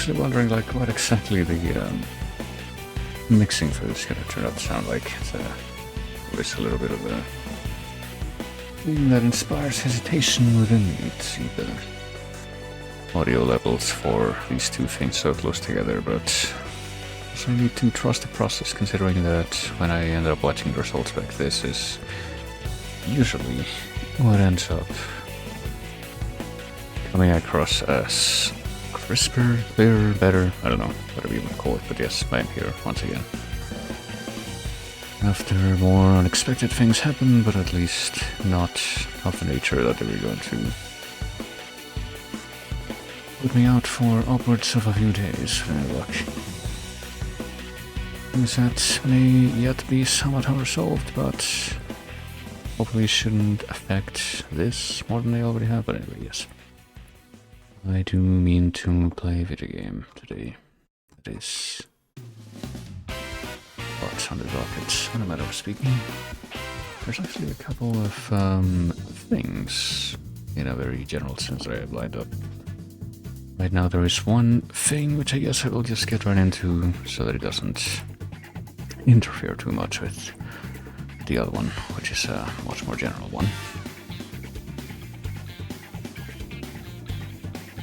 actually wondering like what exactly the mixing for this is gonna turn out to sound like. It's a little bit of a thing that inspires hesitation within me to see the audio levels for these two things so close together, but also I need to trust the process, considering that when I ended up watching the results back, this is usually what ends up coming across as crisper, clearer, better, I don't know, whatever you want to call it, but yes, I am here once again. After more unexpected things happen, but at least not of the nature that they were going to put me out for upwards of a few days with any luck. Things that may yet be somewhat unresolved, but hopefully shouldn't affect this more than they already have, but anyway, yes. I do mean to play a video game today. It is what's on the docket, in a matter of speaking. There's actually a couple of things in a very general sense that I have lined up. Right now there is one thing which I guess I will just get right into so that it doesn't interfere too much with the other one, which is a much more general one.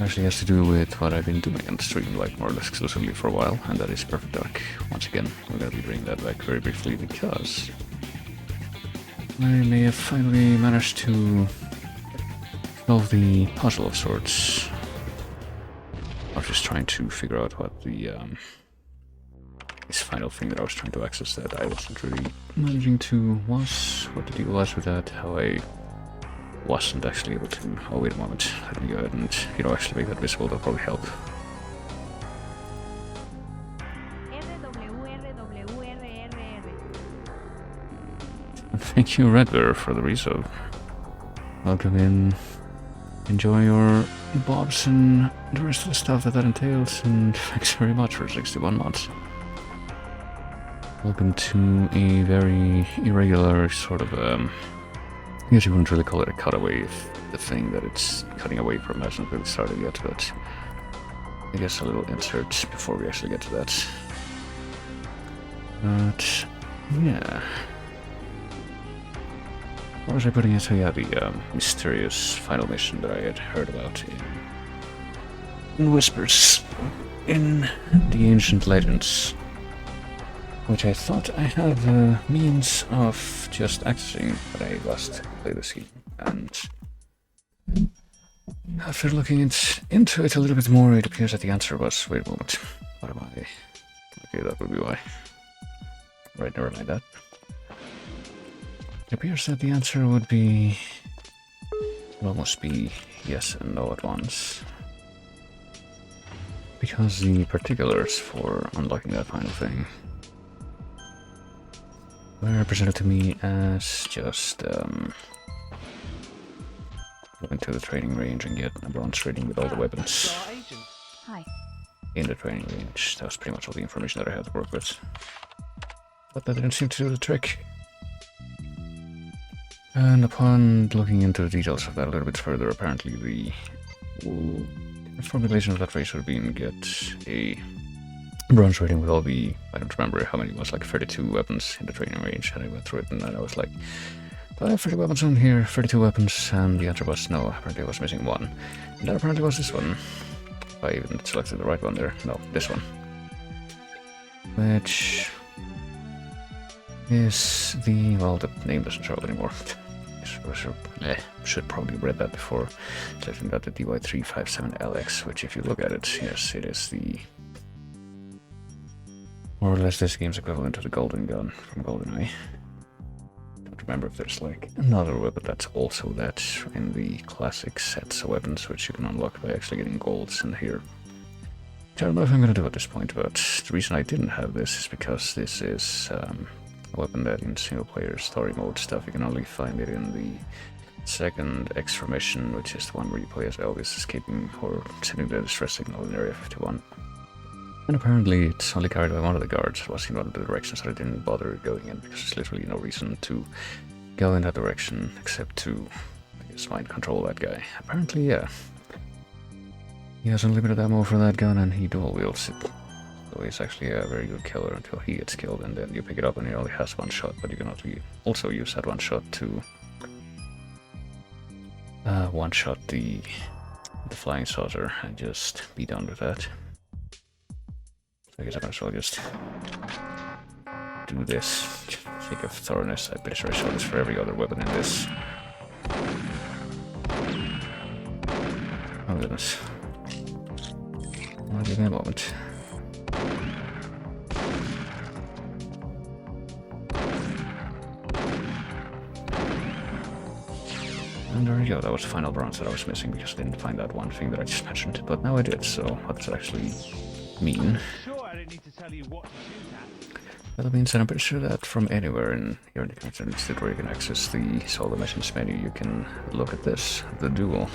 Actually has to do with what I've been doing on the stream, like more or less exclusively for a while, and that is Perfect Dark. Once again, we're going to be bringing that back very briefly because I may have finally managed to solve the puzzle of sorts. I was just trying to figure out what the this final thing that I was trying to access that I wasn't really managing to what the deal was with that, how I wasn't actually able to. Oh, wait a moment. Let me go ahead and, actually make that visible. That'll probably help. Thank you, Redbear, for the resub. Welcome in. Enjoy your bobs and the rest of the stuff that entails, and thanks very much for 61 months. Welcome to a very irregular sort of I guess you wouldn't really call it a cutaway if the thing that it's cutting away from hasn't really started yet, but I guess a little insert before we actually get to that. But yeah. What was I putting it? So yeah, the mysterious final mission that I had heard about in whispers in the ancient legends, which I thought I had the means of just accessing when I last played this game. And after looking into it a little bit more, it appears that the answer was, wait a moment, what am I? Okay, that would be why. Right, never mind that. It appears that the answer would be, almost be yes and no at once. Because the particulars for unlocking that final thing were presented to me as just going to the training range and get a bronze rating with all the weapons. Hi. In the training range. That was pretty much all the information that I had to work with. But that didn't seem to do the trick. And upon looking into the details of that a little bit further, apparently the formulation of that phrase would be get a bronze rating with all the, I don't remember how many it was, like 32 weapons in the training range, and I went through it and then I was like, do I have 30 weapons on here, 32 weapons? And the answer was no, apparently I was missing one. And that apparently was this one. If I even selected the right one there. No, this one. Which is the, well, the name doesn't show up anymore. Should probably have read that before selecting that, the DY357LX, which if you look at it, yes, it is the more or less this game's equivalent to the Golden Gun from GoldenEye. Don't remember if there's like another weapon that's also that in the classic sets of weapons, which you can unlock by actually getting golds in here. Which I don't know if I'm going to do at this point, but the reason I didn't have this is because this is a weapon that in single player story mode stuff you can only find it in the second extra mission, which is the one where you play as Elvis escaping or sending the distress signal in Area 51. And apparently it's only carried by one of the guards. It was in one of the directions that I didn't bother going in, because there's literally no reason to go in that direction except to, I guess, mind control that guy. Apparently, yeah. He has unlimited ammo for that gun and he dual wields it. So he's actually a very good killer until he gets killed, and then you pick it up and he only has one shot, but you can also use that one shot to one-shot the flying saucer and just be done with that. So I guess I might as well just do this. Sake of thoroughness. I'm pretty sure I saw this for every other weapon in this. Oh goodness. I'll give me a moment. And there we go, that was the final bronze that I was missing because I didn't find that one thing that I just mentioned. But now I did, so what does that actually mean? Well, it means that I'm pretty sure that from anywhere in here in the content instead where you can access the solo missions menu, you can look at this, the duel.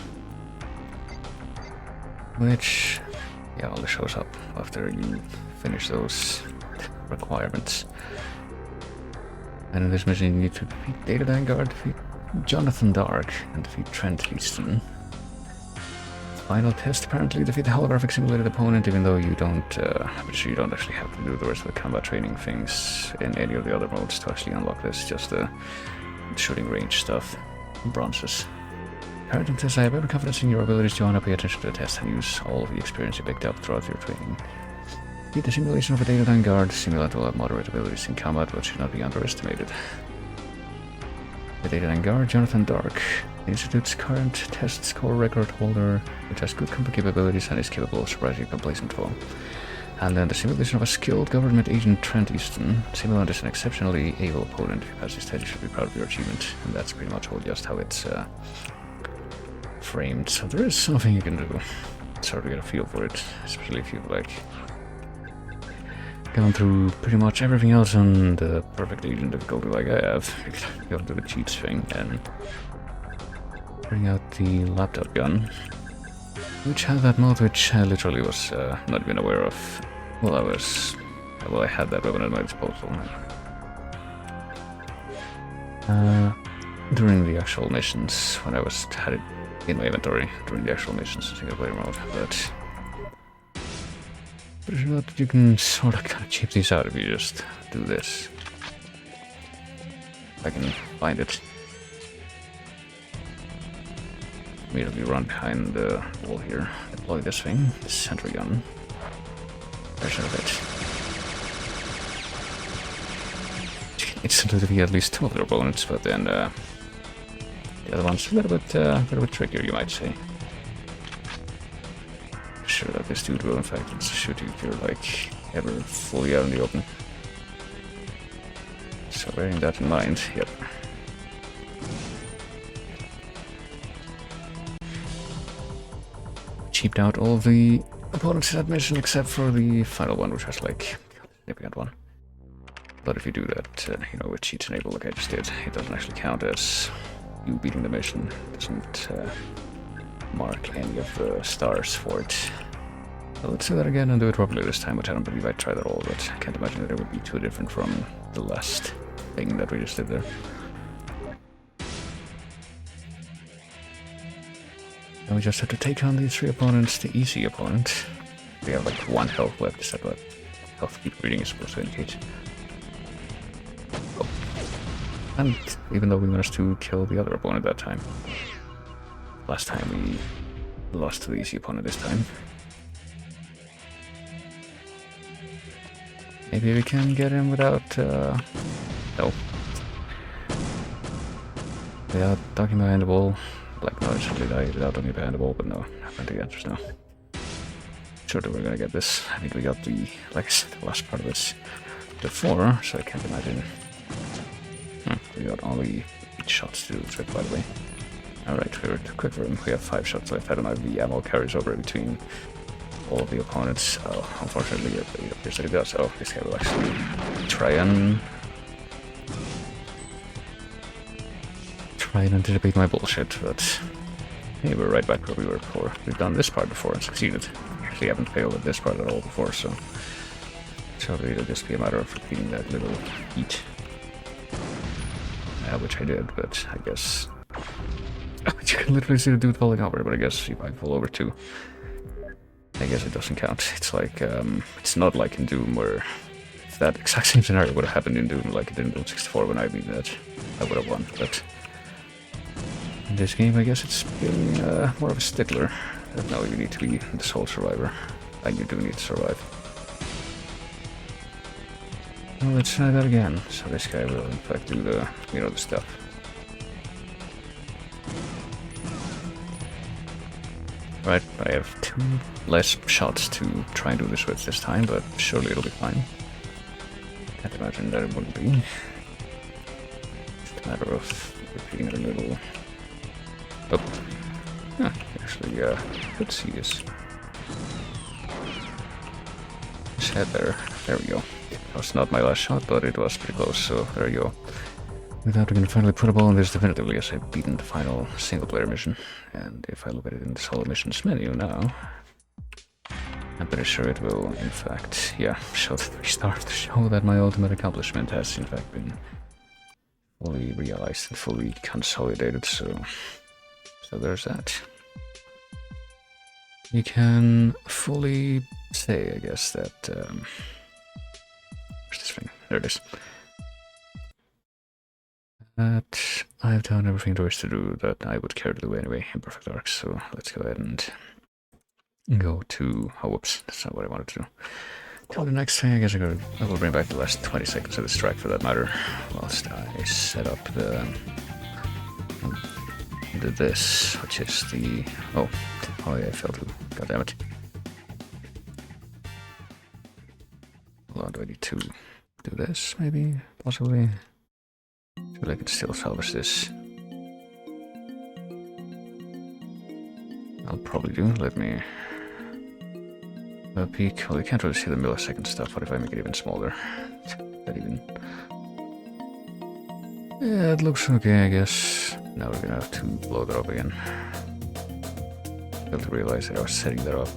Which, yeah, only shows up after you finish those requirements. And in this mission you need to defeat Data Vanguard, defeat Jonathan Dark, and defeat Trent Easton. Final test, apparently defeat the holographic simulated opponent, even though you don't, I'm pretty sure you don't actually have to do the rest of the combat training things in any of the other modes to actually unlock this, just the shooting range stuff, bronzes. Parenting says, I have every confidence in your abilities, Joanna. Pay attention to the test and use all of the experience you picked up throughout your training. Beat the simulation of a Data Vanguard. Simulant will have moderate abilities in combat, but should not be underestimated. The Data Vanguard, Jonathan Dark, the Institute's current test score record holder, which has good combat capabilities and is capable of surprising complacent foe. And then the simulation of a skilled government agent, Trent Easton. Simulant is an exceptionally able opponent. If you pass this test, you should be proud of your achievement. And that's pretty much all just how it's framed. So there is something you can do. It's hard to get a feel for it, especially if you've like gone through pretty much everything else on the perfect agent difficulty like I have. You gotta do the cheats thing and bring out the laptop gun, which had that mode which I literally was not even aware of. Well, I had that weapon at my disposal. During the actual missions, when I had it in my inventory during the actual missions in single player mode, but pretty sure that you can sort of kind of cheap these out if you just do this. If I can find it. Immediately run behind the wall here. Deploy this thing, this sentry gun. Version of it. Instantly defeat at least two of their opponents, but then the other one's a little bit trickier, you might say. Sure that this dude will in fact shoot you if you're like ever fully out in the open. So bearing that in mind, yep. Cheaped out all of the opponents in that mission except for the final one, which was like a significant one. But if you do that, you know, with cheats enabled like I just did, it doesn't actually count as you beating the mission. It doesn't mark any of the stars for it. So let's do that again and do it properly this time, which I don't believe I tried at all, but I can't imagine that it would be too different from the last thing that we just did there. And we just have to take on these three opponents, the easy opponent. We have like 1 health left, is that what health keep reading is supposed to indicate? Oh. And even though we managed to kill the other opponent that time. Last time we lost to the easy opponent this time. Maybe we can get him without, no. Without ducking behind the wall. Like, no, actually die without ducking behind the wall, but no, I don't think the answer's no. Sure that we're gonna get this. I think we got the, like I said, the last part of this before, so I can't imagine. We got only 8 shots to do the trick, by the way. Alright, we were too quick for him. We have 5 shots left. I don't know if the ammo carries over between all of the opponents. Oh, unfortunately, it appears like it does. Oh, this guy will actually try and anticipate my bullshit, but hey, we're right back where we were before. We've done this part before and succeeded. We actually haven't failed at this part at all before, so it'll just be a matter of repeating that little heat. Which I did, but I guess you can literally see the dude falling over, but I guess he might fall over too. I guess it doesn't count. It's like, it's not like in Doom where if that exact same scenario would have happened in Doom like it did in Doom 64 when I beat that, I would have won. But in this game, I guess it's been more of a stickler. That now you need to be the sole survivor. And you do need to survive. Well, let's try that again. So this guy will in fact do the, you know, the stuff. Right, I have 2 less shots to try and do this with this time, but surely it'll be fine. Can't imagine that it wouldn't be. Just a matter of repeating it a little. Oh. Huh, actually, could see his head there. There we go. That was not my last shot, but it was pretty close, so there you go. With that, we can finally put a ball on this definitively, as I've beaten the final single-player mission. And if I look at it in the solo missions menu now, I'm pretty sure it will, in fact, yeah, show the 3 stars to show that my ultimate accomplishment has, in fact, been fully realized and fully consolidated, so there's that. You can fully say, I guess, that, where's this thing? There it is. That I've done everything there is to do that I would care to do anyway in Perfect Dark, so let's go ahead and go to, oh whoops, that's not what I wanted to do. Till the next thing, I guess I will bring back the last 20 seconds of this track for that matter, whilst I set up this, which is the, oh yeah, I failed to, goddammit. Hold on, do I need to do this, maybe, possibly? I feel like I can still salvage this. I'll probably do. Let me peek. Well, you can't really see the millisecond stuff. What if I make it even smaller? That even. Yeah, it looks okay, I guess. Now we're gonna have to blow that up again. Failed to realize that I was setting that up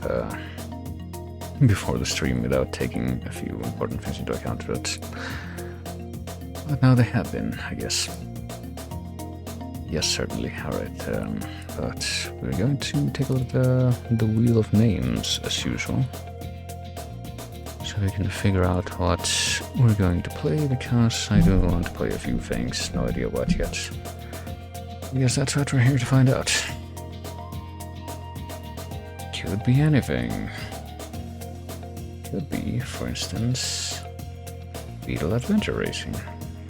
before the stream without taking a few important things into account. But now they have been, I guess. Yes, certainly. Alright, but we're going to take a look at the Wheel of Names, as usual. So we can figure out what we're going to play, because I do want to play a few things. No idea what yet. I guess that's what we're here to find out. Could be anything. Could be, for instance, Beetle Adventure Racing.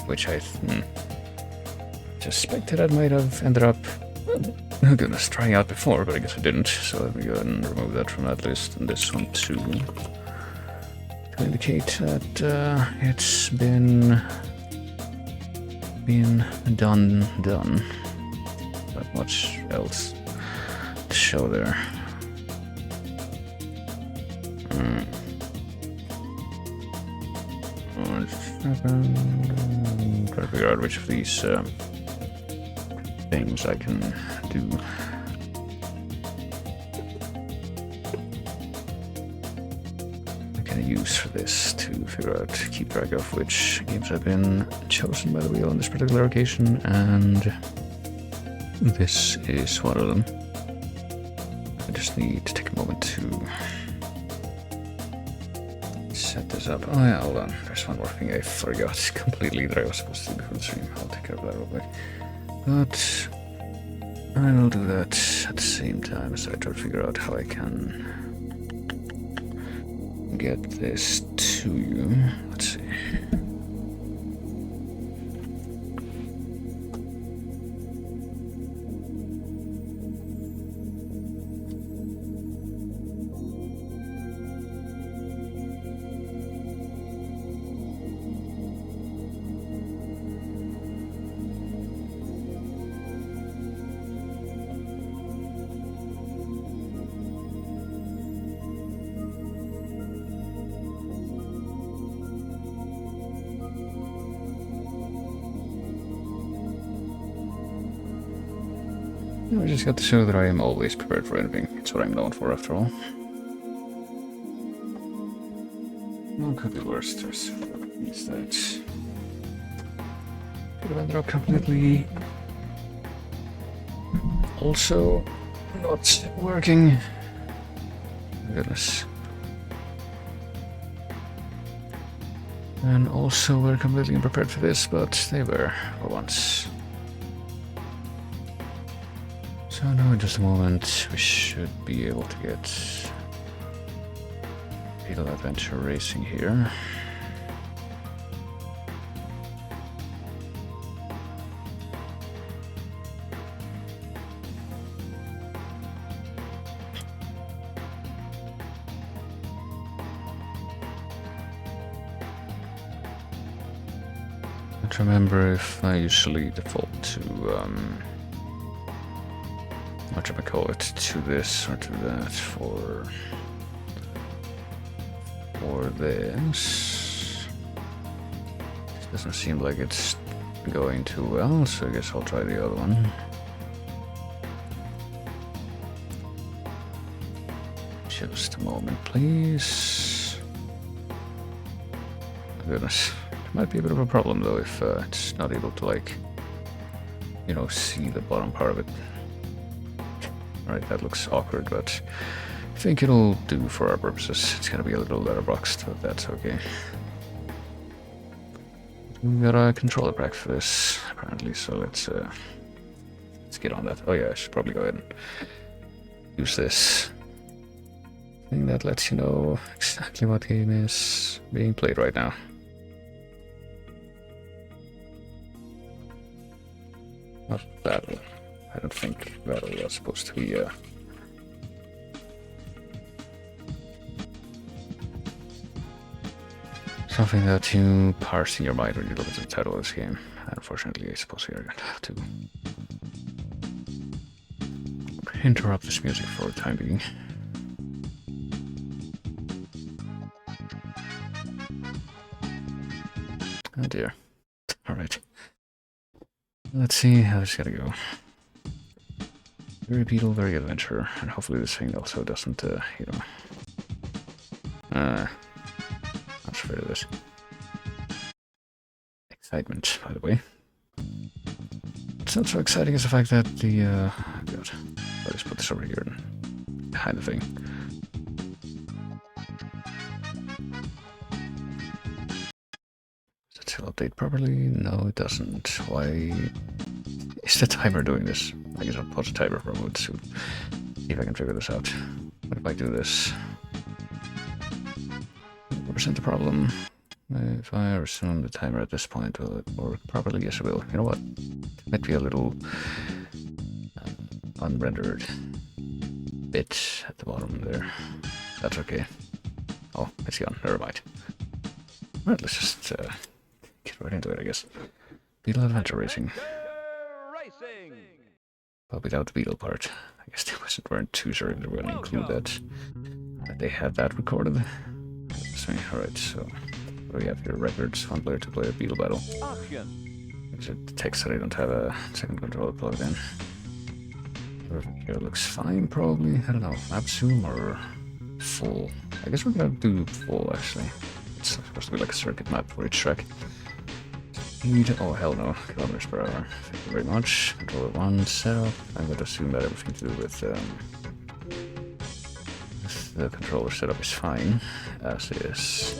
Which I suspected I might have ended up, oh goodness, trying out before, but I guess I didn't. So let me go ahead and remove that from that list, and this one too, to indicate that it's been done. Not much else to show there. Try to figure out which of these things I can do. I can use for this to figure out, keep track of which games have been chosen by the wheel on this particular occasion, and this is one of them. I just need to take a moment to set this up. Oh yeah, hold on. There's one more thing I forgot completely that I was supposed to do before the stream. I'll take care of that real quick. But I will do that at the same time as I try to figure out how I can get this to you. Let's see. I just got to show that I am always prepared for anything. It's what I'm known for, after all. Well, could be worse. There's these that could have ended up completely also not working. goodness. And also we're completely unprepared for this, but they were for once. So now in just a moment we should be able to get Beetle Adventure Racing here. But remember, if I usually default to what should I call it, to this or to that for this. This doesn't seem like it's going too well, so I guess I'll try the other one. Just a moment, please. Oh, goodness. It might be a bit of a problem though if it's not able to, like, you know, see the bottom part of it. Alright, that looks awkward, but I think it'll do for our purposes. It's gonna be a little letterboxed, but that's okay. We got a controller pack for this, apparently, so let's get on that. Oh yeah, I should probably go ahead and use this thing that lets you know exactly what game is being played right now. Not Battle. I don't think Battle was supposed to be something that you parse in your mind when you look at the title of this game. Unfortunately, I suppose we are going to have to interrupt this music for the time being. Oh dear. Alright. Let's see how this is gonna go. Very Beetle, very adventure, and hopefully this thing also doesn't, you know... I'm afraid of this. Excitement, by the way. It's not so exciting as the fact that the, God, I'll just put this over here and behind the thing. Does it still update properly? No, it doesn't. Why is the timer doing this? I guess I'll pause the timer for a moment to see if I can figure this out. What if I do this? 100% the problem. If I resume the timer at this point, will it work properly? Yes, it will. You know what? It might be a little unrendered bit at the bottom there. That's okay. Oh, it's gone. Never mind. Alright, let's just get right into it, I guess. Beetle Adventure Racing. But without the Beetle part. I guess they weren't too sure if they were going to include that. But they had that recorded. Alright, so what do we have here? Records. One player to play a Beetle battle. Is it the text that I don't have a second controller plugged in? Here looks fine, probably. I don't know. Map zoom or full? I guess we're gonna do full, actually. It's supposed to be like a circuit map for each track. Oh, hell no. Kilometers per hour. Thank you very much. Controller 1 setup. I'm going to assume that everything to do with the controller setup is fine, as is.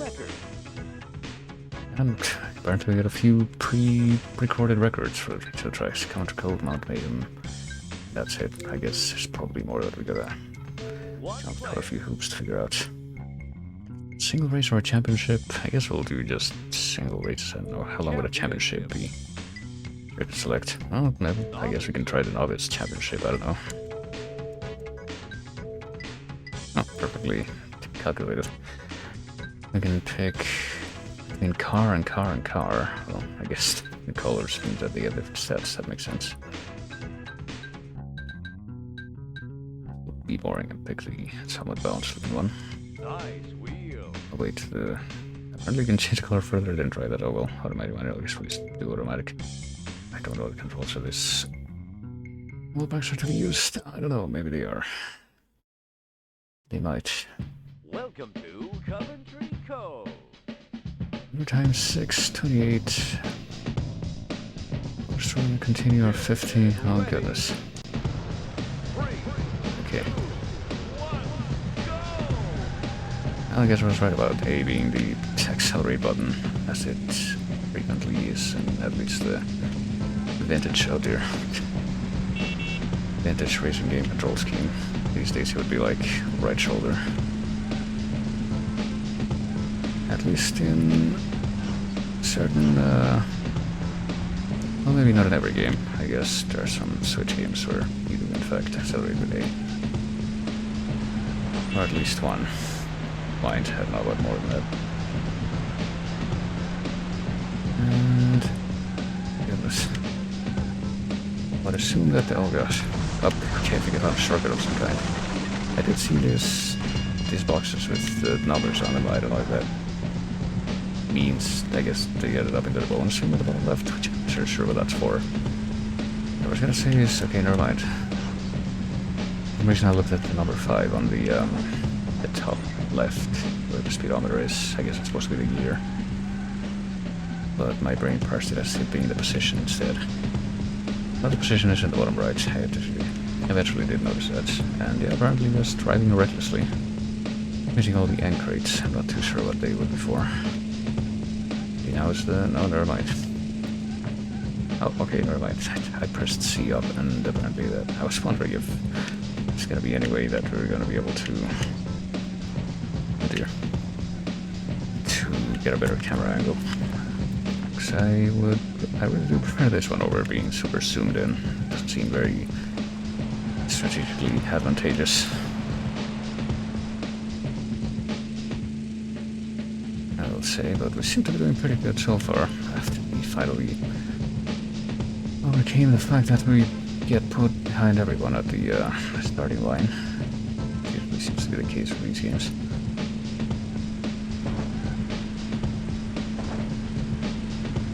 And apparently we got a few pre-recorded records for each of the tracks. Counter Code, Mount Maiden. That's it. I guess there's probably more that we gotta jump quite a few hoops to figure out. Single race or a championship? I guess we'll do just single races. I don't know. How long would a championship be? We can select. Oh, no. I guess we can try the novice championship. I don't know. Oh, perfectly calculated. We can pick between car and car and car. Well, I guess the colors means that they get different sets. That makes sense. Would be boring and pick the somewhat balanced looking one. Nice wheel. Oh, wait, apparently you can change the color further. I didn't try that. Oh well, automatic manual. I guess we just do automatic. I don't know the controls for this. Will bikes are to be used? I don't know. Maybe they are. They might. Welcome to Coventry Cove. Times 6, 28. First one, continue our 50. Oh goodness. Okay. I guess I was right about A being the accelerate button, as it frequently is, and at least the vintage out there. Vintage racing game control scheme. These days it would be like right shoulder. At least in certain, well, maybe not in every game. I guess there are some Switch games where you do in fact accelerate with A. Or at least one. Mind, I don't know about more than that. And goodness. But assume that oh gosh. Oh, can't think about a shortcut of some kind. I did see these boxes with the numbers on them. I don't know if that means, I guess, to get it up into the bonus room at the bottom left, which I'm not sure what that's for. What I was gonna say is, okay, never mind. For some reason I looked at the number 5 on the top left, where the speedometer is. I guess it's supposed to be the gear. But my brain parsed it as it being the position instead. Now the position is in the bottom right. I eventually did notice that. And yeah, apparently just driving recklessly. Missing all the end crates. I'm not too sure what they were before. Okay, now it's the... no, never mind. Oh, okay, never mind. I pressed C up, and apparently that... I was wondering if there's gonna be any way that we're gonna be able to... oh dear. To get a better camera angle. Because I really do prefer this one over being super zoomed in. It doesn't seem very strategically advantageous. I will say, but we seem to be doing pretty good so far after we finally overcame the fact that we get put behind everyone at the starting line. It usually seems to be the case for these games.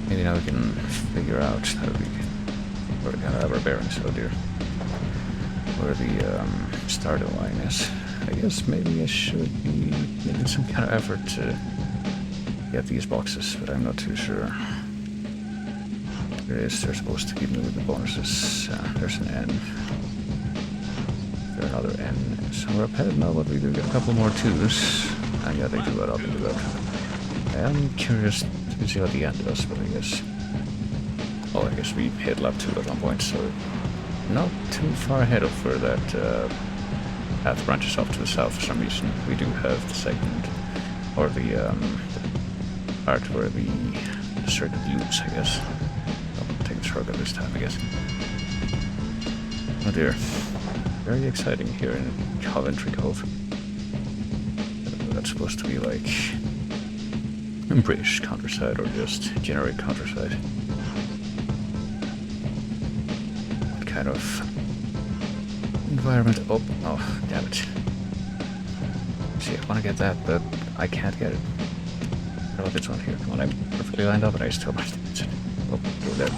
Maybe now we can figure out how we're gonna have our bearings, oh dear. Where the starting line is. I guess maybe I should be making some kind of effort to get these boxes, but I'm not too sure. There is, they're supposed to give me with the bonuses. There's an N. There's another N. So we're up ahead now, but we do get a couple more 2s. And yeah, they do add up into that. I am curious to see what the end does, but I guess... oh, I guess we hit lap 2 at one point, so... not too far ahead of where that path branches off to the south for some reason. We do have the second... or the part where the circuit loops, I guess. I'll take the shortcut this time, I guess. Oh dear. Very exciting here in Coventry Cove. That's supposed to be like British countryside or just generic countryside. What kind of environment? Oh, damn it. See, I want to get that, but I can't get it. What about this one here? Come on, I'm perfectly lined up and I still must it. Oh, do that.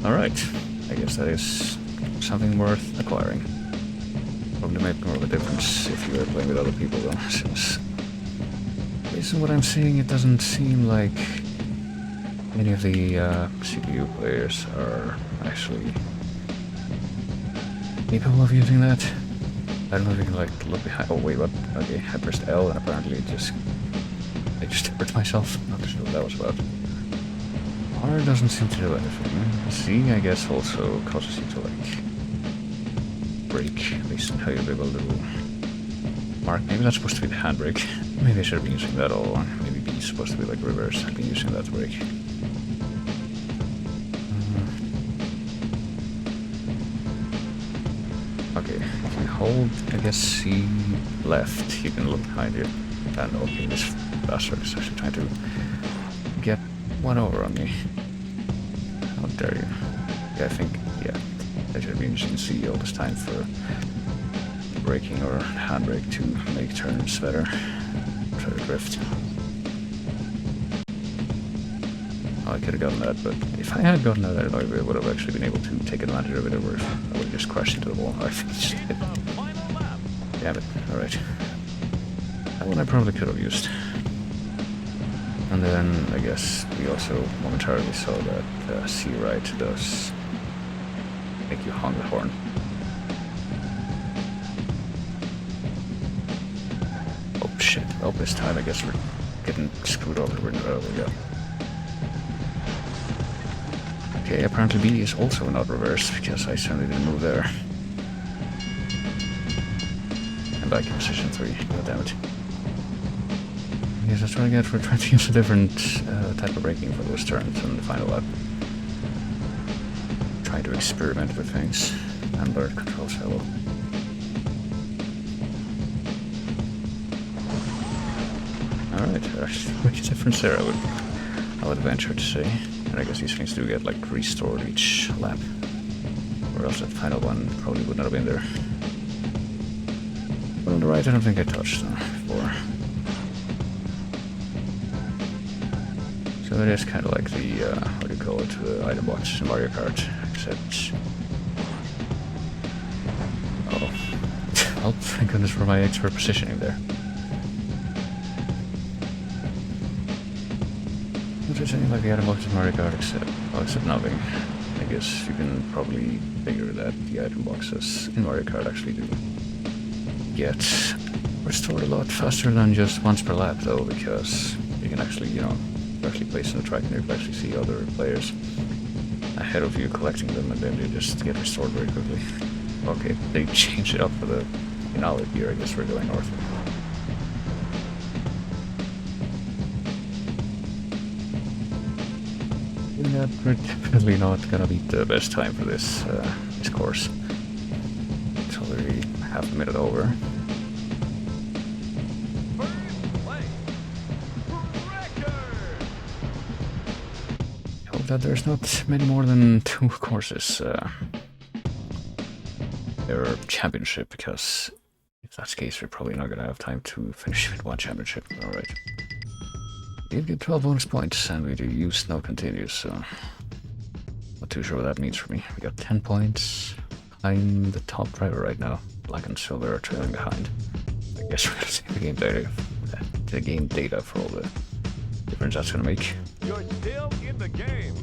Alright. I guess that is something worth acquiring. Probably make more of a difference if you are playing with other people though, since based on what I'm seeing, it doesn't seem like many of the CPU players are actually capable of using that. I don't know if you can like look behind. Oh wait, what? Okay, I pressed L and apparently I just hurt myself. Not sure what that was about. R doesn't seem to do anything. C, I guess, also causes you to like brake, at least how you'll be able to mark. Maybe that's supposed to be the handbrake. Maybe I should have been using that all along. Maybe B is supposed to be like reverse. I've been using that to brake. Okay, if you hold, I guess, C left, you can look behind you. And okay, this bastard is actually trying to get one over on me. How dare you? Yeah, I think, yeah, I should have been using C all this time for braking or handbrake to make turns better. Try to drift. Oh, I could have gotten that, but if I had gotten that, I don't know if I would have actually been able to take advantage of it, or if I would have just crashed into the wall. I think just hit. Damn it. Alright. That one I probably could have used. And then, I guess, we also momentarily saw that C right does make you honk the horn. Oh shit. Well, this time I guess we're getting screwed over. There we go. Okay, apparently B is also not reversed because I certainly didn't move there. And back in position 3. God damn it. Yes, that's what I get for trying to use a different type of braking for those turns on the final lap. Trying to experiment with things and learn controls hello. Alright, which difference there I would venture to say. And I guess these things do get like restored each lap. Or else that final one probably would not have been there. But on the right I don't think I touched before. So it is kind of like the, what do you call it, the item box in Mario Kart, except... Oh. Well, thank goodness for my expert positioning there. It's anything like the item box in Mario Kart, except nothing. I guess you can probably figure that the item boxes in Mario Kart actually do get restored a lot faster than just once per lap, though, because you can actually, you know, actually place in the track and you can actually see other players ahead of you collecting them, and then they just get restored very quickly. Okay, they changed it up for the finale here. I guess we're going north. Yeah, we're definitely not gonna beat the best time for this course. It's already half a minute over. I hope that there's not many more than 2 courses their championship, because if that's the case, we're probably not gonna have time to finish with 1 championship. Alright. We did get 12 bonus points, and we do use no continues, so not too sure what that means for me. We got 10 points. I'm the top driver right now. Black and silver are trailing behind. I guess we're gonna see the game data for all the difference that's gonna make. You're still in the game.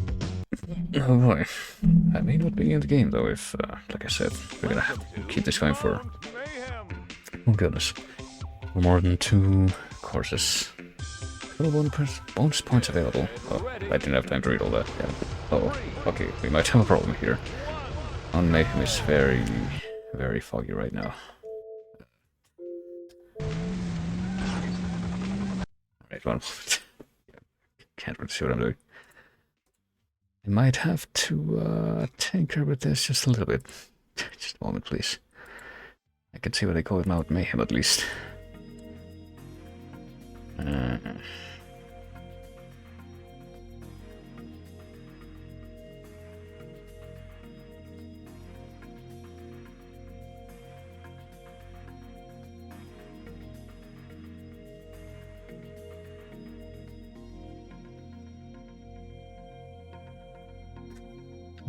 Oh boy. I may not be in the game though if, like I said, we're gonna have to keep this going for... Oh goodness. For more than 2 courses. Bonus points available. Oh, I didn't have time to read all that. Yeah. Oh, okay, we might have a problem here. On Mayhem is very, very foggy right now. Alright, one moment. Can't really see what I'm doing. I might have to tinker with this just a little bit. Just a moment, please. I can see what they call it Mount Mayhem at least.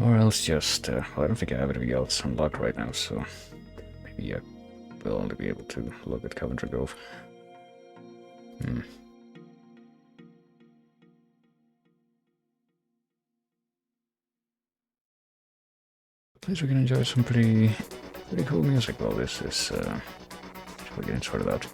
Or else just, well, I don't think I have anything else unlocked right now, so maybe I will only be able to look at Coventry Grove. At least we can enjoy some pretty cool music while this is we're getting sorted out.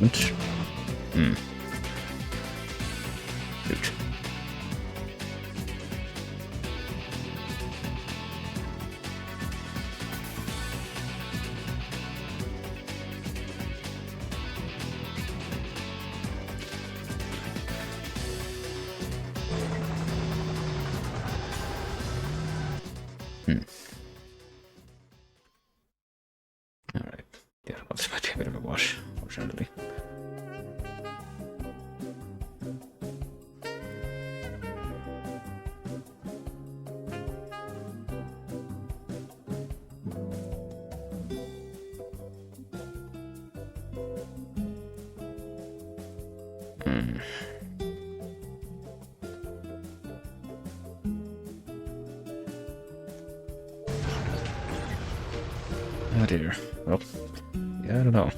Oops. Shoot. Yeah, well, this might be a bit of a wash, fortunately. Oh dear. Well, yeah, I don't know.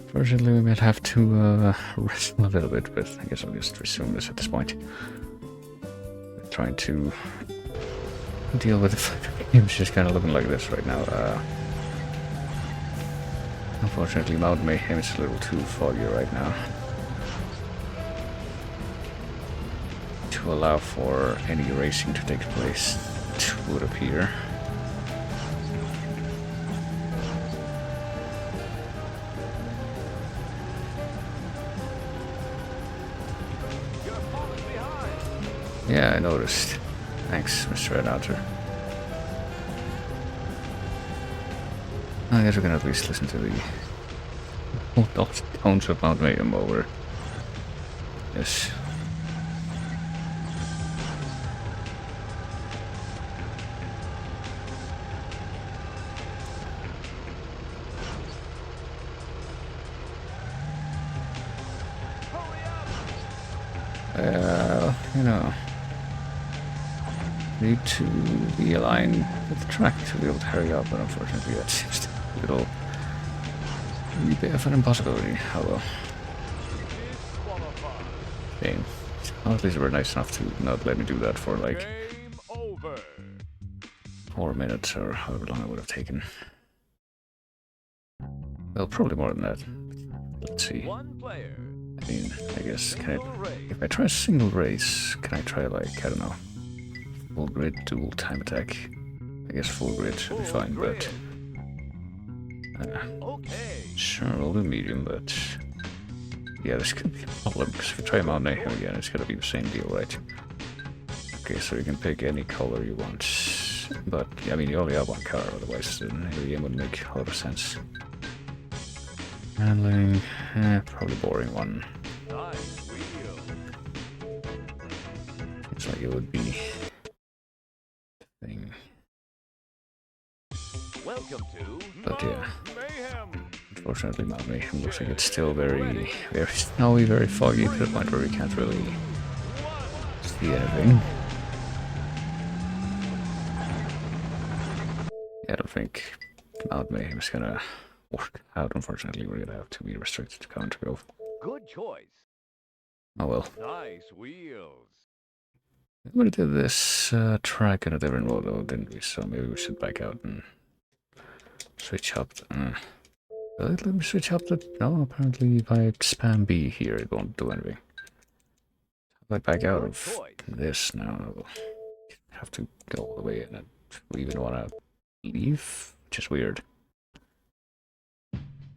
Fortunately, we might have to rest a little bit, but I guess I'll just resume this at this point. Trying to deal with the game's just kind of looking like this right now. Unfortunately, Mount Mayhem is a little too foggy right now to allow for any racing to take place, it would appear. Yeah, I noticed. Thanks, Mr. Red Otter. I guess we can at least listen to the tones of Mount Mayhem over. Yes. You know, need to be aligned with the track to be able to hurry up, but unfortunately that seems to be a little bit of an impossibility. Oh well. Shame. Well, at least they were nice enough to not let me do that for like 4 minutes or however long it would have taken. Well, probably more than that. Let's see. I mean, I guess, if I try a single race, can I try, like, I don't know, full grid, dual time attack? I guess full grid should be fine, but sure, we'll do medium, but yeah, this could be a problem, because if you try Mount Mayhem again, it's gonna be the same deal, right? Okay, so you can pick any color you want, but, yeah, I mean, you only have one car, otherwise the game would make a lot of sense. Handling, probably boring one. It's like it would be thing. But yeah, unfortunately Mount Mayhem looks like it's still very snowy, very foggy to the point where we can't really see anything. Yeah, I don't think Mount Mayhem is gonna work out. Unfortunately, we're gonna have to be restricted to Country Grove. Good choice. Oh well. Nice wheels. We did this track in a different mode though, didn't we? So maybe we should back out and switch up. Let me switch up the... No, apparently if I spam B here, it won't do anything. If I back out of this now, I'll have to go all the way in. And we even want to leave, which is weird.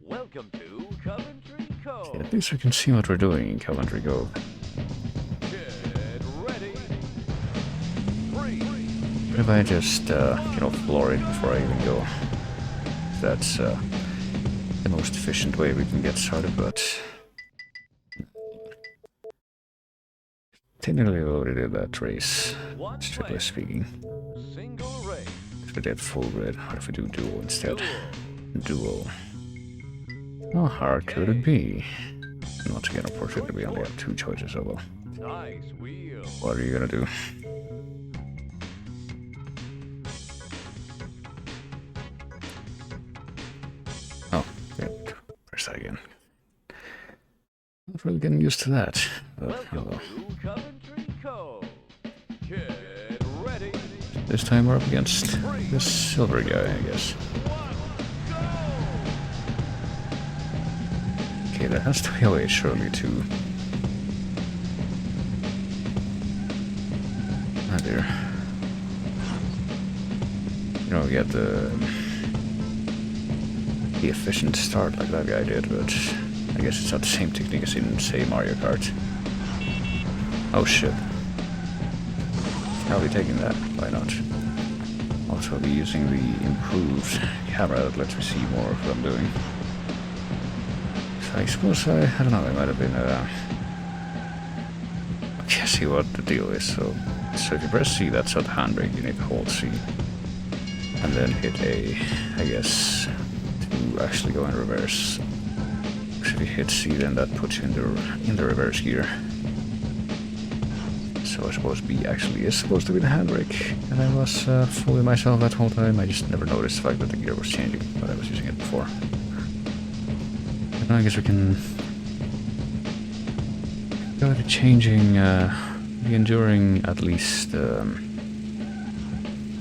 Welcome to Coventry Cove. Yeah, at least we can see what we're doing in Coventry Cove. Get ready. 3. What if I just, floor it before I even go? That's the most efficient way we can get started, but technically we already did that race, strictly speaking. Single race. If we did full grid, what if we do dual instead? Dual. How hard could it be? And once again, unfortunately, we only have 2 choices, so well. Nice wheel. What are you gonna do? Oh, yeah, press that again. Not really getting used to that. But, Welcome to Coventry Cove. Get ready. this time we're up against this silver guy, I guess. Okay, there has to be a way, surely, to... Ah, dear. You know, get the efficient start like that guy did, but I guess it's not the same technique as in, say, Mario Kart. Oh shit. I'll be taking that, why not? also be using the improved camera that lets me see more of what I'm doing. So I suppose I don't know, it might have been okay, see what the deal is. So if you press C, that's not the handbrake, you need to hold C. And then hit A, I guess, to actually go in reverse. So if you hit C, then that puts you in the reverse gear. So I suppose B actually is supposed to be the handbrake, and I was fooling myself that whole time. I just never noticed the fact that the gear was changing, but I was using it before. But now I guess we can go to changing the enduring, at least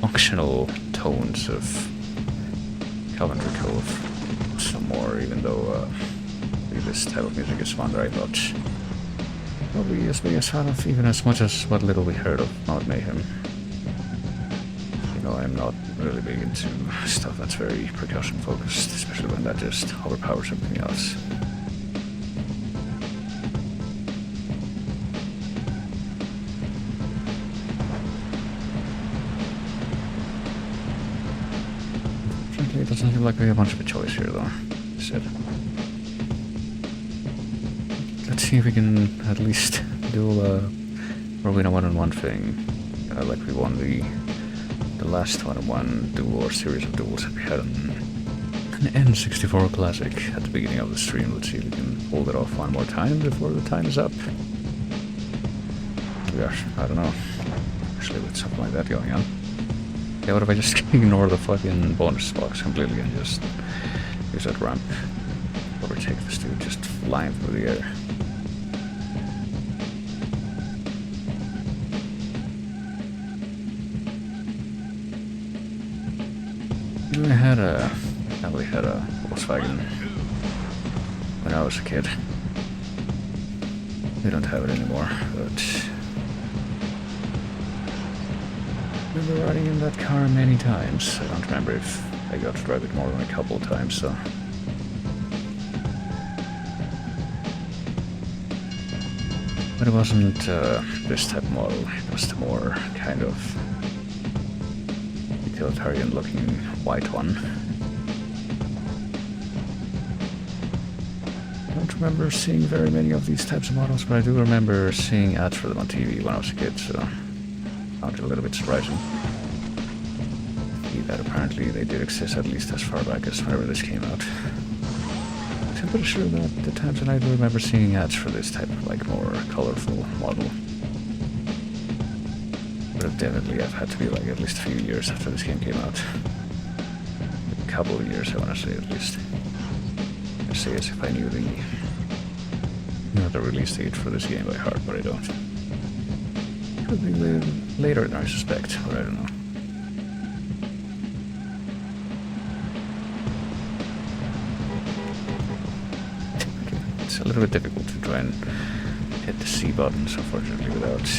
functional tones of Coventry Cove some more, even though this type of music is one that I thought probably as big a fan of, even as much as what little we heard of Not Mayhem. You know, I'm not really big into stuff that's very percussion focused, especially when that just overpowers everything else. Frankly, it doesn't seem like we have much of a choice here, though. Shit. Let's see if we can at least do or win a one-on-one thing, like we won the last one-on-one duel or series of duels that we had on an N64 Classic at the beginning of the stream. Let's see if we can hold it off one more time before the time is up. Gosh, I don't know. Actually, with something like that going on. Yeah, what if I just ignore the fucking bonus box completely and just use that ramp? Overtake this dude just flying through the air. I had a Volkswagen when I was a kid. We don't have it anymore, but I remember riding in that car many times. I don't remember if I got to drive it more than a couple of times, so. But it wasn't this type of model, it was the more kind of utilitarian looking white one. I don't remember seeing very many of these types of models, but I do remember seeing ads for them on TV when I was a kid, so I found it a little bit surprising. See that apparently they did exist at least as far back as whenever this came out. I'm pretty sure that the times that I do remember seeing ads for this type of like more colorful model. But definitely I've had to be like at least a few years after this game came out. A couple of years I want to say at least. I say as if I knew the release date for this game by heart, but I don't. Could be later than I suspect, but I don't know. It's a little bit difficult to try and hit the C buttons, unfortunately, without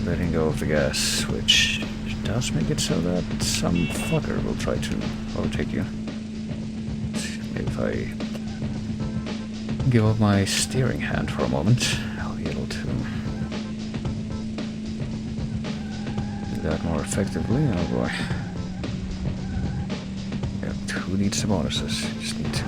letting go of the gas, which does make it so that some fucker will try to overtake you. Maybe if I give up my steering hand for a moment, I'll be able to do that more effectively. Oh boy. Yeah, who needs the bonuses? Just need to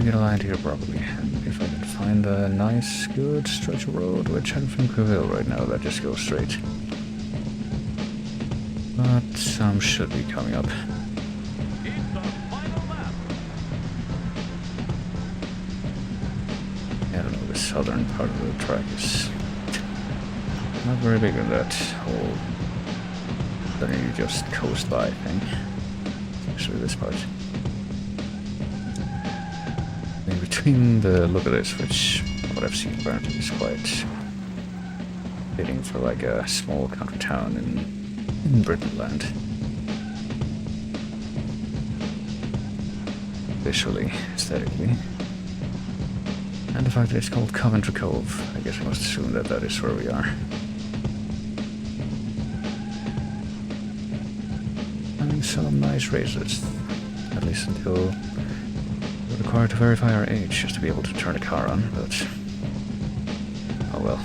get aligned here properly. And if I can find a nice, good stretch of road, which I don't think we will right now, that just goes straight. But some should be coming up. It's the final lap. I don't know, the southern part of the track is not very big on that whole, then you just coast by thing. Especially this part. In between the look at this, which what I've seen apparently is quite fitting for like a small country town in Britain land. Visually, aesthetically. And the fact that it's called Coventry Cove, I guess I must assume that that is where we are. Having some nice races, at least until we're required to verify our age just to be able to turn the car on, but oh well.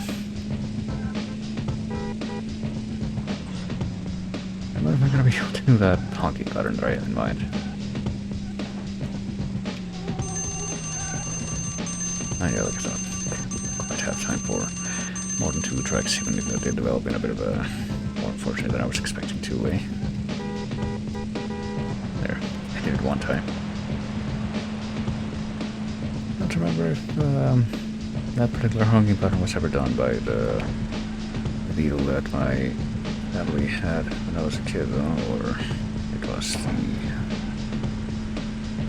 I don't know if I'm gonna be able to do that honking pattern that I have in mind. Oh yeah, like I thought, quite have time for more than 2 tracks, even if they develop in a bit of a more unfortunate than I was expecting to way. There, I did it one time. I don't remember if that particular honking pattern was ever done by the Beetle that my family had when I was a kid, or it was the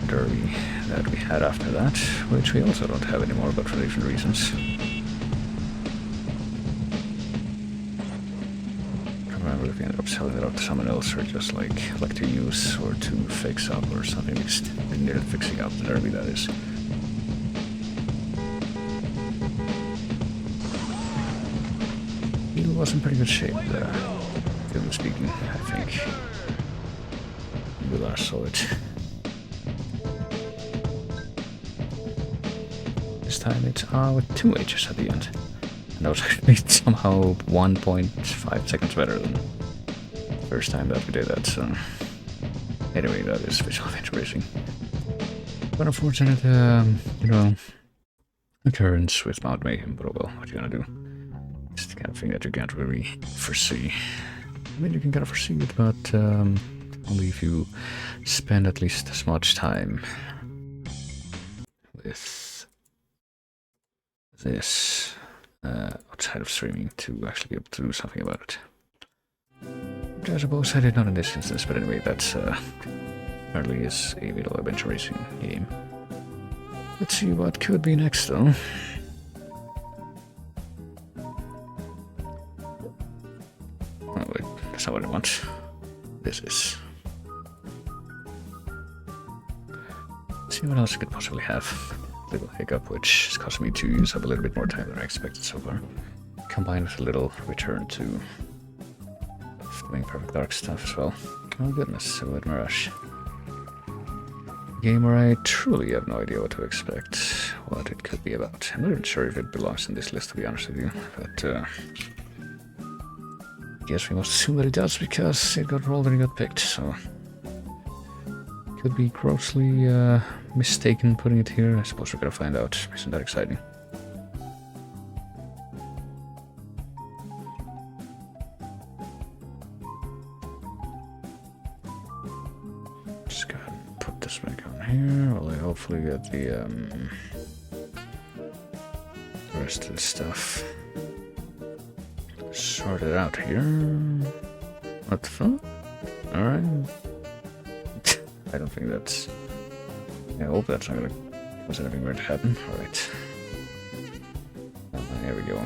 derby that we had after that, which we also don't have anymore, but for different reasons. I don't remember if we ended up selling it off to someone else or just like to use or to fix up or something. We just needed fixing up the derby, that is. It was in pretty good shape, generally speaking, I think. We last saw it. This time it's with 2 H's at the end. And that was actually somehow 1.5 seconds better than the first time that we did that, so... Anyway, that is visual event racing. But unfortunate, you know, occurrence with Mount Mayhem, but oh well, what are you gonna do? It's the kind of thing that you can't really foresee. I mean, you can kind of foresee it, but only if you spend at least as much time with this outside of streaming to actually be able to do something about it. Which I suppose I did not in this instance, but anyway, that's apparently is a Beetle adventure racing game. Let's see what could be next though. Oh wait, that's not what I want. This is. Let's see what else I could possibly have. Little hiccup, which is causing me to use up a little bit more time than I expected so far. Combined with a little return to doing Perfect Dark stuff as well. Oh goodness, so with Mirage. Game where I truly have no idea what to expect, what it could be about. I'm not even sure if it belongs in this list, to be honest with you, but I guess we must assume that it does because it got rolled and it got picked, so... Could be grossly mistaken putting it here. I suppose we're gonna find out. Isn't that exciting? Just go ahead and put this back on here while I hopefully get the rest of the stuff sorted out here. What the fuck? Alright. I don't think that's... I hope that's not gonna cause anything weird to happen. Alright. There we go.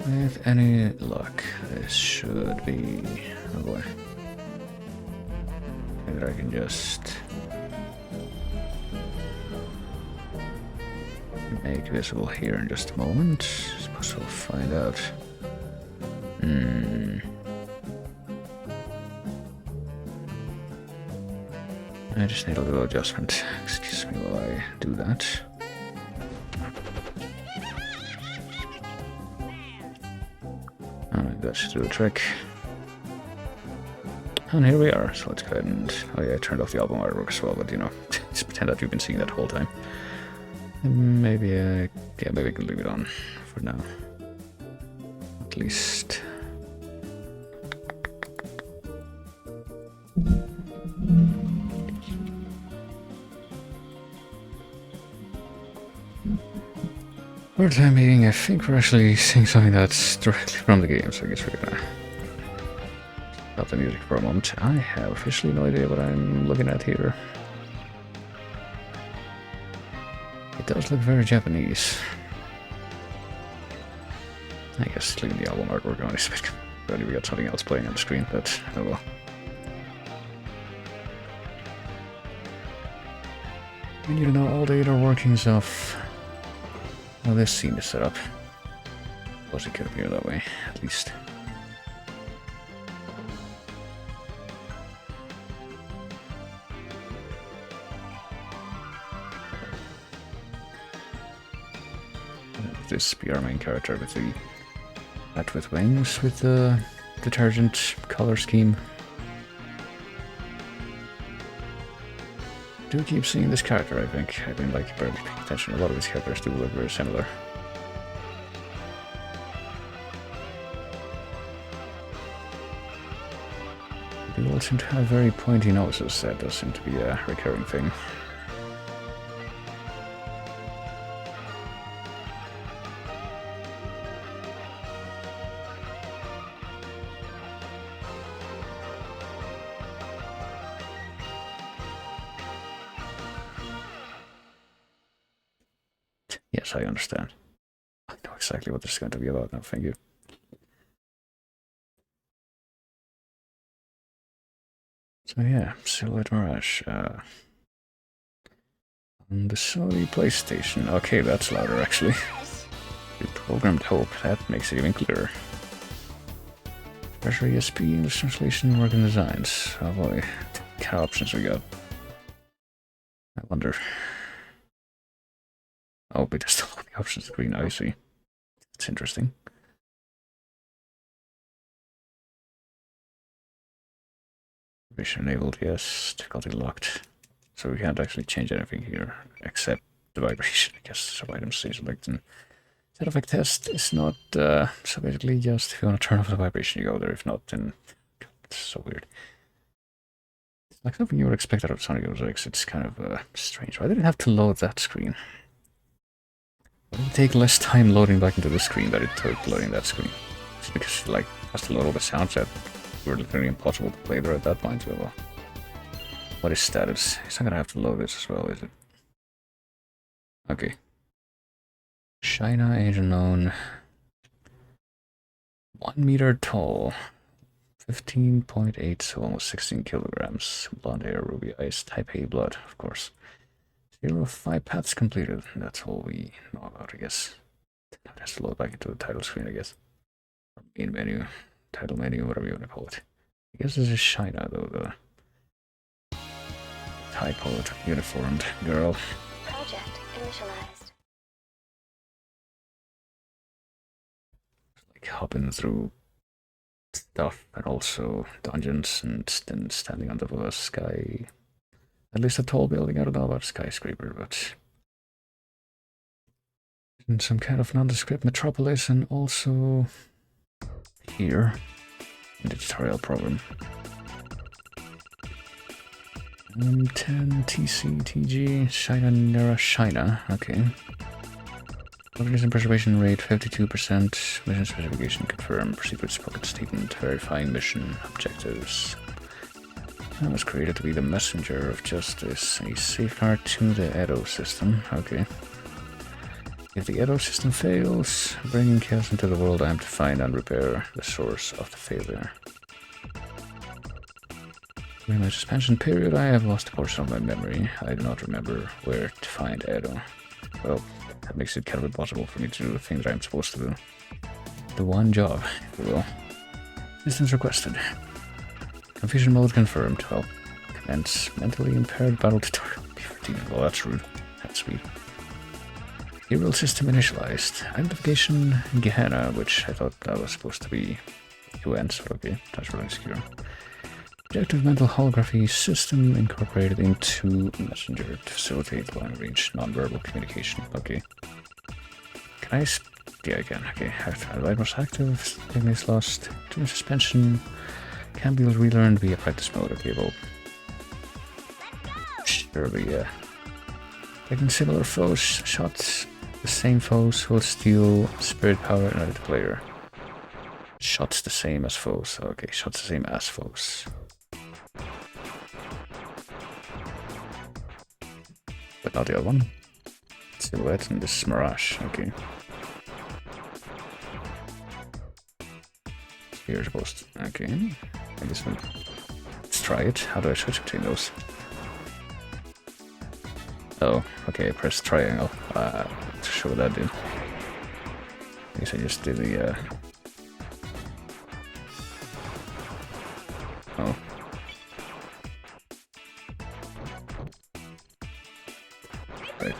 With any luck, this should be... Oh boy. Maybe I can just... make visible here in just a moment. I suppose we'll find out. I just need a little adjustment. Excuse me while I do that. Alright, that should do the trick. And here we are, so let's go ahead and... Oh yeah, I turned off the album artwork as well, but you know, just pretend that you've been seeing that whole time. And maybe, yeah, maybe I can leave it on for now. At least... For the time being, I think we're actually seeing something that's directly from the game, so I guess we're gonna stop the music for a moment. I have officially no idea what I'm looking at here. It does look very Japanese. I guess leaving the album artwork on is a bit... Already we got something else playing on the screen, but oh well. We need to know all the inner workings of how this scene is set up. Suppose it could appear that way, at least. this be our main character with the bat with wings with the detergent color scheme. I do keep seeing this character, I think. I've been like barely paying attention. A lot of these characters do look very similar. They all seem to have very pointy noses. That does seem to be a recurring thing. Yes, I understand. I know exactly what this is going to be about now, thank you. So yeah, Silhouette Mirage. On the Sony PlayStation. Okay, that's louder actually. Reprogrammed Hope, that makes it even clearer. Treasure ESP, English translation, working designs. Oh boy, what kind of options we got? I wonder. Oh, but there's still the options screen, I see. That's interesting. Vibration enabled, yes. Difficulty locked. So we can't actually change anything here, except the vibration, I guess. So items stay selected. Set effect test is not, so basically just if you want to turn off the vibration, you go there. If not, then it's so weird. It's like something you would expect out of Sonic 06. It's kind of strange. Why did it have to load that screen? Why did it take less time loading back into the screen than it took loading that screen? It's because like it has to load all the sounds that were literally impossible to play there at that point. So, what is status? It's not gonna have to load this as well, is it? Okay. China, age unknown. 1 meter tall. 15.8, so almost 16 kilograms. Blonde hair, ruby eyes, type A blood, of course. 0 of 5 paths completed. That's all we know about, I guess. It has to load back into the title screen, I guess. Or main menu, title menu, whatever you want to call it. I guess this is China, though, the typoed, uniformed girl. Project initialized. Like hopping through stuff and also dungeons and then standing on top of a sky. At least a tall building. I don't know about skyscraper, but in some kind of nondescript metropolis, and also here in the tutorial program. 10 TC TG China Nera China. Okay. Organism preservation rate 52%. Mission specification confirmed. Proceed with pocket statement. Verifying mission objectives. I was created to be the messenger of justice. A safeguard to the Edo system. Okay. If the Edo system fails, bringing chaos into the world, I am to find and repair the source of the failure. During my suspension period, I have lost a portion of my memory. I do not remember where to find Edo. Well, that makes it kind of impossible for me to do the thing that I'm supposed to do. The one job, if you will. Distance requested. Confusion mode confirmed. Well, commence mentally impaired battle tutorial. Well, that's rude. That's sweet. Hero system initialized. Identification Gehenna, which I thought that was supposed to be UNs, but okay, that's really obscure. Objective mental holography system incorporated into messenger to facilitate long-range non-verbal communication. Okay. Can I? Yeah, I can. Okay. Light was active. Techniques lost. During suspension. Can be relearned via practice mode. Okay, well. Surely, yeah. Taking similar foes, shots. The same foes will steal spirit power in order to player. Shots the same as foes. Okay, shots the same as foes. But not the other one. Silhouette and this Mirage. Okay. Here's supposed to. Okay. I guess we'll. Let's try it. How do I switch between those? Oh, okay. I pressed triangle. To show what that did. I guess I just did the. Oh. Right.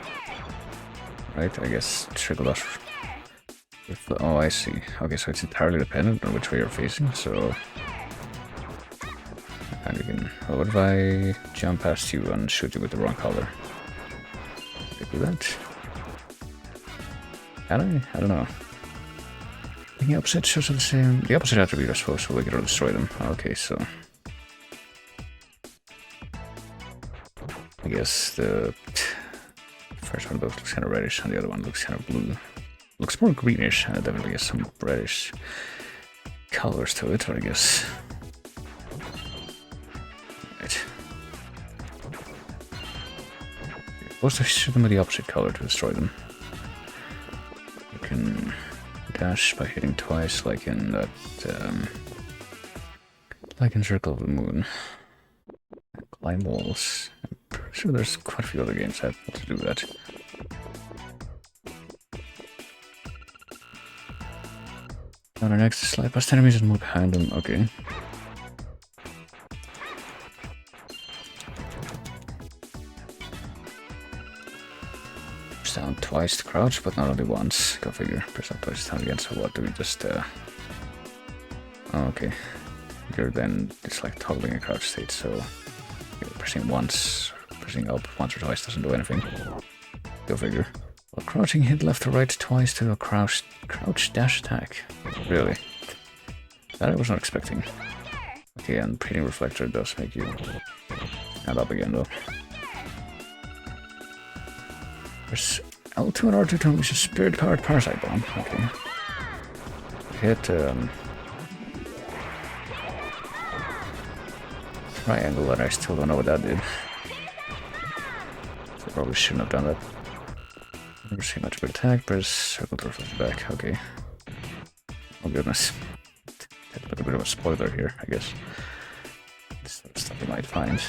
Right, I guess triggered off Oh, I see. Okay, so it's entirely dependent on which way you're facing, so... And you can... Well, what if I jump past you and shoot you with the wrong color? Can I do that? Can I? I don't know. The opposite shows are the same. The opposite attribute, I suppose, so we can destroy them. Okay, so... I guess the first one looks kind of reddish, and the other one looks kind of blue. Looks more greenish, and it definitely has some reddish colors to it, I guess. Right. You're supposed to shoot them with the opposite color to destroy them. You can dash by hitting twice, like in that, like in Circle of the Moon. Climb walls. I'm pretty sure there's quite a few other games that want to do that. On our next, slide past enemies and move behind them. Okay. Press down twice to crouch, but not only once. Go figure. Press down twice down again. So what do we just? Oh, okay. You're then it's like toggling a crouch state. So you're pressing once, pressing up once or twice doesn't do anything. Go figure. While crouching, hit left or right twice to a crouch dash attack. Really? That I was not expecting. Okay, and Painting Reflector does make you stand up again though. There's L2 and R2 to unleash a Spirit Powered Parasite Bomb. Okay. Hit triangle, and I still don't know what that did. So probably shouldn't have done that. Never seen much of an attack, press circle to reflect back. Okay. Oh goodness. A little bit of a spoiler here, I guess. This sort of stuff you might find.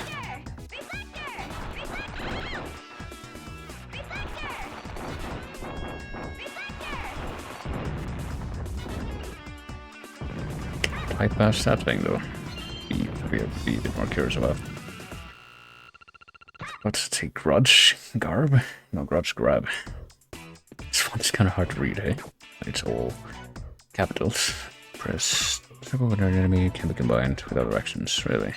Quite past that thing though. Be a bit more curious about. What's it say? Grudge Garb? No, Grudge Grab. This one's kind of hard to read, eh? It's all capitals. Press circle when an enemy can be combined with other actions, really.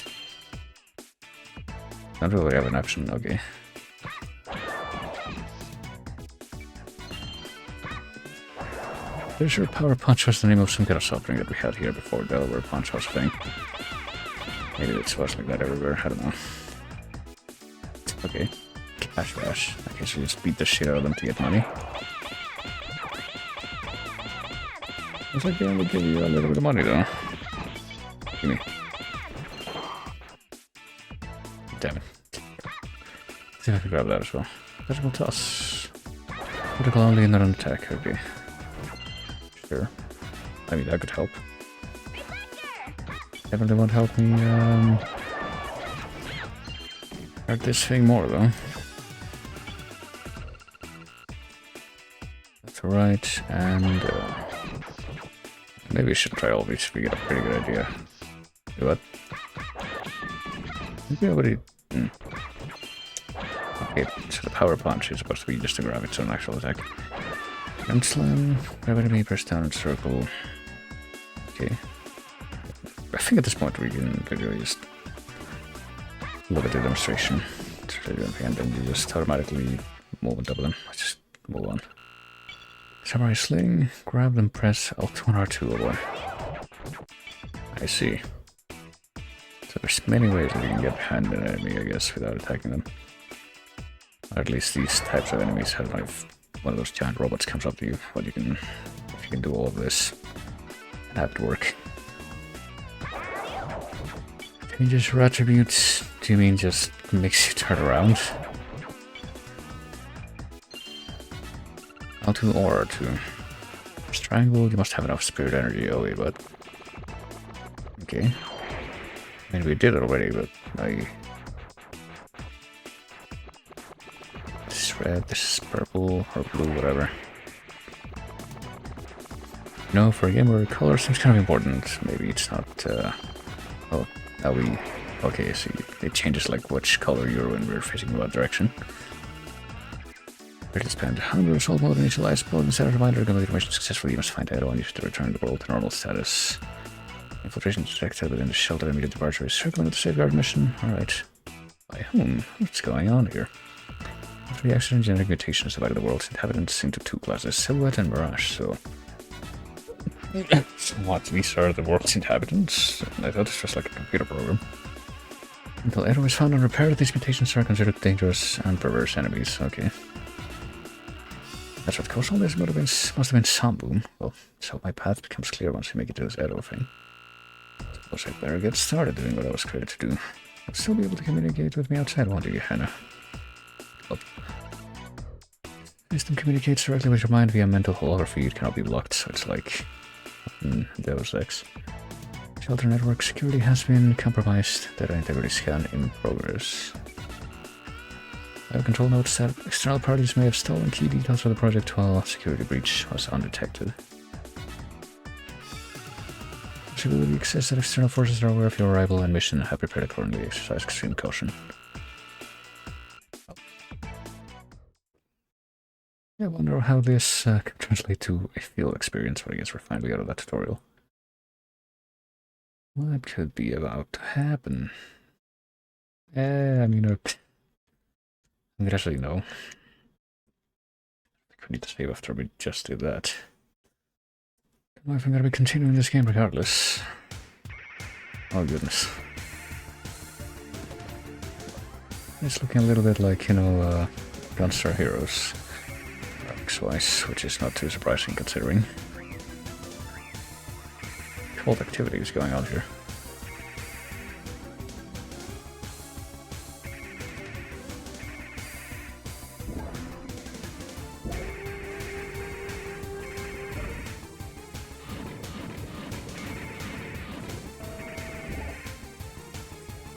Not really have an option, okay. Pretty sure Power Punch was the name of some kind of soft drink that we had here before Delaware Punch was a thing. Maybe it's was like that everywhere, I don't know. Okay. Cash Rush. I guess you just beat the shit out of them to get money. Looks like they only give you a little bit of money though. Give me. Damn it. See if I can grab that as well. Critical toss. Critical only and not an attack, okay. Sure. I mean, that could help. Definitely won't help me, hurt this thing more though. That's alright, and maybe we should try all these if we get a pretty good idea. Do what? Maybe nobody. Okay, so the Power Punch is supposed to be just to grab its own actual attack. Gun Slam, grab enemy, press down and circle. Okay. I think at this point we can literally just look at the demonstration, and then you just automatically move and double them. Let's just move on. Samurai Sling, grab them, press L2 and R2 away. I see. So there's many ways that you can get behind an enemy, I guess, without attacking them. Or at least these types of enemies have like one of those giant robots comes up to you, but you can, if you can do all of this, and have it work. Changes your attributes. Do you mean just makes you turn around? L2 or R2. Triangle, you must have enough spirit energy, okay, but... Okay. I mean, we did it already, but I... This is red, this is purple, or blue, whatever. No, for a game where color seems kind of important. Maybe it's not, oh, now we... Okay, so it changes like which color you're when we're facing what direction. Quickly spend 100 assault mode initialized mode instead of reminder. Complete the mission successfully. You must find Edo and use it to return the world to normal status. Infiltration detected within the shelter. Immediate departure is recommended to safeguard mission. Alright. By whom? What's going on here? After the accident, genetic mutations divided the world's inhabitants into two classes, Silhouette and Mirage, so... What, these are the world's inhabitants? I thought it was like a computer program. Until Edo is found and repaired, these mutations are considered dangerous and perverse enemies. Okay. That's what caused all this. Must have been Samboom. Well, so my path becomes clear once we make it to this Edo thing. Suppose I'd better get started doing what I was created to do. You'll still be able to communicate with me outside, won't you, Hannah? Oh. System communicates directly with your mind via mental holography. It cannot be blocked, so it's like Deus Ex. Shelter network security has been compromised. Data integrity scan in progress. Control notes that external parties may have stolen key details of the project while security breach was undetected. Possibility exists that external forces are aware of your arrival and mission and have prepared accordingly. Exercise extreme caution. I wonder how this can translate to a field experience, but I guess we're finally out of that tutorial. What could be about to happen? I mean, actually, no. I think we need to save after we just did that. I don't know if I'm gonna be continuing this game regardless. Oh goodness. It's looking a little bit like, you know, Gunstar Heroes. X-wise, which is not too surprising considering. Cold activity is going on here.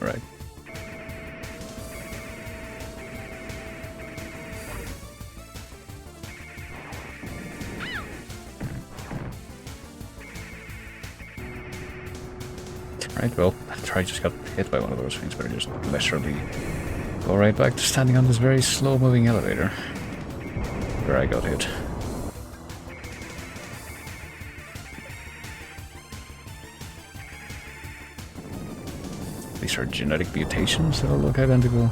Alright. Right, well, I just got hit by one of those things, but I just leisurely go right back to standing on this very slow-moving elevator where I got hit. These are genetic mutations that all look identical.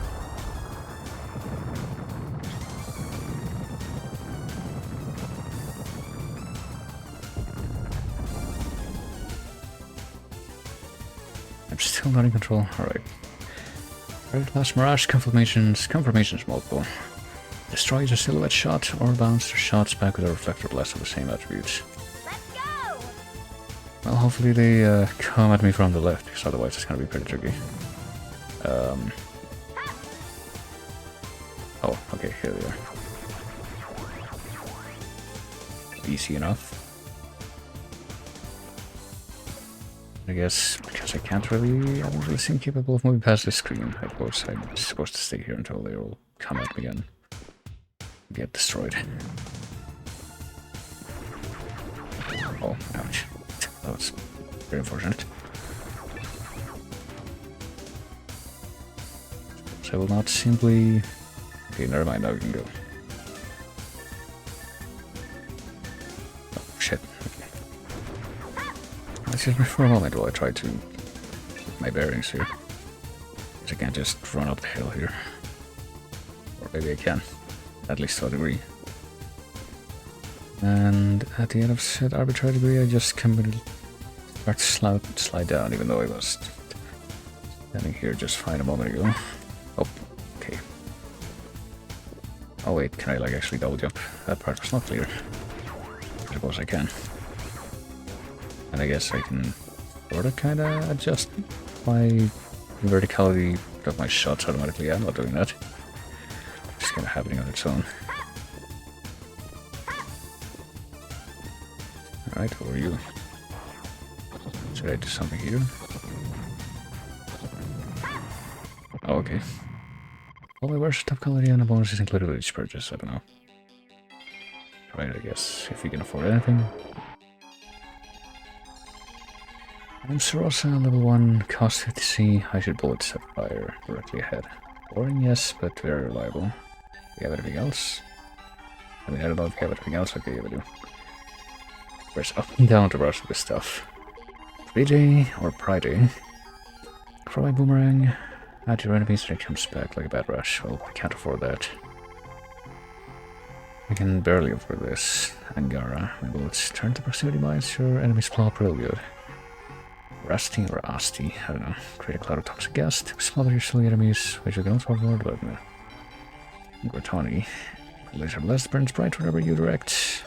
I'm still not in control. Alright. Right, last Mirage confirmations multiple. Destroys a silhouette shot or bounce their shots back with a reflector blast of the same attributes. Let's go! Well, hopefully they come at me from the left, because otherwise it's gonna be pretty tricky. Oh, okay, here they are. Easy enough. I guess because I don't really seem capable of moving past this screen. I suppose I'm supposed to stay here until they all come at me again. Get destroyed. Oh, ouch. That was very unfortunate. So I will not simply... Okay, never mind, now we can go. Oh, shit. Excuse me for a moment while I try to get my bearings here. Because I can't just run up the hill here. Or maybe I can. At least to a degree. And at the end of said arbitrary degree, I just can start to slide down, even though I was standing here just fine a moment ago. Oh, okay. Oh wait, can I like actually double jump? That part was not clear. I suppose I can. And I guess I can sorta kinda adjust my verticality of my shots automatically. I'm not doing that. It's just kinda happening on its own. Alright, who are you? Should I do something here? Oh, okay. All my worst top quality and the bonuses included with each purchase, I don't know. Right, I guess, if you can afford anything. I'm Sarosa, level 1, cost 50C, I should bullet set fire directly ahead. Boring, yes, but very reliable. Do you have anything else? I mean, I don't know if you have anything else. Okay, yeah, we do. Press up and down to brush this stuff. 3D or Friday. Throw a boomerang at your enemies and it comes back like a bad rush. Well, I can't afford that. I can barely afford this. Angara. Maybe let's turn the proximity mines your enemies plop real good. Rusty or Asti, I don't know. Create a cloud of toxic gas to smother your silly enemies, which you can also avoid, but no. Gratoni. Laser blast burns bright whenever you direct.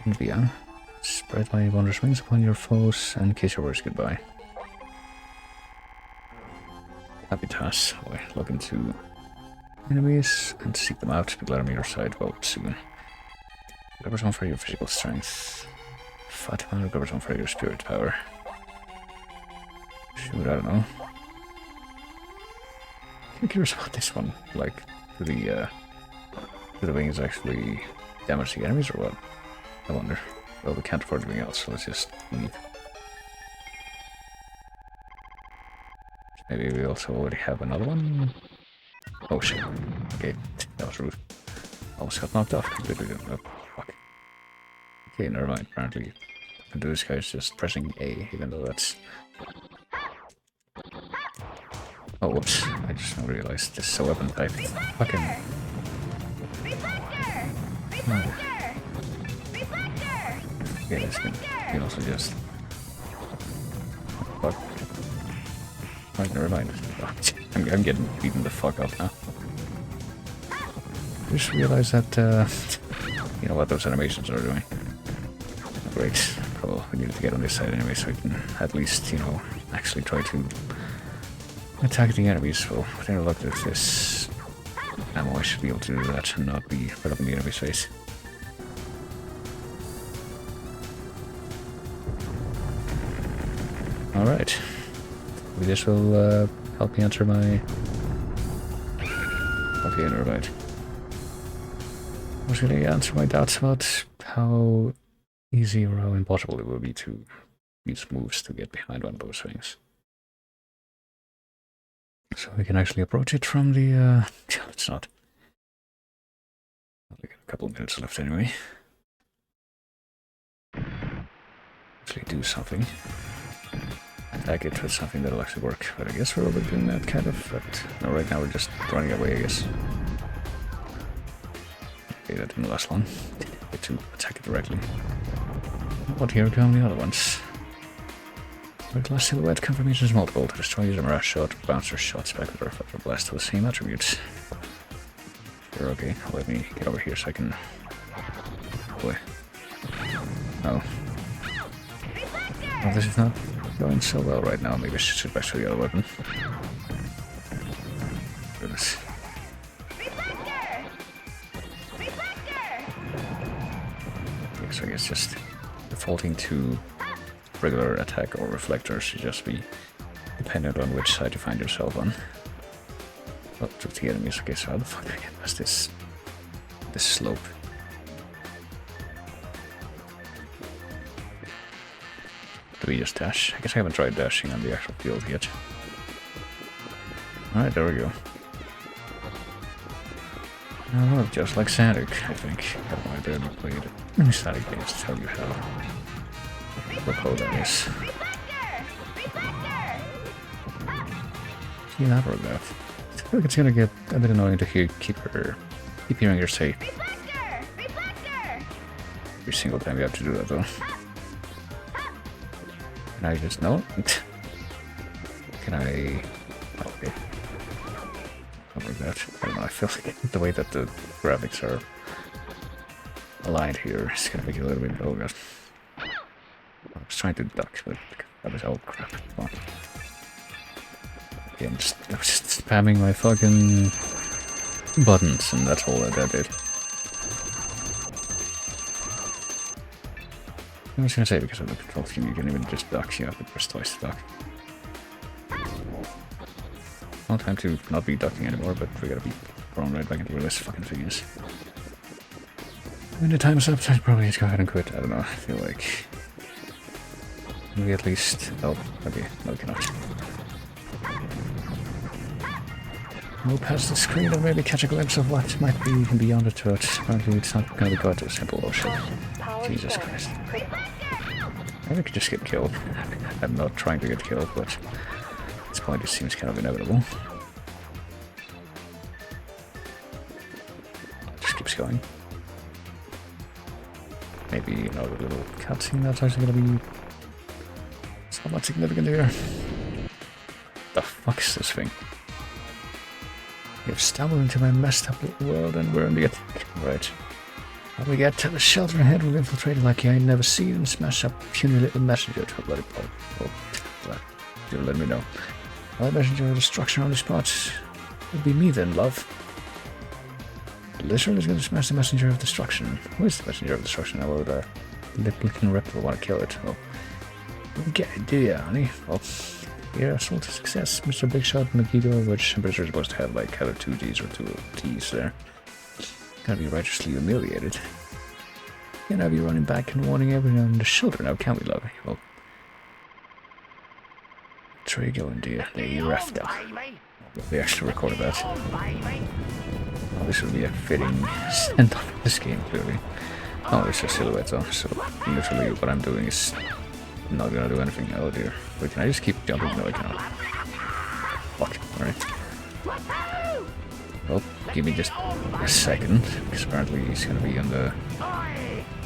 Via. Spread my wondrous wings upon your foes and kiss your words goodbye. Habitas. Look into enemies and seek them out. Be glad I'm on your side well soon. Recovers one for your physical strength. Fatima recovers one for your spirit power. Shoot, I don't know. I'm curious about this one. Like, do the wings actually damage the enemies or what? I wonder. Well, we can't afford anything else, so let's just leave. Maybe we also already have another one? Oh shit. Okay, that was rude. Almost got knocked off completely. Oh, fuck. Okay, never mind. Apparently, you can do this guy's just pressing A, even though that's... Oh, whoops. I just now realized this is a weapon type. Fucking... Oh. Okay, this can also just... Fuck. Right, never mind. I'm getting beaten the fuck up now. I just realized that, you know what those animations are doing. Great. Well, we need to get on this side anyway, so we can at least, you know, actually try to attack the enemies. Well, with any luck with this ammo, I should be able to do that and not be right up in the enemy's face. Alright. Maybe this will help me answer my... Okay, never mind. I was going to answer my doubts about how easy or how impossible it will be to use moves to get behind one of those things. So we can actually approach it from the... Let's not. Only got a couple of minutes left anyway. Actually do something. Attack it with something that'll actually work, but I guess we're overdoing that kind of, but no, right now we're just running away, I guess. Okay, that didn't last long. Get to attack it directly. But here come the other ones. Our glass silhouette confirmation is multiple. To destroy, use a Mirage shot, bouncer shots back with a reflector blast with the same attributes. Sure, okay, let me get over here so I can... Boy. Oh. Well, this is not going so well right now. Maybe I should switch back to the other weapon. Goodness. Okay, so I guess just defaulting to regular attack or reflector should just be dependent on which side you find yourself on. Oh, took the enemies. Okay, so how the fuck do I get past this slope? Do we just dash? I guess I haven't tried dashing on the actual field yet. Alright, there we go. Now look, just like Static, I think. I don't know, I barely played it. Many Static games to tell you how. What code that is. See that or that? I feel like it's gonna get a bit annoying to keep hearing her say every single time you have to do that though. Can I just know? Can I... Okay. Something like that. I don't know, I feel like the way that the graphics are aligned here is gonna make it a little bit... Oh god. I was trying to duck, but that was... Oh crap. Come on. Okay, I was just spamming my fucking buttons, and that's all that did. I was gonna say, because of the control scheme, you can even just duck, you have to press twice to duck. No time to not be ducking anymore, but we gotta be thrown right back into where this fucking thing is. When the time is up, I probably need to go ahead and quit. I don't know, I feel like... Maybe at least... Oh, okay, no we cannot. move past the screen and maybe catch a glimpse of what might be beyond it, but apparently it's not going to be quite so simple. Oh shit. Jesus Christ. Maybe I could just get killed. I'm not trying to get killed, but at this point it seems kind of inevitable. Just keeps going. Maybe another little cutscene that's actually going to be somewhat significant here. The fuck is this thing? You've stumbled into my messed up little world and we're in the attack. Right. How do we get to the shelter ahead? We've infiltrated like you ain't never seen and smash up puny little messenger to a bloody pulp. Oh, you let me know. I'll messenger of destruction on the spot. It'll be me then, love. Literally is going to smash the messenger of destruction. Who is the messenger of destruction? Now, would a lip-licking reptile want to kill it? Oh. You get it, do you, honey? Well, yeah, assault to success. Mr. Big Shot Megiddo, which I'm pretty sure is supposed to have like either 2 Ds or 2 Ts there. Gotta be righteously humiliated. Can't have you running back and warning everyone on the shoulder now, can we, love? Well, there you go, indeed. The rafter. They actually recorded that. Oh, this would be a fitting send-off of this game, clearly. Oh, it's a silhouette, though, so literally what I'm doing is not gonna do anything. Oh dear. Wait, can I just keep jumping? No, I cannot. Fuck. Alright. Well, give me just a second, because apparently he's gonna be on the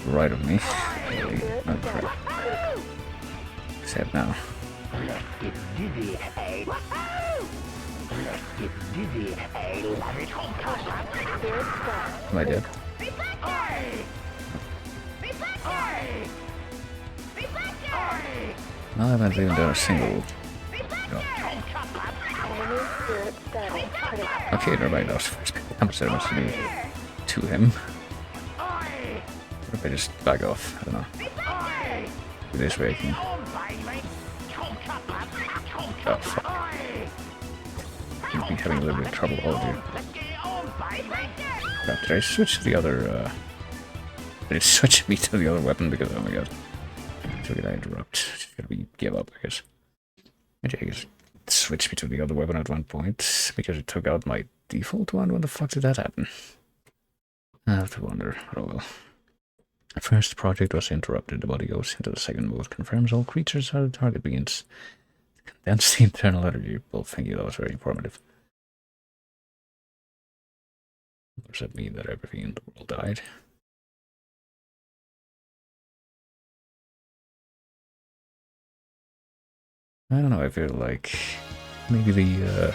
right of me. Oh crap. Sad now. Am I dead? No, I haven't even done a single. No. Okay, never mind. I was first. How much that must be to him? Or if I just back off? I don't know. This way I can. Oh, fuck. I've been having a little bit of trouble holding you. Crap, did I switch to the other, did it switch me to the other weapon because, oh my god. So did I interrupt? Just gotta be, give up, I guess. Maybe I guess switch me to the other weapon at one point because it took out my default one. When the fuck did that happen? I have to wonder. Oh well. The first project was interrupted. The body goes into the second mode. Confirms all creatures how the target begins. Condense the internal energy. Well, thank you. That was very informative. Does that mean that everything in the world died? I don't know, I feel like maybe the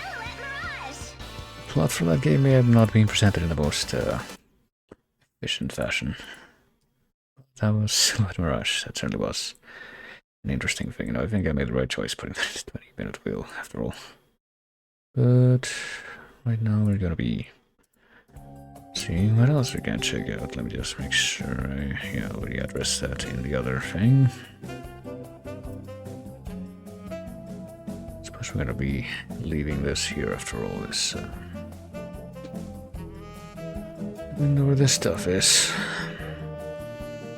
plot for that game may have not been presented in the most efficient fashion. That was Mirage, that certainly was an interesting thing. You know, I think I made the right choice putting that 20-minute wheel after all. But right now we're gonna be seeing what else we can check out. Let me just make sure I already addressed that in the other thing. Suppose we're gonna be leaving this here after all this. We know where this stuff is.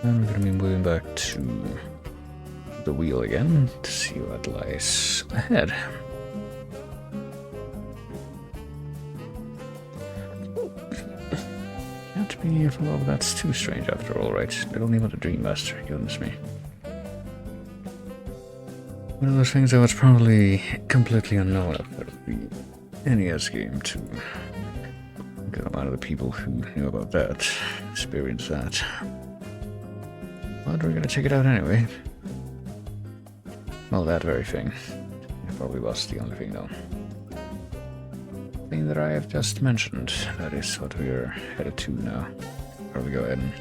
And we're gonna be moving back to the wheel again to see what lies ahead. Can't be well, that's too strange after all, right? Little Nemo the Dream Master, goodness me. One of those things that was probably completely unknown after the NES game to a good amount of the people who knew about that experienced that. But we're gonna check it out anyway. Well, that very thing. It probably was the only thing though. Thing that I have just mentioned. That is what we are headed to now. Probably go ahead and...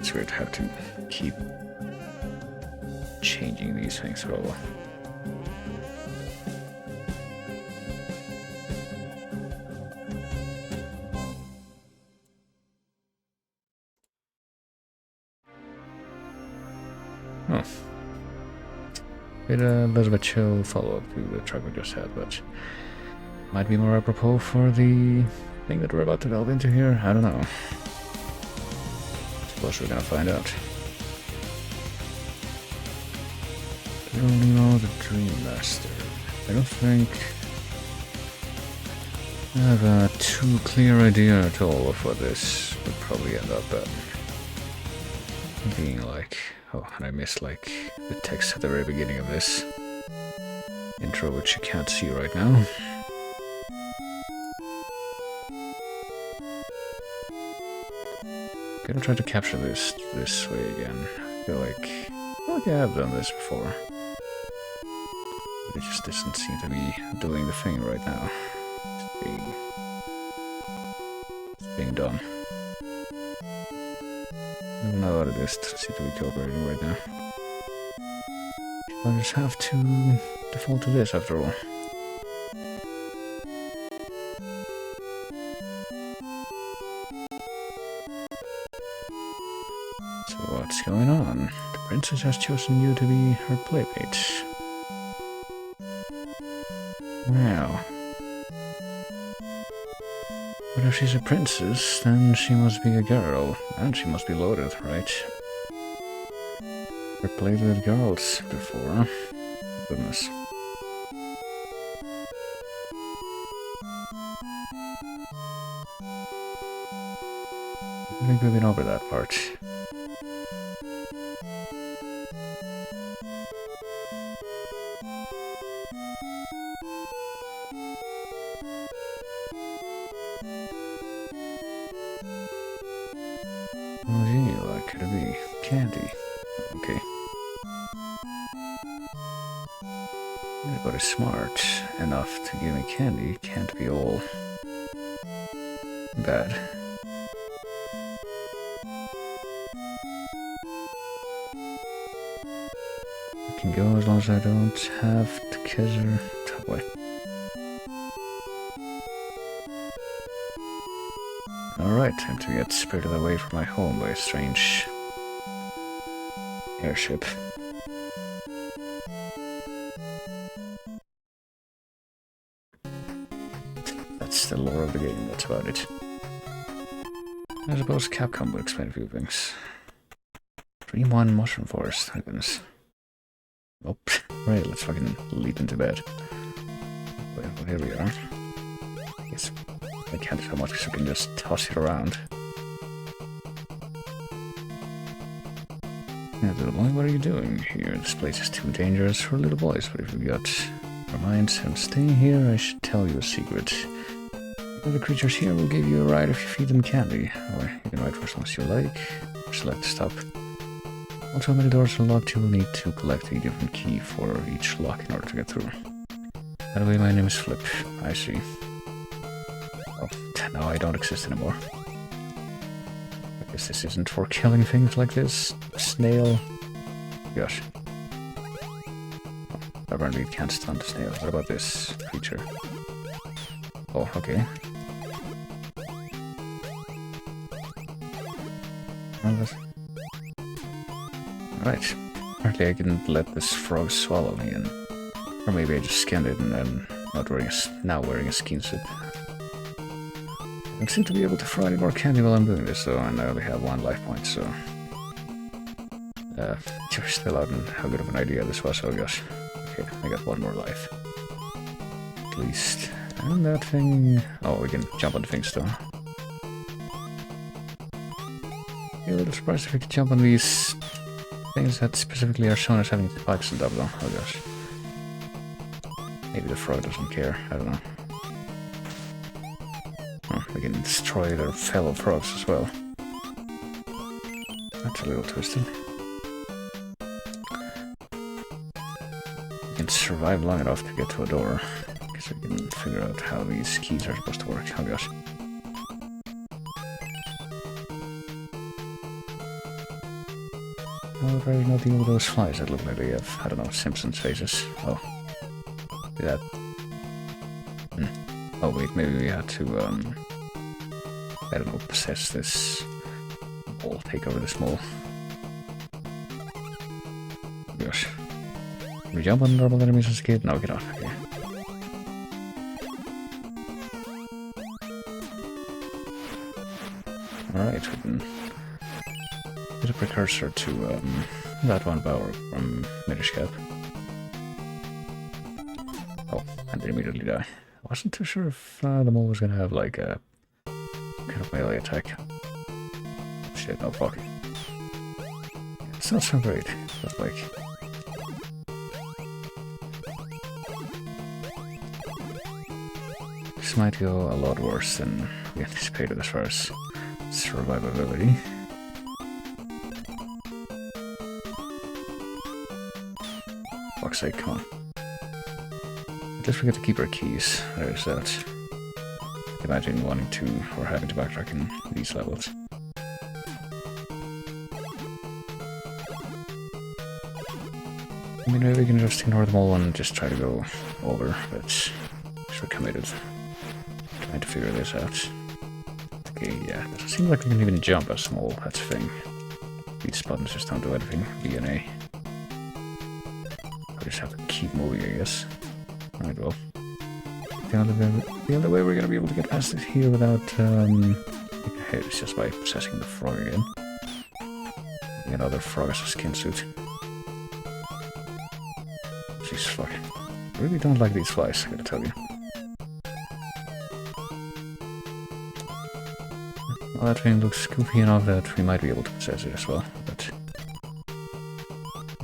It's weird to have to keep changing these things for a while. Oh. Bit of a chill follow-up to the track we just had, but might be more apropos for the thing that we're about to delve into here. I don't know. Suppose we're gonna find out. Little Nemo the Dream Master. I don't think I have a too clear idea at all of what this would probably end up being like. Oh, and I missed like the text at the very beginning of this intro, which you can't see right now. Gonna try to capture this way again. I feel like I've done this before, but it just doesn't seem to be doing the thing right now. It's being done. I don't know what it is to seem to be cooperating right now. I just have to default to this after all. So what's going on? The princess has chosen you to be her playmate. Wow. But if she's a princess, then she must be a girl, and she must be loaded, right? Never played with girls before. Goodness. I think we've been over that part. Oh gee, what could it be? Candy. Okay. Everybody's smart enough to give me candy. Can't be all bad. I can go as long as I don't have to kiss her. Totally. Alright, time to get spirited away from my home by a strange airship. That's the lore of the game, that's about it. I suppose Capcom would explain a few things. Dream 1 Mushroom Forest, my goodness. Oh, right, let's fucking leap into bed. Well, here we are. Yes. I can't do so much because I can just toss it around. Yeah, little boy, what are you doing here? This place is too dangerous for little boys, but if you've got our minds and staying here, I should tell you a secret. All the creatures here will give you a ride if you feed them candy. Or you can ride for as long as you like, or select to stop. Also, many doors are locked, you will need to collect a different key for each lock in order to get through. By the way, my name is Flip. I see. Oh, now I don't exist anymore. I guess this isn't for killing things like this. Snail. Gosh. Oh, apparently it can't stun the snail. What about this creature? Oh, okay. Alright. Apparently I didn't let this frog swallow me, and or maybe I just scanned it and then now wearing a skin suit. I don't seem to be able to throw any more candy while I'm doing this, though, and I only have 1 life point, so... you're still out on how good of an idea this was, oh gosh. Okay, I got 1 more life. At least. And that thing... Oh, we can jump on things, though. Be a little surprised if we could jump on these things that specifically are shown as having spikes and stuff, though. Oh gosh. Maybe the frog doesn't care, I don't know. Oh, we can destroy their fellow frogs as well. That's a little twisted. We can survive long enough to get to a door. I guess we can figure out how these keys are supposed to work. Oh gosh. Oh, I'd rather not deal with those flies that look like they have, I don't know, Simpsons faces. Oh. Do that. Oh wait, maybe we had to, I don't know, possess this ball, take over this mole. Gosh. Can we jump on normal enemies as a kid? No, we cannot. Okay. Alright, we can get a precursor to, that one power from Mirage. Oh, and they immediately die. Wasn't too sure if the mole was gonna have like a kind of melee attack. Shit, no fuck. It's not so great, but like... This might go a lot worse than we anticipated as far as survivability. Fuck's sake, come on. At least we get to keep our keys. There's that. Imagine wanting to, or having to backtrack in these levels. I mean, maybe we can just ignore them all and just try to go over, but we're committed. Trying to figure this out. Okay, yeah, doesn't seem like we can even jump as small, that's the thing. These buttons just don't do anything. B and A. I just have to keep moving, I guess. Right, well. The only way we're gonna be able to get past it here without getting hit is just by possessing the frog again. Another frog as a skin suit. Jeez, fuck. I really don't like these flies, I gotta tell you. Well, that thing looks goofy enough that we might be able to possess it as well, but...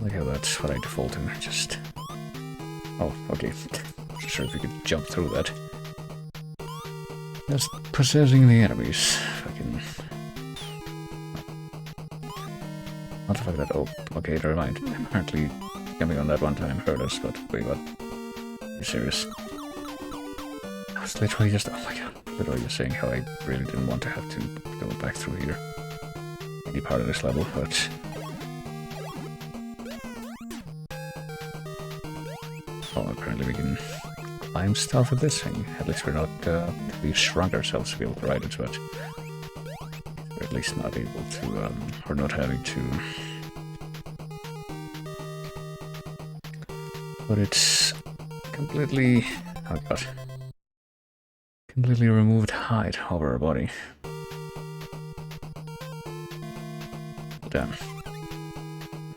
Look how that's what I default to, just... Oh, okay. Not sure if we could jump through that. Just possessing the enemies. If I can... Not the fact that... Oh, okay, never mind. Apparently, jumping on that one time hurt us, but wait, what? Are you serious? I was literally just... Oh my god. Literally just saying how I really didn't want to have to go back through here. Any part of this level, but... Oh, apparently we can climb stuff with this thing. At least we're not... we've shrunk ourselves to be able to ride it, but... We're at least not able to, or not having to... But it's completely... Oh god. Completely removed height over our body. Damn.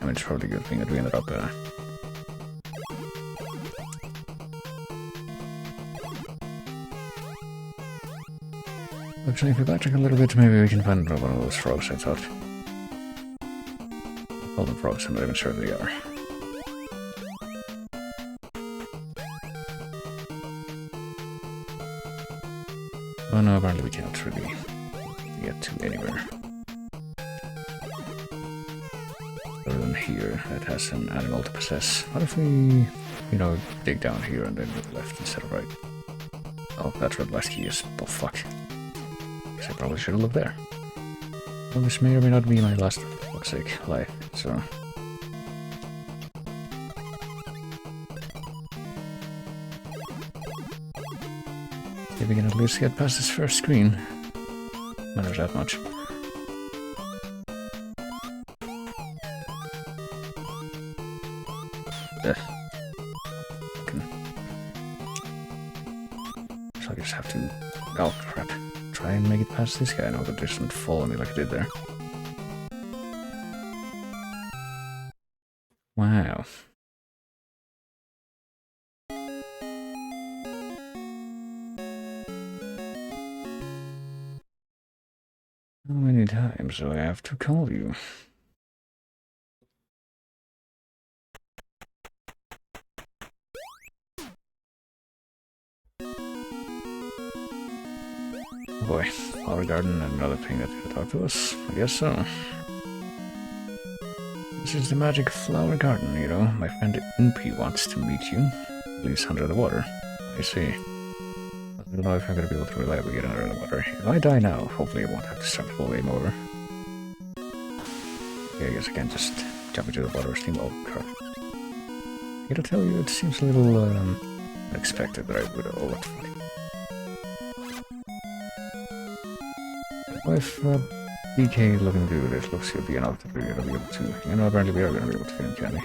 I mean, it's probably a good thing that we ended up Actually, if we backtrack a little bit, maybe we can find one of those frogs, I thought. Call them frogs, I'm not even sure if they are. Oh no, apparently we can't really get to anywhere. Other than here, that has an animal to possess. What if we, you know, dig down here and then go to the left instead of right? Oh, that's where the last key is. Oh fuck. Guess I probably should have looked there. Well, this may or may not be my last, for fuck's sake, life, so... If we can at least get past this first screen. Matters that much. So I just have to... Oh crap. Try and make it past this guy. I know that this doesn't follow me like it did there. Wow. How many times do I have to call you? Oh boy, flower garden and another thing that's gonna talk to us? I guess so. This is the magic flower garden, you know. My friend Unpi wants to meet you. He lives under the water. I see. I don't know if I'm gonna be able to reliably get under the water. If I die now, hopefully I won't have to start the full game over. Okay, I guess I can just jump into the water steam. Oh crap. I gotta tell you, it seems a little unexpected that I would... Oh, what the fuck. Well, if DK looking good, it looks to be enough that we're gonna be able to... You know, apparently we are gonna be able to fit in candy.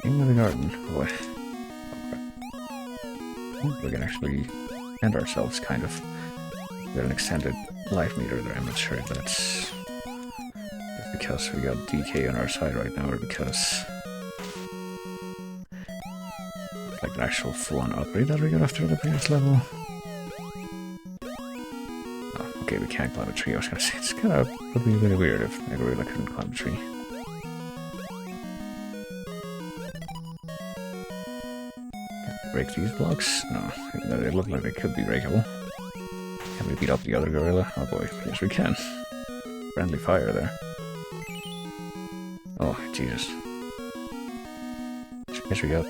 Into the garden. Oh boy. We can actually end ourselves, kind of. We got an extended life meter there. I'm not sure if that's because we got DK on our side right now, or because like an actual full-on upgrade that we got after the previous level. Oh, okay, we can't climb a tree. I was gonna say, it's kind of would be really weird if a gorilla couldn't climb a tree. Can we break these blocks? No, they look like they could be breakable. Can we beat up the other gorilla? Oh boy, yes we can. Friendly fire there. Oh, Jesus. So I guess we got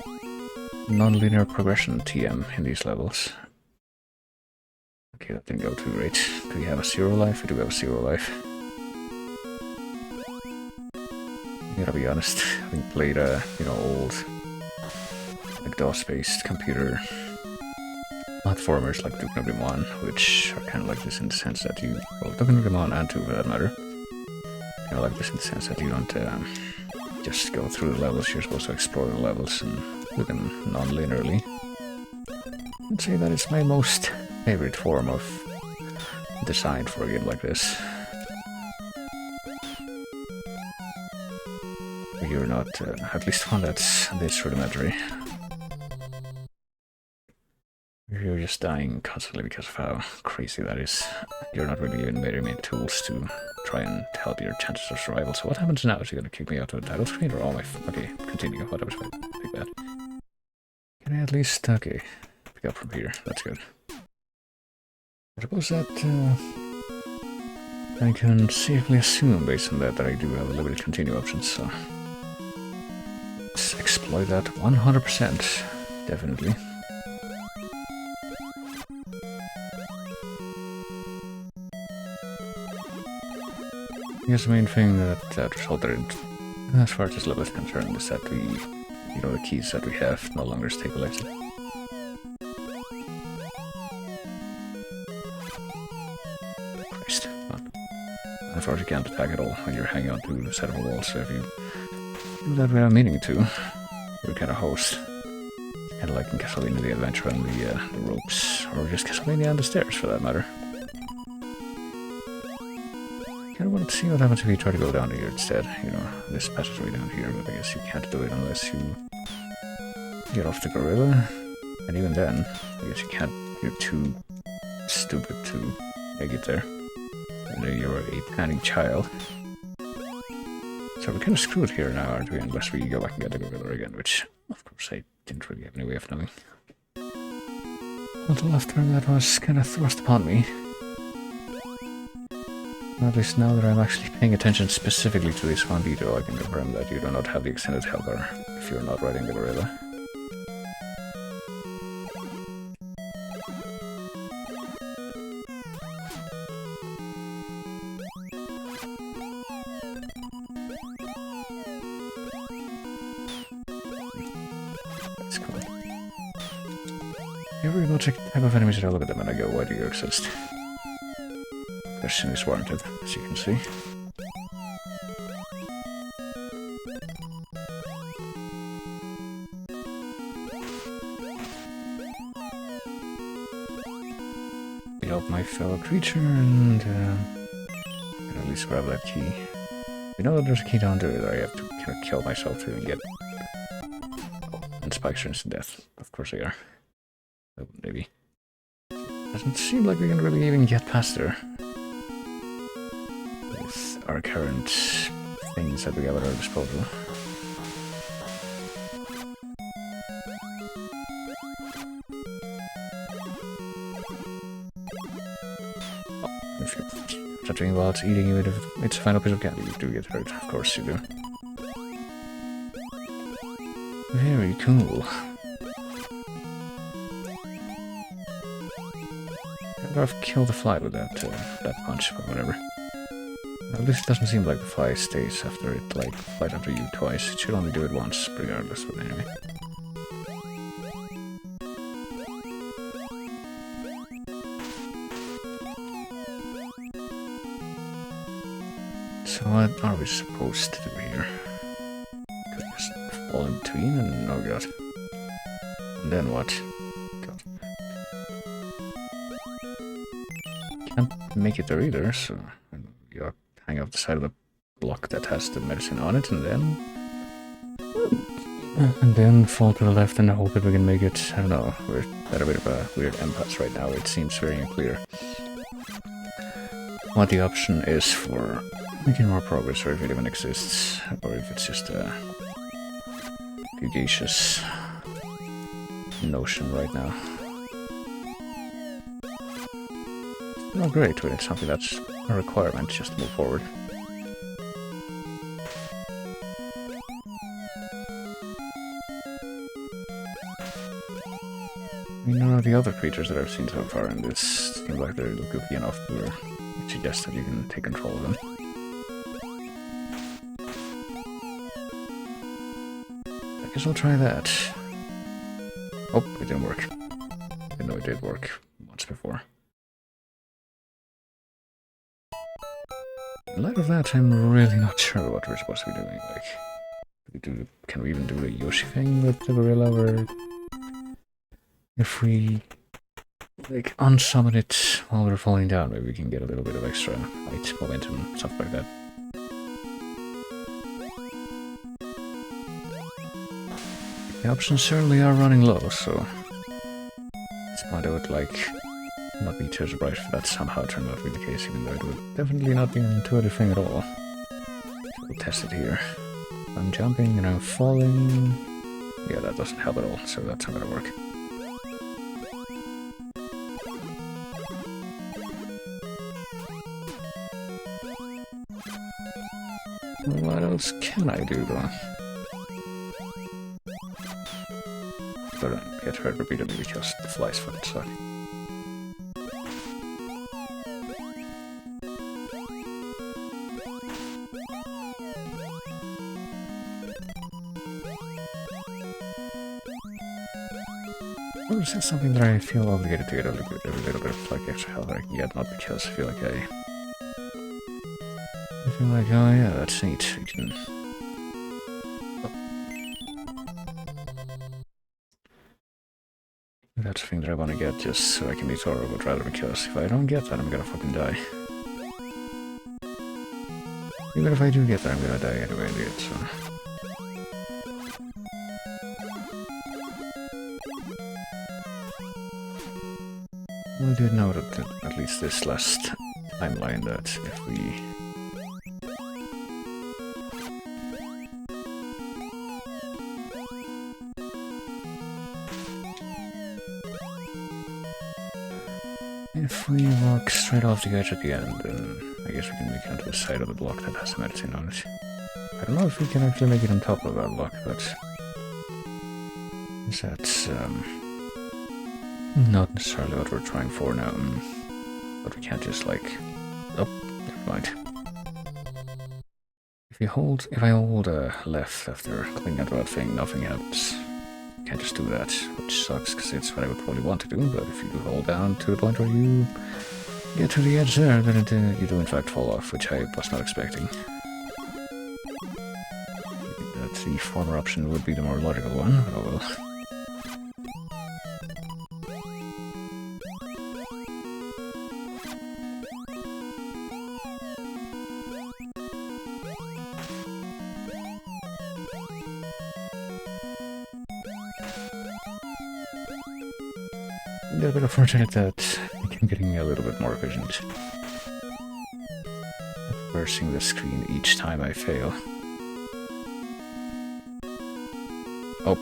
non-linear progression TM in these levels. Okay, that didn't go too great. Do we have a 0 life? We do have a 0 life. I gotta be honest, having played old, like DOS-based computer platformers like Duke Nukem 1, which are kind of like this in the sense that you, well, Duke Nukem 1 and 2 for that matter, kind of like this in the sense that you don't just go through the levels, you're supposed to explore the levels and do them non-linearly. I'd say that it's my most favorite form of design for a game like this. You're not, at least one that's this rudimentary. You're just dying constantly because of how crazy that is. You're not really given very many tools to try and help your chances of survival. So what happens now? Is he gonna kick me out of the title screen or all my... Okay, continue. Whatever, take that. Can I at least... Okay, pick up from here. That's good. I suppose that... I can safely assume, based on that I do have a limited continue options, so... Let's exploit that 100%. Definitely. I guess the main thing that resulted in, as far as this level is concerned, is that we, the keys that we have no longer stay collected. Christ, fun. As far as you can't attack at all when you're hanging onto the side of a wall, so if you do that without meaning to, you're kind of host. Kind of like in Castlevania the Adventure and the ropes, or just Castlevania and the stairs for that matter. I want to see what happens if you try to go down here instead. This passageway down here, but I guess you can't do it unless you get off the gorilla. And even then, I guess you can't, you're too stupid to make it there. You're a tiny child. So we're kind of screwed here now, aren't we? Unless we go back and get the gorilla again, which, of course, I didn't really have any way of knowing. Until after that was kind of thrust upon me. At least now that I'm actually paying attention specifically to this one detail, I can confirm that you do not have the extended health bar if you're not riding the gorilla. That's cool. You're very much a type of enemies that I look at them and I go, why do you exist? Question is warranted, as you can see. Beat up my fellow creature and at least grab that key. You know that there's a key down there that I have to kind of kill myself to and get. Oh, and spikes are instant death. Of course they are. Oh, maybe. Doesn't seem like we can really even get past there. Our current things that we have at our disposal. Oh, if you're touching while it's eating, even if it's a final piece of candy, you do get hurt. Of course you do. Very cool. I'd have killed the fly with that punch, but whatever. At least it doesn't seem like the fly stays after it, like, flies after you twice. It should only do it once, regardless, but anyway. So what are we supposed to do here? Could just fall in between and, oh god. And then what? God. Can't make it there either, so you hang off the side of the block that has the medicine on it, and then And then fall to the left and hope that we can make it. I don't know, we're at a bit of a weird impasse right now. It seems very unclear what the option is for making more progress, or if it even exists, or if it's just a fugacious notion right now. It's not great when it's something that's a requirement just to move forward. None of the other creatures that I've seen so far in this seem like they're goofy enough to suggest that you can take control of them. I guess I'll try that. Oh, it didn't work. I know it did work once before. In light of that, I'm really not sure what we're supposed to be doing. Like, can we even do a Yoshi thing with the gorilla, or if we like unsummon it while we're falling down, maybe we can get a little bit of extra height, momentum, stuff like that. The options certainly are running low, so despite I would like not be too surprised if that somehow turned out to be the case, even though it would definitely not be an intuitive thing at all. So we'll test it here. I'm jumping and I'm falling. Yeah, that doesn't help at all, so that's not gonna work. What else can I do though? But get hurt repeatedly because the flies fucking suck. Or is this something that I feel obligated to get a little bit of like extra health that I can get, not because I feel like oh yeah, that's neat. We can... That's the thing that I want to get just so I can be Toro, but rather because if I don't get that, I'm gonna fucking die. Even if I do get that, I'm gonna die anyway, dude, so... I did know that at least this last timeline that if we... If we walk straight off the edge at the end, then I guess we can make it onto the side of the block that has medicine on it. I don't know if we can actually make it on top of that block, but... that's, not necessarily what we're trying for now. But we can't just, like... Oh, never mind. If I hold left after clicking onto that thing, nothing happens. Can't just do that, which sucks because it's what I would probably want to do, but if you do hold down to the point where you get to the edge there, then you do in fact fall off, which I was not expecting. That the former option would be the more logical one, but oh well. A bit unfortunate that I'm getting a little bit more efficient at reversing the screen each time I fail. Oh,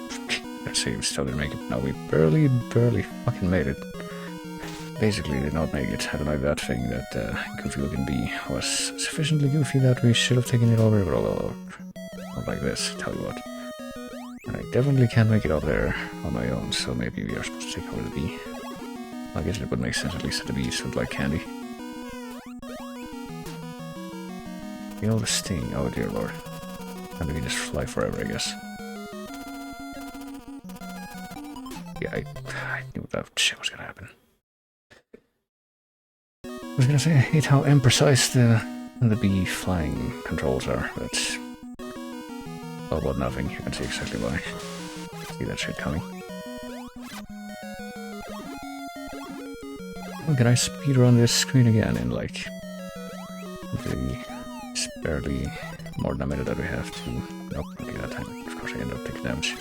let's see, we still didn't make it. No, we barely fucking made it. Basically did not make it. I don't know if that thing, that goofy looking bee, was sufficiently goofy that we should have taken it over, but oh well, not like this, tell you what. And I definitely can't make it up there on my own, so maybe we are supposed to take over the bee. I guess it would make sense at least that the bees would like candy. Feel the sting, oh dear lord. And we can just fly forever, I guess. Yeah, I knew that shit was gonna happen. I was gonna say, I hate how imprecise the bee flying controls are, but... all about nothing, you can see exactly why. See that shit coming. Can I speedrun this screen again in like the barely more than a minute that we have to... Nope, okay, that time, of course, I end up taking damage.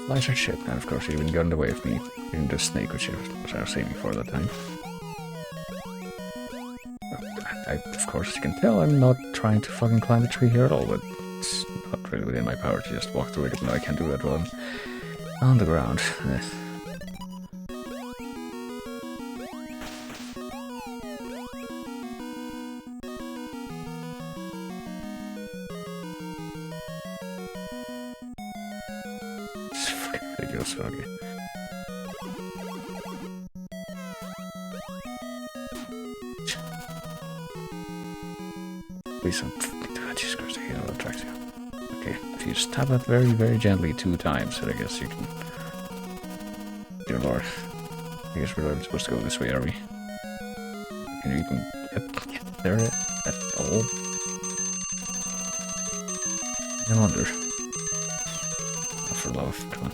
Lighter ship, and of course, it even got in the way of me hitting the snake, which I was aiming for that time. Of course, as you can tell, I'm not trying to fucking climb the tree here at all, but it's not really within my power to just walk through it, even though I can't do that while I'm on the ground. It's fucking ridiculous, okay. Please don't. Jesus Christ, I hate how that tracks you. Okay, if you just tap that very, very gently 2 times, then I guess you can... Dear Lord. I guess we're not supposed to go this way, are we? Can you even get there at all? I wonder. Oh, for love, come on.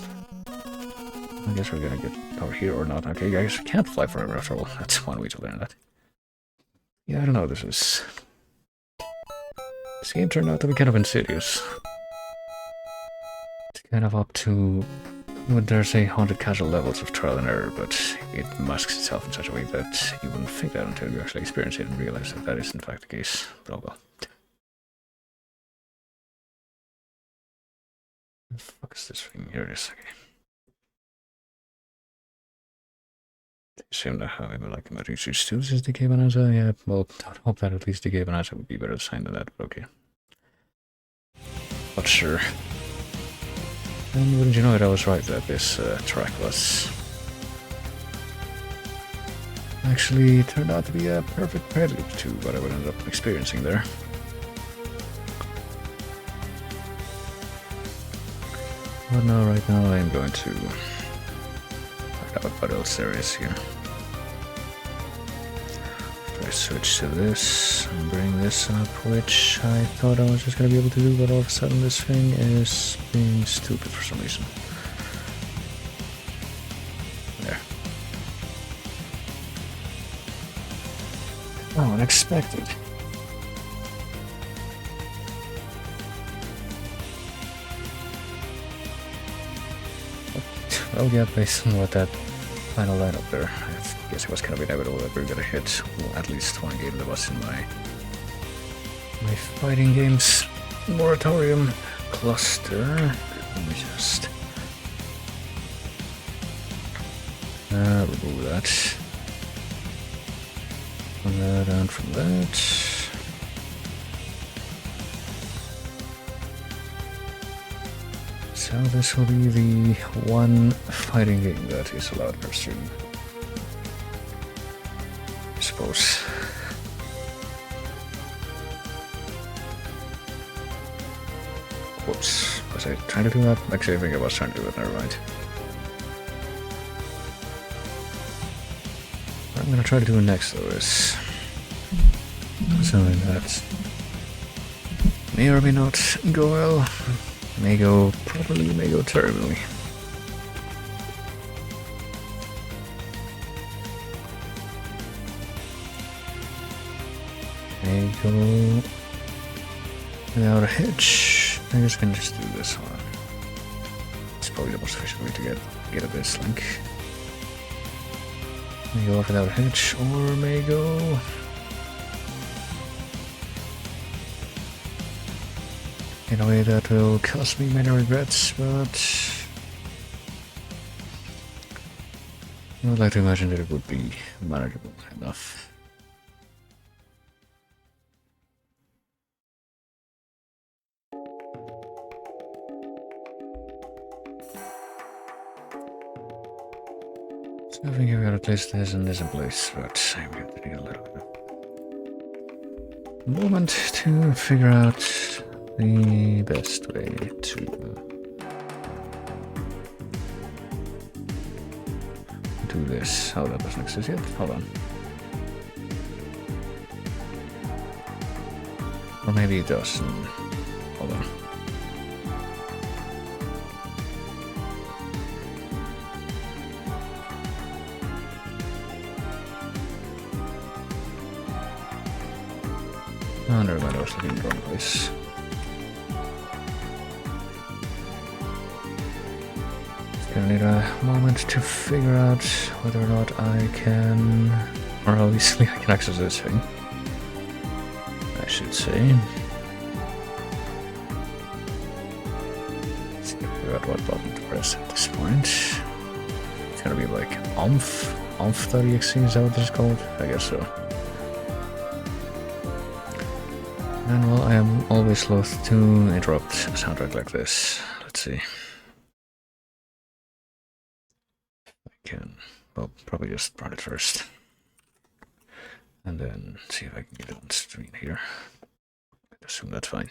I guess we're gonna get over here or not. Okay, guys, we can't fly forever after all. That's one way to learn that. Yeah, I don't know, this game turned out to be kind of insidious. It's kind of up to, well, there's 100 casual levels of trial and error, but it masks itself in such a way that you wouldn't think that until you actually experience it and realize that that is in fact the case. But oh well. What the fuck is this thing? Here it is, okay. Assume that however like emergency students is Decay Bonanza, yeah, well, I'd hope that at least Decay Bonanza would be better assigned than that, but okay. Not sure. And wouldn't you know it, I was right that this track was actually turned out to be a perfect prelude to what I would end up experiencing there. But no, right now I'm going to find out what else there is here. I switch to this and bring this up, which I thought I was just going to be able to do, but all of a sudden this thing is being stupid for some reason. There. Oh, unexpected. Well, yeah, based on what that final lineup there, I guess it was kind of inevitable that we were gonna hit at least one game that was in my fighting games moratorium cluster. Let me just remove that from that and from that. So this will be the one fighting game that is allowed per stream. I suppose. Whoops. Was I trying to do that? Actually, I think I was trying to do it. Never mind. What I'm going to try to do next, though, is something that may or may not go well. May go properly, may go terribly. May go without a hitch. I guess I can just do this one. It's probably the most efficient way to get at this link. May go off without a hitch, or may go in a way that will cause me many regrets, but I would like to imagine that it would be manageable enough. So I think I've got to place this and this in place, but I'm going to need a little bit of moment to figure out the best way to do this. Oh, that doesn't exist yet. Hold on. Or maybe it does. Hold on. Oh never mind, I was looking in the wrong place. Gonna need a moment to figure out whether or not I can, or obviously I can access this thing, I should say. Let's figure out what button to press at this point. It's gonna be like OMF.exe, is that what this is called? I guess so. And well, I am always loath to interrupt a soundtrack like this. Let's see. Can, well, probably just run it first. And then see if I can get it on screen here. I assume that's fine.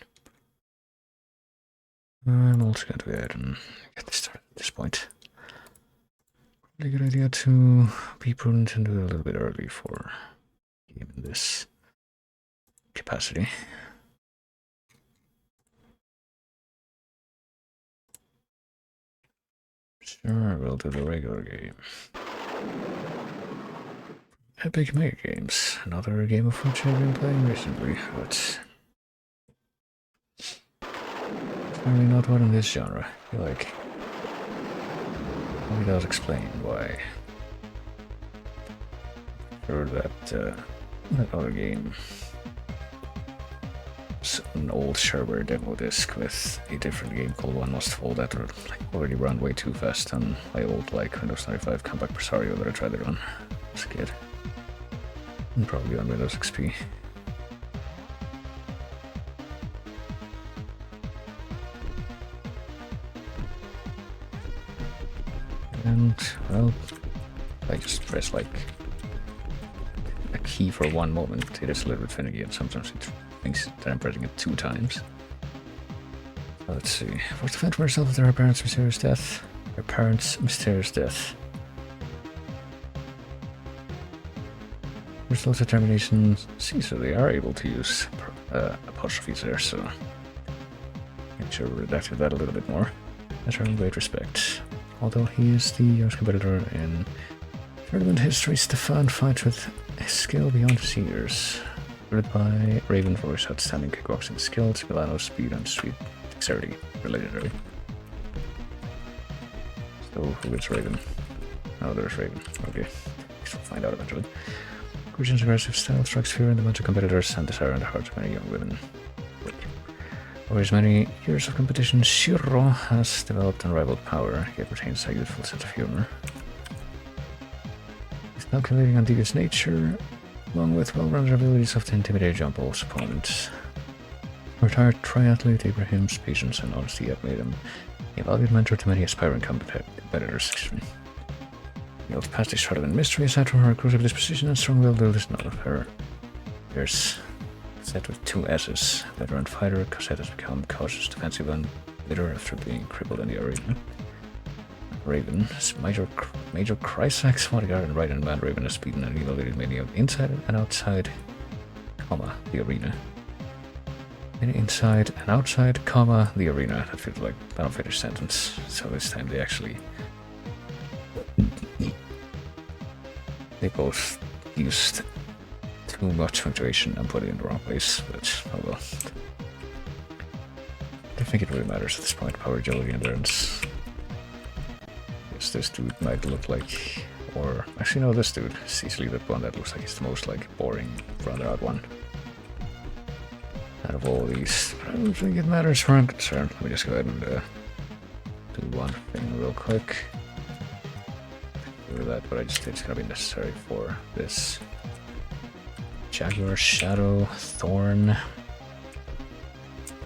I'm also going to go ahead and get this started at this point. Probably a good idea to be prudent and do it a little bit early for game in this capacity. Sure, we'll do the regular game. Epic Mega Games, another game of which I've been playing recently, but apparently not one in this genre. I feel like maybe does explain why. Or that other game. An old shareware demo disc with a different game called One Must Fall that were already run way too fast on my old Windows 95 compact Presario that I tried it on as a kid. And probably on Windows XP. And well, I just press a key for one moment, it is a little bit finicky and sometimes it thinks that I'm pressing it 2 times. Let's see. Forced to fend for herself after her parents' mysterious death. Her parents' mysterious death. There's lots of determination. See, so they are able to use apostrophes there, so make sure we redacted that a little bit more. That's earned great respect. Although he is the youngest competitor in tournament history, Stefan fights with a skill beyond his years. Led by Raven for his outstanding kickboxing skills, Milano's speed and sweet dexterity are legendary. So who is Raven? Oh, there's Raven. Okay, guess we'll find out eventually. Gujin's aggressive style strikes fear in the minds of competitors and desire in the hearts of many young women. Over his many years of competition, Shiro has developed unrivaled power, yet retains a youthful sense of humor. His calculating and devious nature, along with well-rounded abilities, often intimidate John Paul's opponents. Retired triathlete Ibrahim's patience and honesty have made him a valued mentor to many aspiring competitors. The old past is shrouded in mystery, aside from her reclusive disposition and strong-willed is none of her. There's set with 2 S's. Veteran fighter, Cosette has become cautious, defensive, and bitter after being crippled in the arena. Raven, Major Chrysax, bodyguard, and right-hand man Raven has beaten and evaluated many of inside and outside, the arena. Many inside and outside, the arena. That feels like an unfinished sentence. So this time they actually... they both used too much punctuation and put it in the wrong place, but oh well. I don't think it really matters at this point. Power, agility, endurance. Yes, this dude might look like, or actually no, this dude is easily the one that looks like he's the most boring, rather odd one out of all these. But I don't think it matters where I'm concerned. Let me just go ahead and do one thing real quick. Do that, but I just think it's gonna be necessary for this. Jaguar, Shadow, Thorn,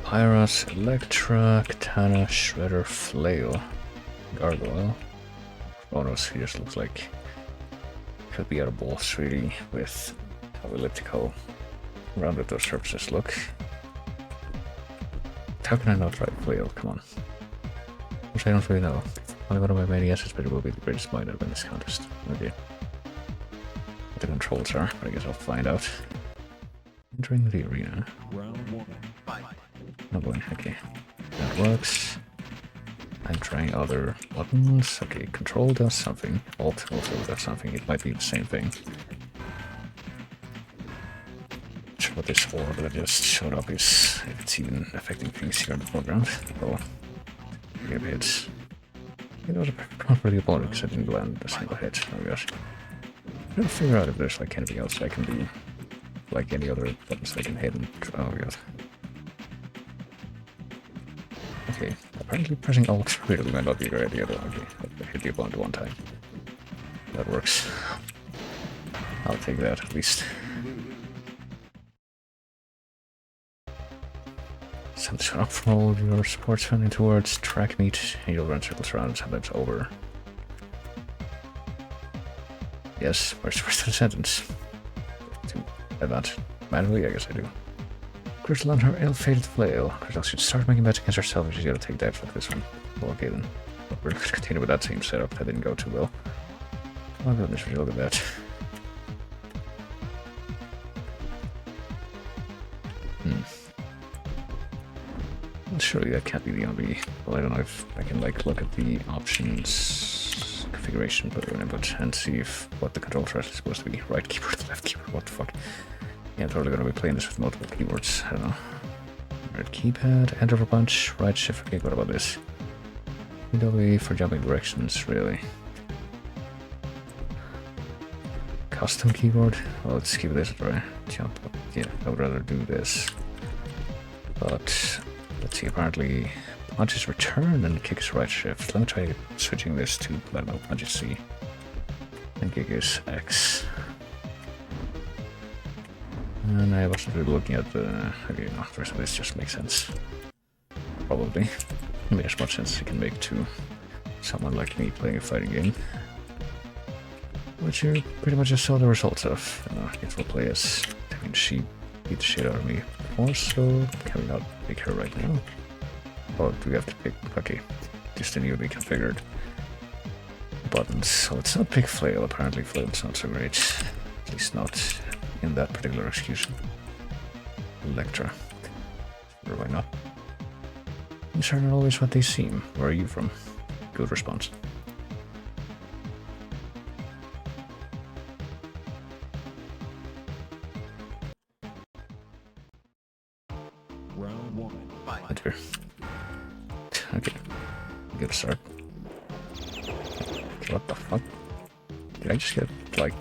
Pyros, Electra, Katana, Shredder, Flail, Gargoyle. Kronos, he just looks like could be out of balls really with how elliptical rounded those surfaces look. How can I not try Flail? Come on. Which I don't really know. Only one of my many assets, but it will be the greatest mind out in this contest. Okay. What the controls are, but I guess I'll find out. Entering the arena. Round 1. Fight. Oh boy, okay. That works. I'm trying other buttons. Okay, control does something. Alt also does something. It might be the same thing. what this orb that just showed up is, if it's even affecting things here in the foreground. Well, give hits. It was not really a bother because I didn't land a single hit. Oh gosh. I'm trying to figure out if there's like anything else I can do. Like any other buttons I can hit and... oh god. Okay, apparently pressing Alt really might not be a good idea though. Okay, I'll hit the opponent one time. That works. I'll take that at least. Send this up from all of your sports funding towards track meet, and you'll run circles around, sometimes over. Yes, where's the rest of the sentence? To add that manually, I guess I do. Crystal on her ill-fated flail. Crystal should start making bets against herself if she's gotta take that for this one. Well, okay then. But we're gonna continue with that same setup. That didn't go too well. Oh goodness, would you look at that. Surely that can't be the only... well, I don't know if I can like look at the options configuration button input and see if what the control track is supposed to be. Right keyboard, left keyboard, what the fuck. Yeah, I'm totally gonna be playing this with multiple keyboards. I don't know. Right keypad, enter for punch, right shift. Okay, what about this? W for jumping directions, really. Custom keyboard? Well, let's keep this a try. Jump up. Yeah, I would rather do this. But let's see, apparently punch is return and kick is right shift. Let me try switching this to, I don't know, punch is C. And kick is X. And I wasn't really looking at the... okay, no, the rest of this just makes sense. Probably. I mean, as much sense as it can make to someone like me playing a fighting game. Which you pretty much just saw the results of. It will play as... I mean, she beat the shit out of me before, so can we not pick her right now? Or do we have to pick... okay, just a newly configured buttons. So it's not pick flail, apparently flail's not so great. At least not in that particular execution. Electra. Or why not? These are not always what they seem. Where are you from? Good response. Round one. Fight. Enter. Okay. Good start. What the fuck? Did I just get, like,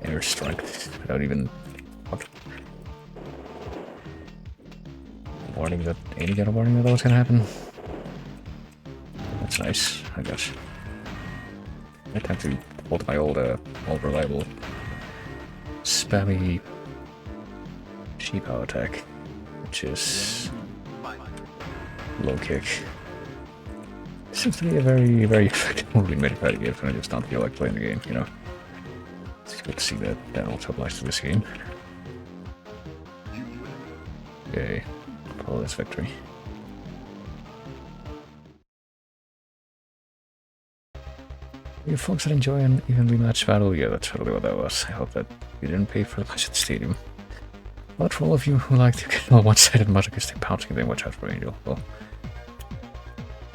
air striked without even... what? Warning that... any got a warning that that was gonna happen? That's nice, I guess. I tend to hold my old, reliable spammy sheepow attack, which is low kick. Seems to be a very, very effective move in many fighting games when I just don't feel like playing the game, you know. It's good to see that that also applies to this game. Yay. Flawless victory. You folks that enjoy an evenly matched battle, yeah, that's totally what that was. I hope that you didn't pay for the match at the stadium. But for all of you who like to get a one-sided masochistic pouncing, then watch out for Angel. Well,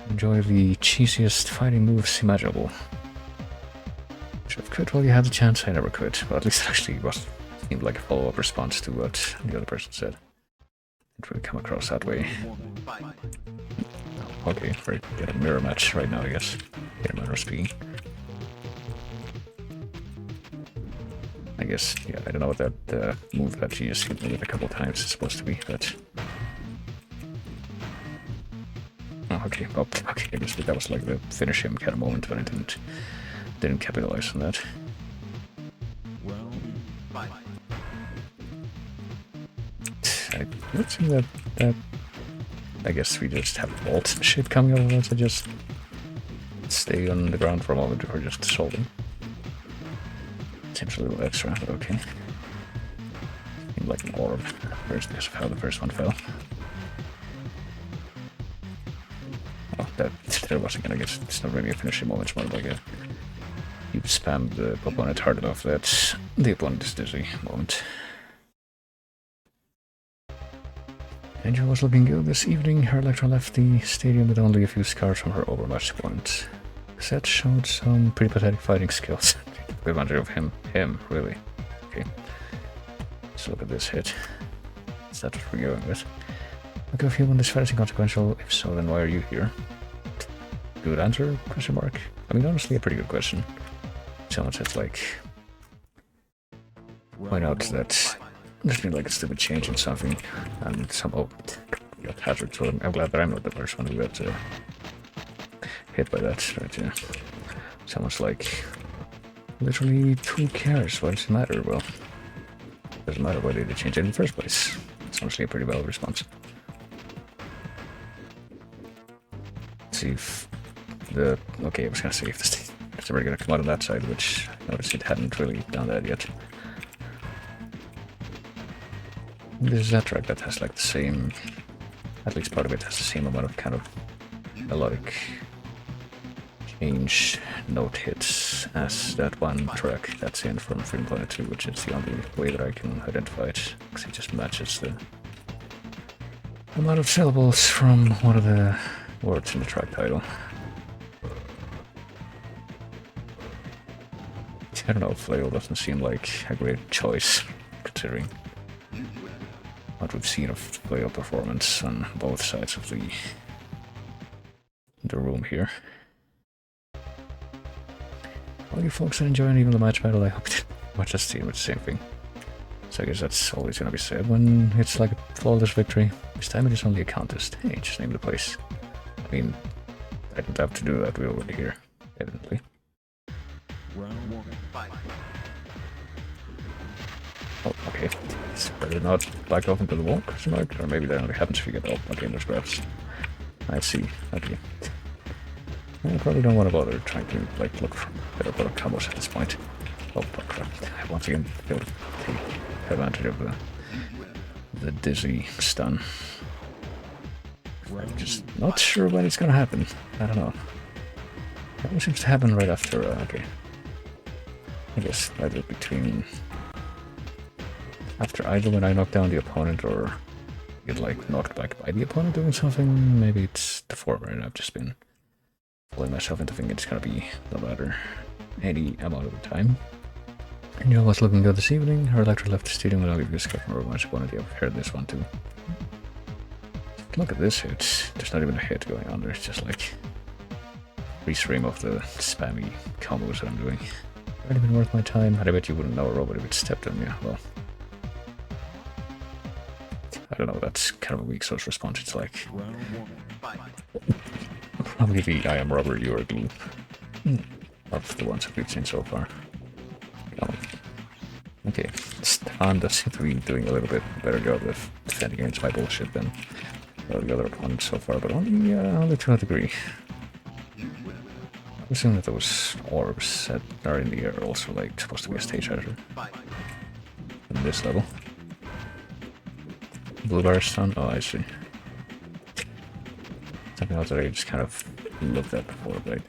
enjoy the cheesiest fighting moves imaginable. Should have quit while you had the chance. I never quit. Well, at least it actually seemed like a follow-up response to what the other person said. Didn't really come across that way. Okay, we're getting a mirror match right now, I guess. Here, manner of speaking. I guess, yeah, I don't know what that move that she just hit me with a couple times is supposed to be, but... oh, okay, well, okay, I guess that was like the finish him kind of moment, but I didn't capitalize on that. I don't think that I guess we just have vault shit coming over us. I just stay on the ground for a moment before just solving. Seems a little extra, but okay. Seemed like an orb first because of how the first one fell. Oh, that there wasn't gonna get. It's not really a finishing moment. It's more like a you spammed the opponent hard enough that the opponent is dizzy moment. Angel was looking good this evening. Her Electra left the stadium with only a few scars from her overmatched opponent. Set showed some pretty pathetic fighting skills. Good advantage of him, really. Okay. Let's look at this hit. Is that what we're going with? Okay, if you want this fantasy consequential, if so, then why are you here? Good answer? Question mark. I mean, honestly, a pretty good question. Someone says like, point out that there's been like a stupid change in something, and some got hazard. So I'm glad that I'm not the first one who got hit by that. Right? Yeah. Someone's like, literally, who cares? What does it matter? Well, it doesn't matter why they did change it in the first place. It's honestly a pretty valid response. Let's see if the okay, I was gonna say if it's ever gonna come out on that side, which I noticed it hadn't really done that yet. This is that track that has like the same, at least part of it has the same amount of kind of melodic change note hits as that one track that's in from Freedom Planet 2, which is the only way that I can identify it, because it just matches the amount of syllables from one of the words in the track title. I don't know, Flail doesn't seem like a great choice, considering what we've seen of Flail performance on both sides of the room here. All you folks that enjoying even the match battle, I hope to watch us team with the same thing. So I guess that's always gonna be said when it's like a flawless victory. This time it is only a contest. Hey, just name the place. I mean, I didn't have to do that, we already here, evidently. Round 1. Fight. Oh, okay. It's better not back off into the wall, question mark? Or maybe that only happens if you get up. Okay, there's grabs. I see. Okay. I probably don't want to bother trying to like look for better product combos at this point. Oh crap. Once again, be able to take advantage of the dizzy stun. I'm just not sure when it's gonna happen. I don't know. It always seems to happen right after, okay. I guess either between... after either when I knock down the opponent or get like knocked back by the opponent doing something, maybe it's the former and I've just been pulling myself into thinking it's gonna be the latter any amount of the time. And you know what's looking good this evening? Our Electro left the stadium and I'll give you a skip from much opponent. I've heard this one too. Look at this hit. There's not even a hit going on, there's just like restream of the spammy combos that I'm doing. Might have been worth my time. I bet you wouldn't know a robot if it stepped on you. Well, I don't know, that's kind of a weak source response. It's like probably the I am rubber, you are glue of the ones that we've seen so far. Okay, Stefan does seem to be doing a little bit better job of defending against my bullshit than the other opponents so far, but only to a degree. I assume that those orbs that are in the air are also like supposed to be a stage editor. In this level. Blue bar stun? Oh, I see. Something else that I just kind of looked at before, but I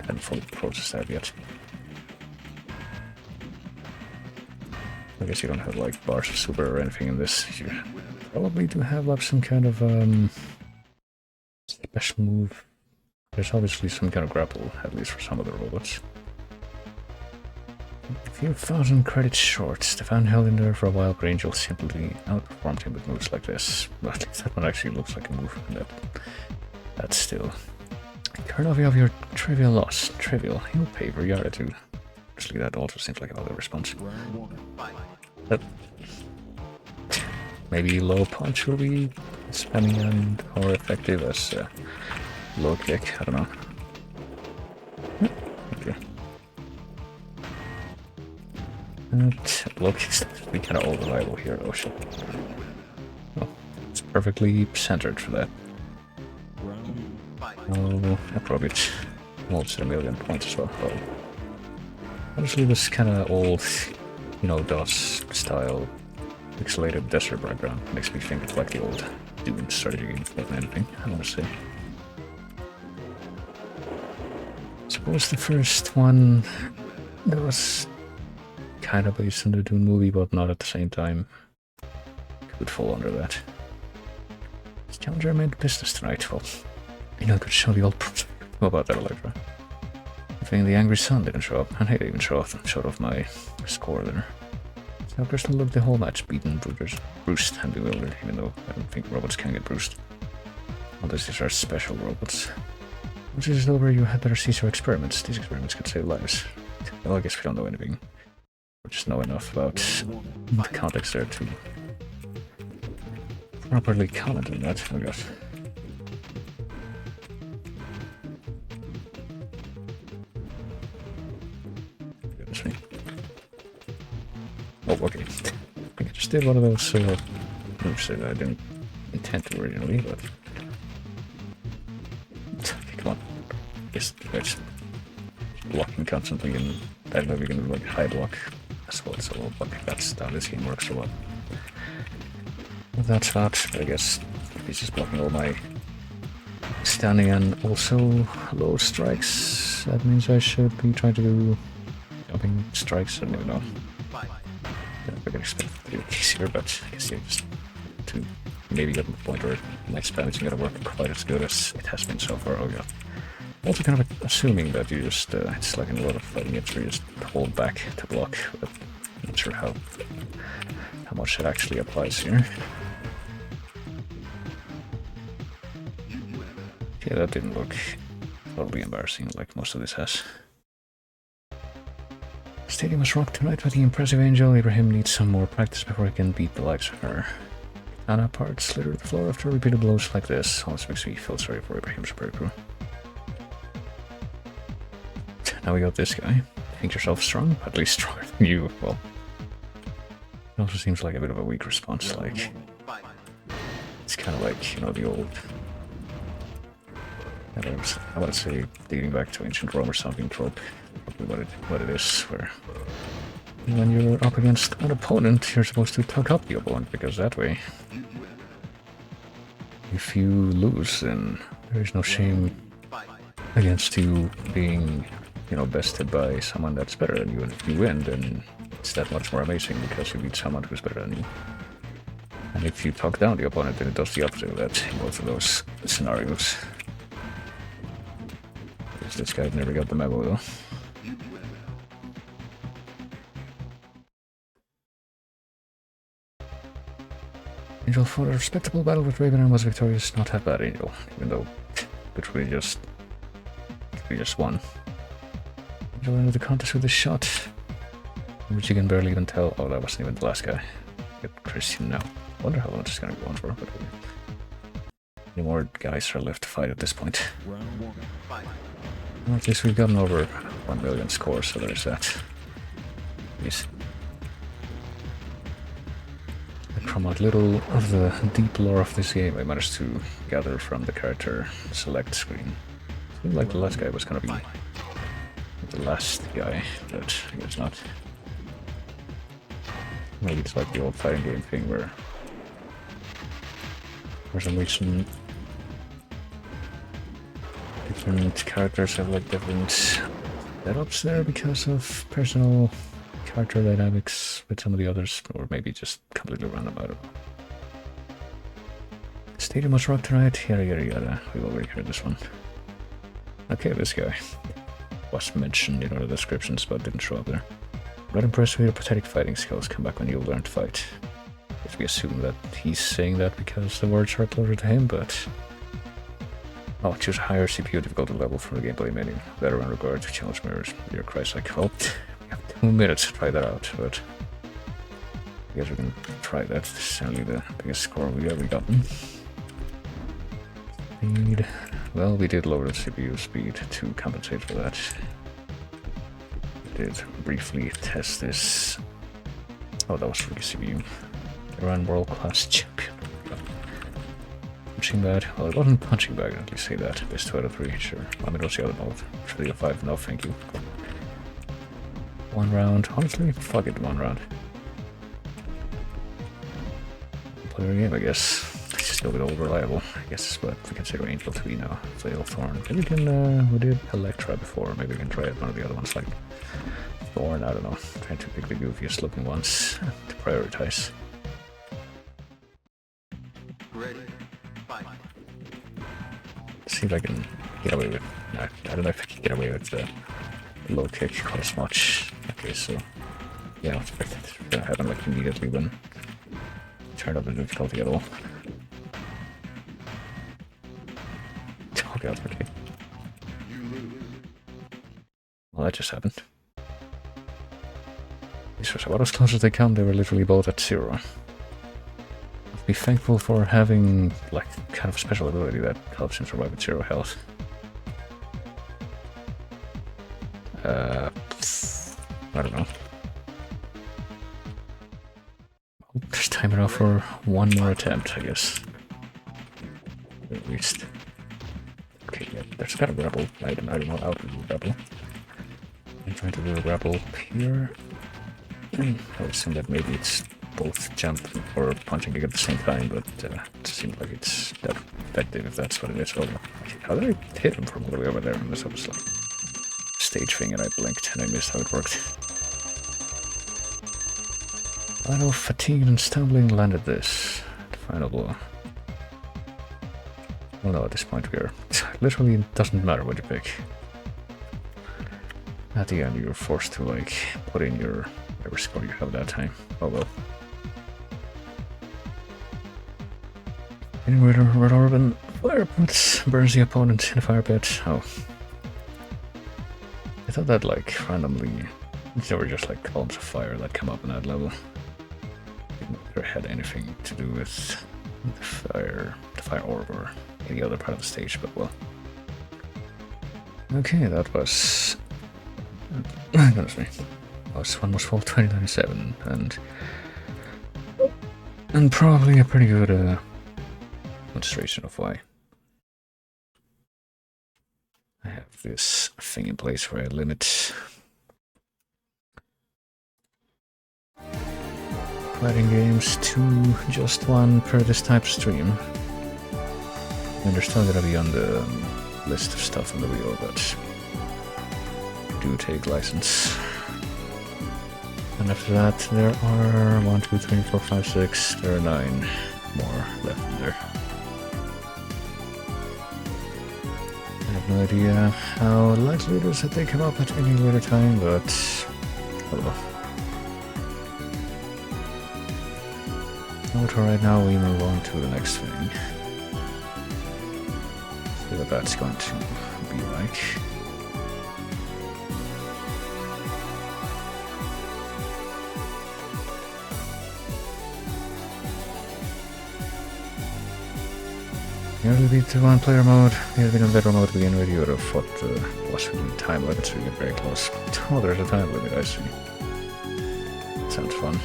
hadn't fully processed that yet. I guess you don't have like bars of super or anything in this. You probably do have like some kind of special move. There's obviously some kind of grapple, at least for some of the robots. A few thousand credits short, Stefan held in there for a while, but Angel simply outperformed him with moves like this. Well, at least that one actually looks like a move, and that's still... Courtesy of your trivial loss. Trivial. He'll pay for your attitude. Obviously that also seems like another response. Maybe low punch will be spamming and more effective as low kick, I don't know. Okay. Low kick's be kind of unreliable here, oh shit. Oh, it's perfectly centered for that. Oh, that probably molds at 1,000,000 points as well. Oh. Honestly, this kind of old, you know, DOS style pixelated desert background makes me think of like the old Dune strategy game more than anything, I want to say. Suppose the first one that was kind of based on the Dune movie, but not at the same time, could fall under that. This challenger made business tonight. Well, you know, I could show the old What about that, Electra? I think the angry sun didn't show up, and I didn't even showed off my score there. Now, personally, look the whole match beaten, bruised, and bewildered, even though I don't think robots can get bruised. Well, these are special robots. Once this is over, you had better cease your experiments. These experiments could save lives. Well, I guess we don't know anything. We just know enough about the context there to properly comment on that. Oh gosh. Goodness me. Oh, okay. I think I just did one of those moves that I didn't intend to originally, but... Okay, come on. Guess it's blocking constantly, and I don't know if you can like high block as well, so but that's how this game works or what. That's not, I guess he's just blocking all my standing and also low strikes. That means I should be trying to do jumping strikes. I don't even know. I can expect it to do easier, but I guess you just to maybe get to the point where my spam isn't going to work quite as good as it has been so far. Oh yeah. Also kind of assuming that you just, it's like in a lot of fighting games where you just hold back to block, but I'm not sure how much it actually applies here. Okay, that didn't look totally embarrassing like most of this has. Stadium was rocked tonight by the impressive Angel. Ibrahim needs some more practice before he can beat the likes of her. Anna parts litter the floor after repeated blows like this. Almost makes me feel sorry for Ibrahim's super crew. Now we got this guy. Think yourself strong? At least stronger than you. Well, it also seems like a bit of a weak response. Like, it's kind of like, you know, the old... I want to say dating back to ancient Rome or something trope. Probably what it is, where when you're up against an opponent, you're supposed to tuck up the opponent, because that way, if you lose, then there is no shame against you being, you know, bested by someone that's better than you, and if you win, then it's that much more amazing because you beat someone who's better than you. And if you talk down the opponent, then it does the opposite of that in both of those scenarios. This guy never got the memo though. Angel fought a respectable battle with Raven and was victorious. Not that bad, Angel, even though we just won. Angel ended the contest with a shot, which you can barely even tell. Oh, that wasn't even the last guy. Get Christian now. Wonder how long it's gonna go on for. But any more guys are left to fight at this point. Well, at least we've gotten over 1 million scores, so there's that. Yes. From what little of the deep lore of this game I managed to gather from the character select screen, it seemed like the last guy was gonna be the last guy, but I guess not. Maybe it's like the old fighting game thing where for some reason different characters have like different setups there because of personal character dynamics with some of the others, or maybe just completely random. I don't know. Stadium was rocked tonight, yada yada yada. We've already heard this one. Okay, this guy was mentioned in the descriptions but didn't show up there. Not impressed with your pathetic fighting skills. Come back when you learn to fight. If we assume that he's saying that because the words are uploaded to him, but... Oh, choose a higher CPU difficulty level from the gameplay menu. Better in regard to challenge mirrors. Dear Christ, like, well, we have 2 minutes to try that out, but I guess we can try that. This is certainly the biggest score we've ever gotten. Speed. Well, we did lower the CPU speed to compensate for that. We did briefly test this. Oh, that was for the CPU. Iran world-class champion. Punching bag. Well, it wasn't punching bag, I'd at least say that. Best 2 out of 3, sure. Let me go see other mode. 3 out of 5, no thank you. 1 round. Honestly, fuck it, 1 round. Player game, I guess. It's still a bit over-reliable. I guess it's what we consider Angel to be now. Fatal Thorn. Maybe we can, we did Electra before. Maybe we can try out one of the other ones like Thorn, I don't know. Trying to pick the goofiest looking ones to prioritize. See if I can get away with... I don't know if I can get away with the low kick quite as much. Okay, so... Yeah, I expected it to happen like immediately when it turned up the difficulty at all. Oh god, okay. Well, that just happened. These were about as close as they come, they were literally both at 0. I'll be thankful for having, like, kind of a special ability that helps him survive with 0 health. I don't know. There's time enough for one more attempt, I guess. At least. Okay, yeah, there's got a grapple. I don't know how to do a grapple. I'm trying to do a grapple here. I would assume that maybe it's both jump or punching at the same time, but it seems like it's that effective if that's what it is. Oh, how did I hit him from all the way over there? This was like a stage thing and I blinked and I missed how it worked. I know, fatigued and stumbling landed this. The final blow. Well, no, at this point we are... Literally, it doesn't matter what you pick. At the end, you're forced to, like, put in your... whatever score you have that time. Oh well. Anyway, Red Orb fire pits burns the opponent in a fire pit. Oh. I thought that, like, randomly... There were just, like, columns of fire that come up in that level. Or had anything to do with the fire orb or any other part of the stage, but well. Okay, that was... Goodness me. One was fall 2097, and probably a pretty good demonstration of why. I have this thing in place where I limit fighting games to just one per this type of stream. And they're still gonna be on the list of stuff on the wheel, but do take license. And after that, there are 1, 2, 3, 4, 5, 6. There are 9 more left in there. I have no idea how likely it is that they come up at any later time, but oh well. But right now we move on to the next thing. See what that's going to be like. Nearly beat the one-player mode. We had been in better mode to begin with. You would have thought was really time limit, so you get very close. Oh, there's a time limit, I see. Sounds fun.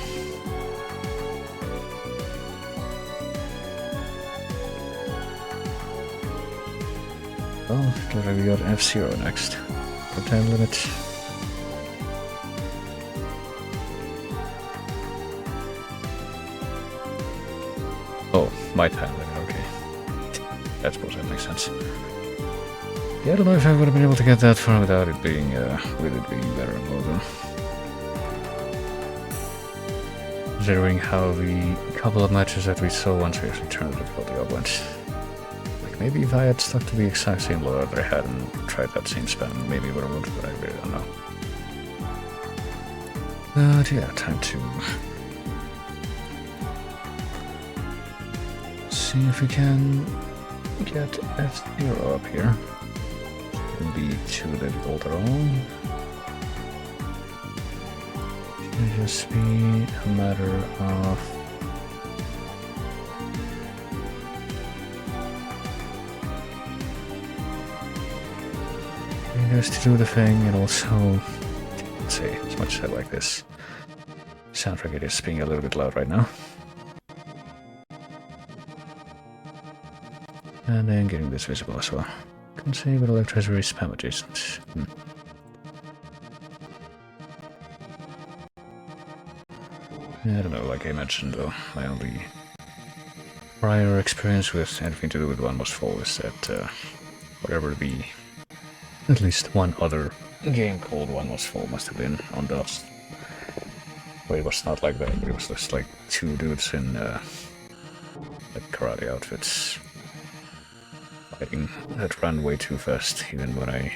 Well, we got F-Zero next. For time limit. Oh, my time limit, okay. I suppose that makes sense. Yeah, I don't know if I would have been able to get that far without it being, with it being better and more than. Considering how the couple of matches that we saw once we actually turned the difficulty up went. Maybe if I had stuck to the exact same loadout that I had and tried that same spam, maybe it would have worked, but I really don't know. But yeah, time to see if we can get F-Zero up here. Shouldn't be too difficult at all. Should just be a matter of to do the thing, and also, let's see, as much as I like this soundtrack, it is being a little bit loud right now. And then getting this visible as well. Can say, but Electra is very spam adjacent. I don't know, like I mentioned though, my only prior experience with anything to do with One Must Fall is that whatever the at least one other game called One Must Fall must have been on Dust. But it was not like that, it was just like two dudes in like karate outfits fighting that ran way too fast, even when I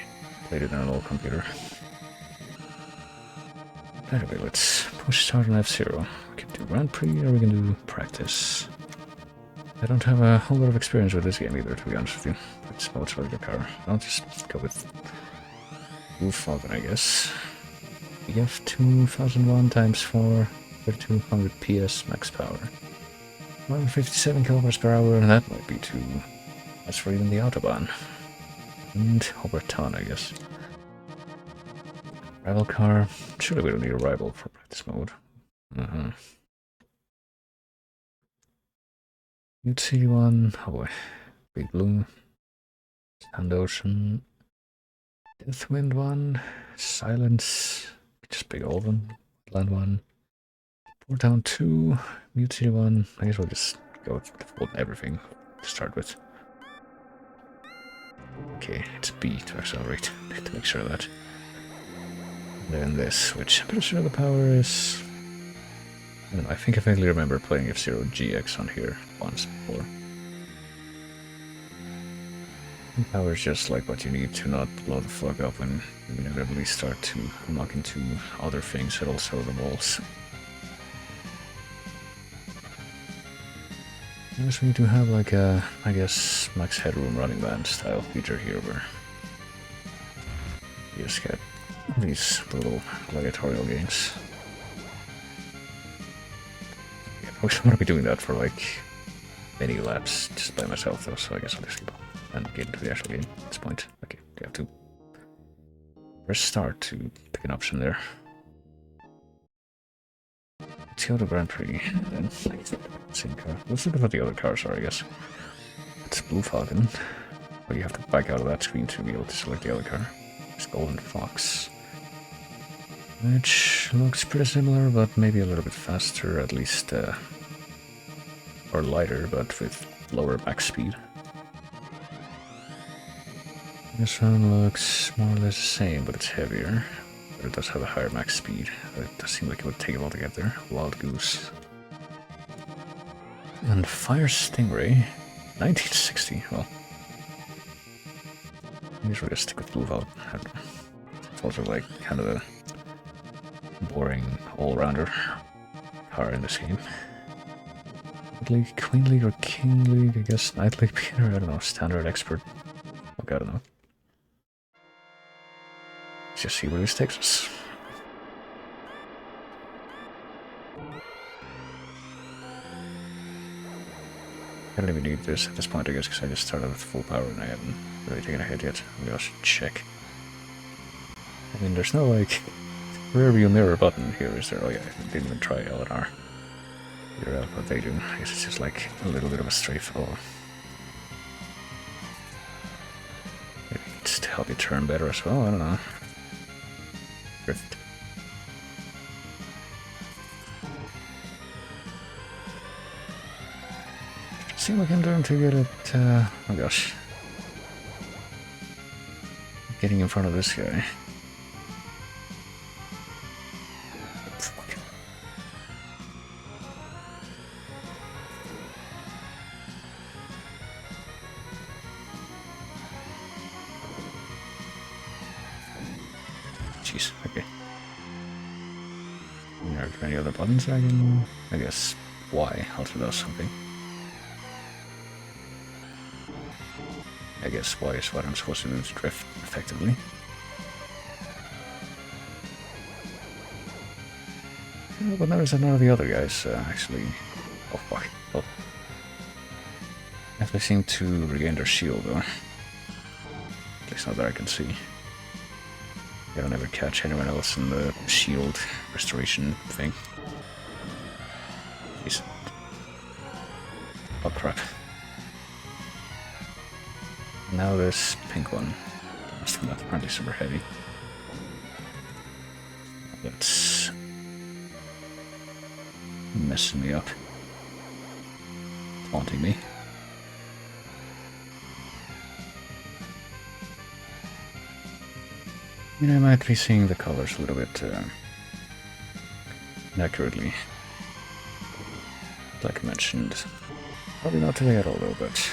played it on an old computer. Anyway, let's we start on F-Zero. We can do Grand Prix or we can do practice. I don't have a whole lot of experience with this game either, to be honest with you. It's not really the car. I'll just go with Blue Falcon, I guess. EF 2001 times 4, 3200 PS max power. 157 kilometers per hour, and that might be too much for even the Autobahn. And over a ton, I guess. Rival car. Surely we don't need a rival for practice mode. Utility one. Oh boy. Big Blue. Sand Ocean. Deathwind one. Silence. Just Big Old one. Land one. Port Town 2. Mutiny one. I guess we'll just go with default everything to start with. Okay, it's B to accelerate. To make sure of that. Then this, which I'm pretty sure the power is... I don't know, I think I vaguely remember playing F-Zero GX on here once before. And power is just like what you need to not blow the fuck up when you inevitably start to knock into other things that also the walls. I guess we do have like a, I guess, max headroom running band style feature here where you just get these little gladiatorial games. Yeah, I wish I want to be doing that for like many laps just by myself though, so I guess I'll just keep on and get into the actual game at this point. Okay, you have to press start to pick an option there. Toyota Grand Prix, then same car. Let's look at what the other cars are, I guess. It's Blue Falcon, but you have to back out of that screen to be able to select the other car. It's Golden Fox, which looks pretty similar, but maybe a little bit faster, at least, or lighter, but with lower max speed. This one looks more or less the same, but it's heavier. But it does have a higher max speed. It does seem like it would take a while to get there. Wild Goose. And Fire Stingray. 1960. Well. I guess we'll just stick with Blue Falcon. It's also like kind of a boring all-rounder car in this game. League, Queen League or King League? I guess Knight League Peter. I don't know. Standard Expert. Look, I don't know. Let's just see where this takes us. I don't even need this at this point, I guess, because I just started with full power and I haven't really taken a hit yet. Maybe I should check. I mean, there's no, like, rear view mirror button here, is there? Oh yeah, I didn't even try L&R. Figure out what they do. I guess it's just like a little bit of a strafe. Maybe it's to help you turn better as well, I don't know. Drift. See what I can learn to get it, oh gosh. Getting in front of this guy. Jeez, okay. Are there any other buttons I can... I guess Y also does something. I guess Y is what I'm supposed to do to drift effectively. Oh, but notice that none of the other guys actually... Oh fuck. Oh. They seem to regain their shield though. At least not that I can see. I don't ever catch anyone else in the shield restoration thing. Jeez. Oh crap. Now this pink one. Must be not apparently super heavy. That's messing me up. Taunting me. I mean, I might be seeing the colors a little bit inaccurately. Like I mentioned. Probably not today at all though, but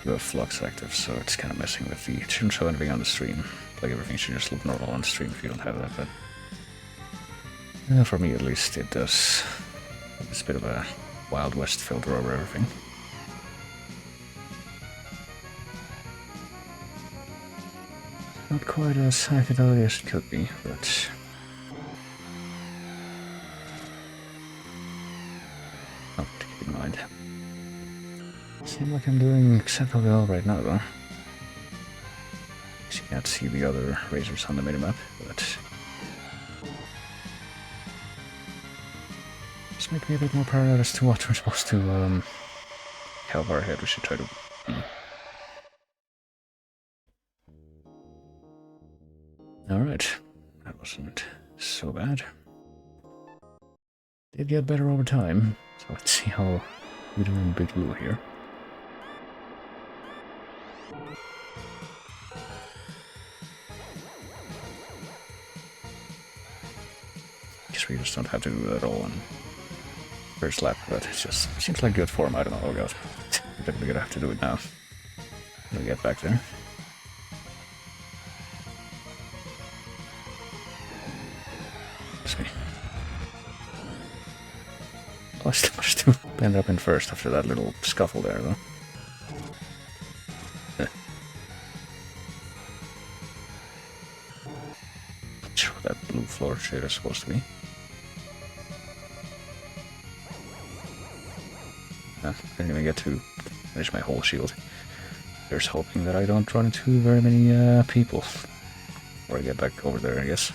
you have flux active, so it's kind of messing with the... It shouldn't show anything on the stream. Like everything should just look normal on stream if you don't have that, but... For me at least, it does. It's a bit of a Wild West filter over everything. Not quite as psychedelic as it could be, but... not to keep in mind. Seems like I'm doing acceptably well right now, though. You can't see the other razors on the minimap, but... just make me a bit more paranoid as to what we're supposed to, how far ahead we should try to be. Alright, that wasn't so bad. Did get better over time, so let's see how we do in Big Blue here. Guess we just don't have to do that all on first lap, but it just seems like good form. I don't know. Oh god, I'm definitely gonna have to do it now. We'll get back there. I still ended up in first after that little scuffle there, though. Not sure what that blue floor shade is supposed to be. I didn't even get to finish my whole shield. There's hoping that I don't run into very many people before I get back over there, I guess.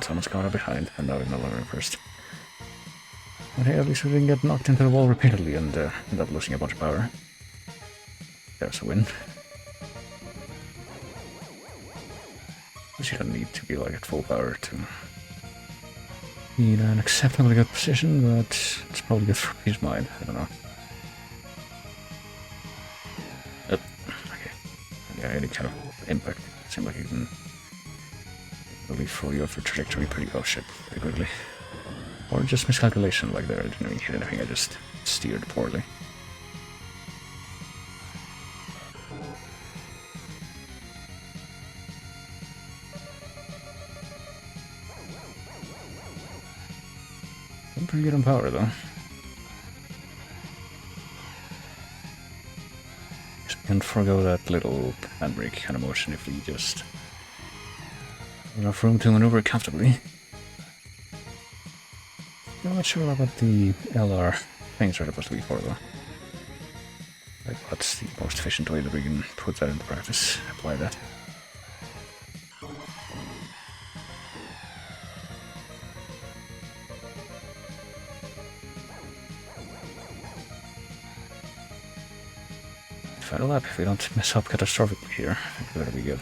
Someone's coming up behind, and now we're no longer in first. But hey, at least we didn't get knocked into the wall repeatedly and end up losing a bunch of power. There's a win. But you don't need to be like at full power to be in an acceptably good position, but it's probably good for peace of mind. I don't know. Okay. Yeah, any kind of impact. Seems like you can really throw you off your trajectory pretty quickly. Or just miscalculation, like there, I didn't even hit anything, I just steered poorly. I'm pretty good on power, though. Guess we can forego that little handbrake kind of motion if we just have enough room to maneuver comfortably. I'm not sure about the LR things are supposed to be for, though. Like, what's the most efficient way that we can put that into practice? Apply that. Final lap if we don't mess up catastrophically here. I think that'll be good.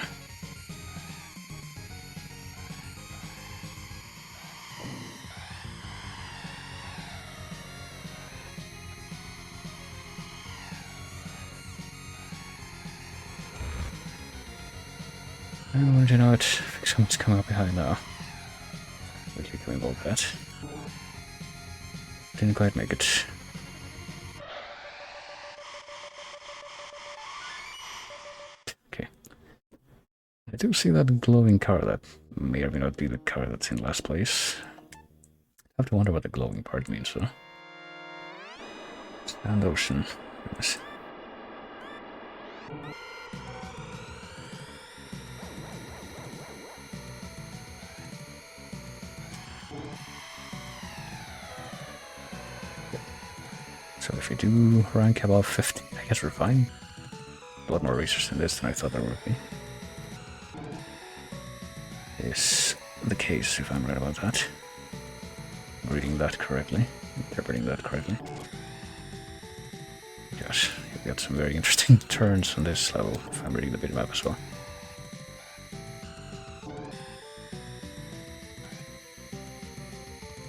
And you know what? I think someone's coming up behind now. Really can we involve that? Didn't quite make it. Okay. I do see that glowing car. That may or may not be the car that's in last place. I have to wonder what the glowing part means, though. Sand ocean. Goodness. So if we do rank above 50, I guess we're fine. A lot more research in this than I thought there would be. Is the case, if I'm right about that. Reading that correctly, interpreting that correctly. Gosh, you've got some very interesting turns on this level, if I'm reading the bitmap as well.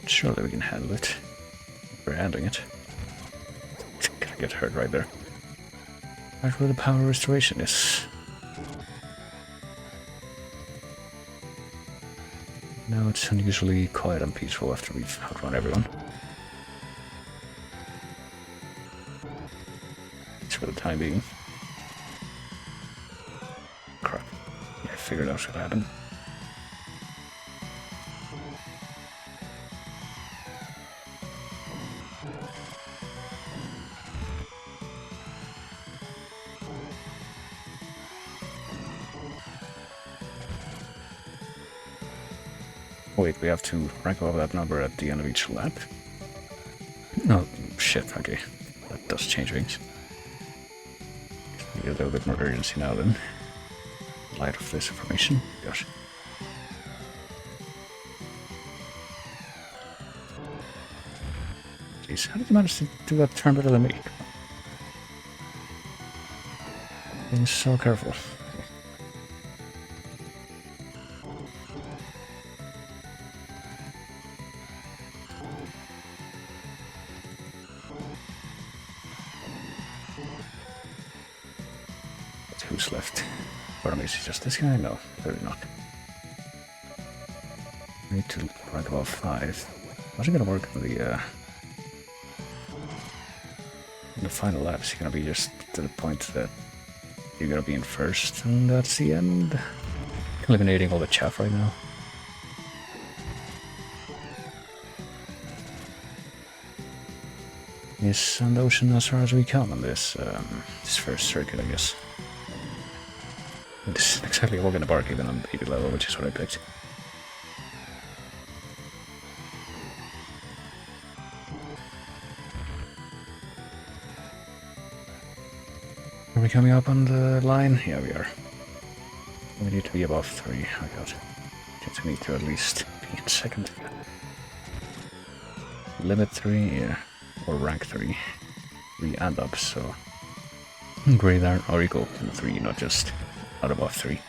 Surely we can handle it. We're handling it. Gonna get hurt right there. Right where the power restoration is. Now it's unusually quiet and peaceful after we've outrun everyone. time being. Crap. Yeah, I figured out what would happen. Wait, we have to rank up that number at the end of each lap? No, shit, okay. That does change things. Need a little bit more urgency now then. In light of this information. Gosh. Jeez, how did you manage to do that turn better than me? Being so careful. Who's left? Or is it just this guy? No, clearly not. I need to rank above 5. How's it gonna work in the final lap? Is it gonna be just to the point that you're gonna be in first and that's the end? Eliminating all the chaff right now. Is on the ocean as far as we come on this first circuit, I guess. This is exactly a walk in the park even on 80 level, which is what I picked. Are we coming up on the line? Yeah, we are. We need to be above 3. Oh god. Just need to at least be in second. Limit 3, yeah. Or rank 3. 3 and up, so... Greater or equal to 3, not just... not above 3.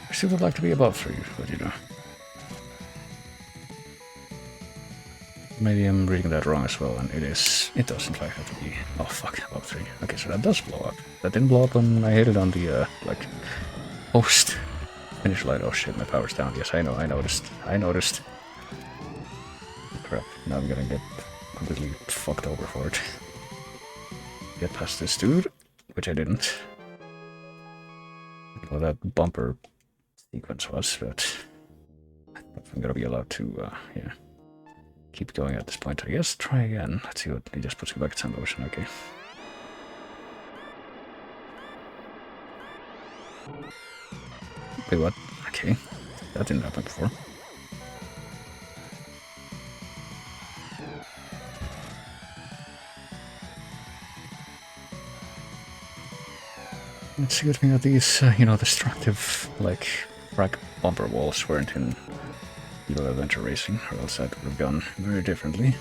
I still would like to be above 3, but you know. Maybe I'm reading that wrong as well, and it is. It does in fact have to be. Oh fuck, above 3. Okay, so that does blow up. That didn't blow up when I hit it on the, like, post finish light. Oh shit, my power's down. Yes, I know, I noticed. Crap, now I'm gonna get completely fucked over for it. Get past this dude, which I didn't. Well, that bumper sequence was, but I'm gonna be allowed to, yeah, keep going at this point. I guess try again. Let's see what he just puts me back at Sand Ocean. Okay. Wait, what? Okay, that didn't happen before. It's good thing that these, you know, destructive, like, rack bumper walls weren't in Beetle Adventure Racing, or else that would have gone very differently.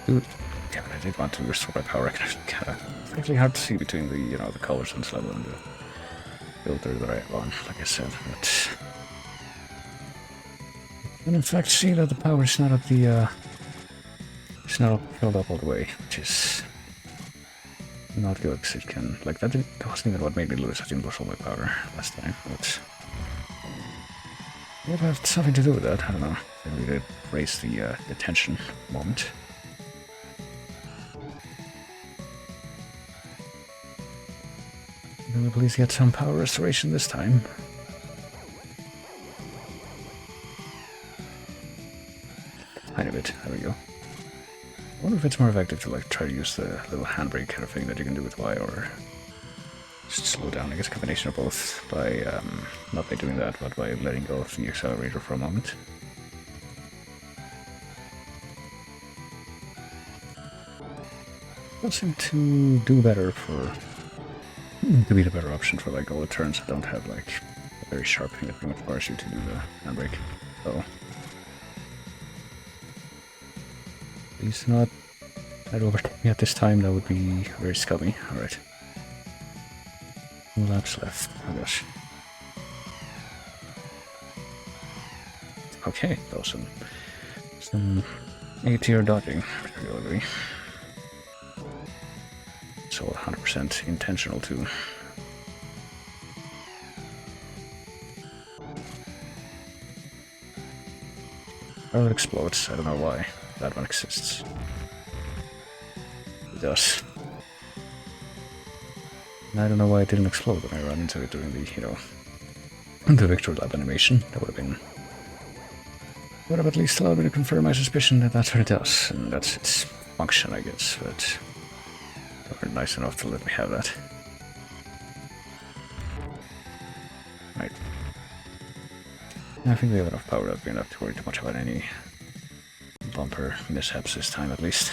Dude, damn it, I did want to restore my power. It's actually hard to see between the, you know, the colors on this level and the filter that I have on, like I said, but... And in fact see that the power is not at the, it's not filled up all the way, which is not good, because it can, like, that wasn't even what made me lose. I didn't lose all my power last time, but... It had something to do with that, I don't know. Maybe it raised the tension moment. Will we please get some power restoration this time? Tiny bit, there we go. I wonder if it's more effective to like try to use the little handbrake kind of thing that you can do with Y, or just slow down. I guess a combination of both by not by doing that, but by letting go of the accelerator for a moment. Does seem to do better for... to be the better option for like all the turns that don't have like a very sharp thing that pretty much requires you to do the handbrake. So please not try to overtake me at this time, that would be very scummy. Alright. 2 laps left. Oh gosh. Okay, that was some A-tier dodging, particularly. So 100% intentional too. Well, it explodes. I don't know why that one exists. It does. And I don't know why it didn't explode when I ran into it during the, the Victory Lab animation. That would have at least allowed me to confirm my suspicion that that's what it does, and that's its function, I guess, but they weren't nice enough to let me have that. Right. I think we have enough power up enough to worry too much about any bumper mishaps this time, at least.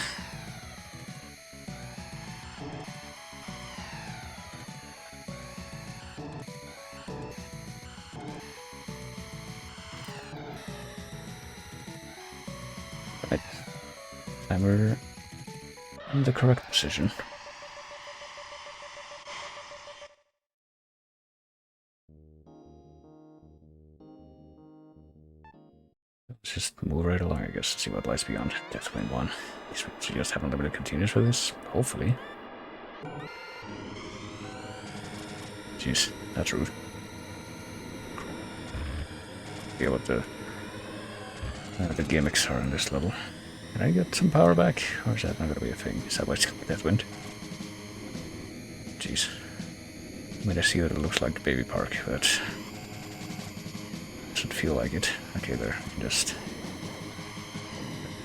Right. Timer in the correct position. Let's just move right along, I guess, and see what lies beyond Deathwind 1. These should just have unlimited continues for this, hopefully. Jeez, that's rude. See what the gimmicks are in this level. Can I get some power back? Or is that not gonna be a thing? Is that why it's called Deathwind? Jeez. I mean, I see that it looks like Baby Park, but doesn't feel like it. Okay, there. Just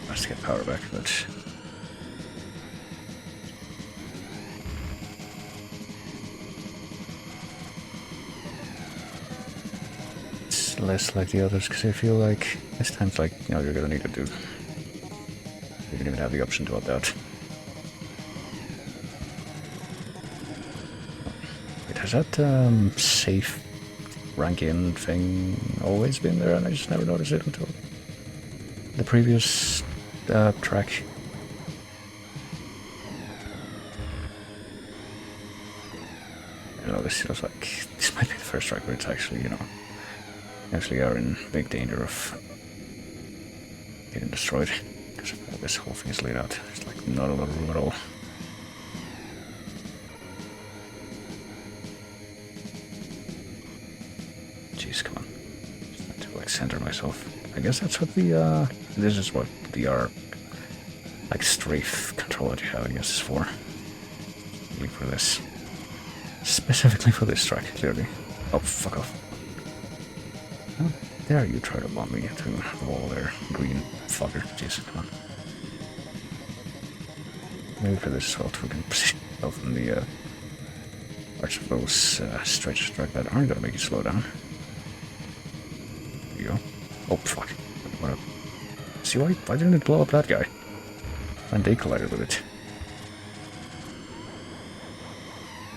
has to get power back, but it's less like the others because I feel like this time's like, you're gonna need to do. You don't even have the option to opt out. Wait, has that safe rank-in thing always been there and I just never noticed it until the previous track? I don't know, this feels like this might be the first track where it's actually, actually are in big danger of getting destroyed. Because of how this whole thing is laid out. There's like not a lot of room at all. Jeez, come on. Just have to like center myself. I guess that's what the this is what the like strafe control that you have, I guess, is for. Really for this. Specifically for this track, clearly. Oh, fuck off. How dare you try to bomb me into the wall there, green fucker. Jeez, come on. Maybe for this as well, we can position yourself in the parts of those stretch track that aren't gonna make you slow down. There you go. Oh, fuck. What up? See, why didn't it blow up that guy? And they collided with it.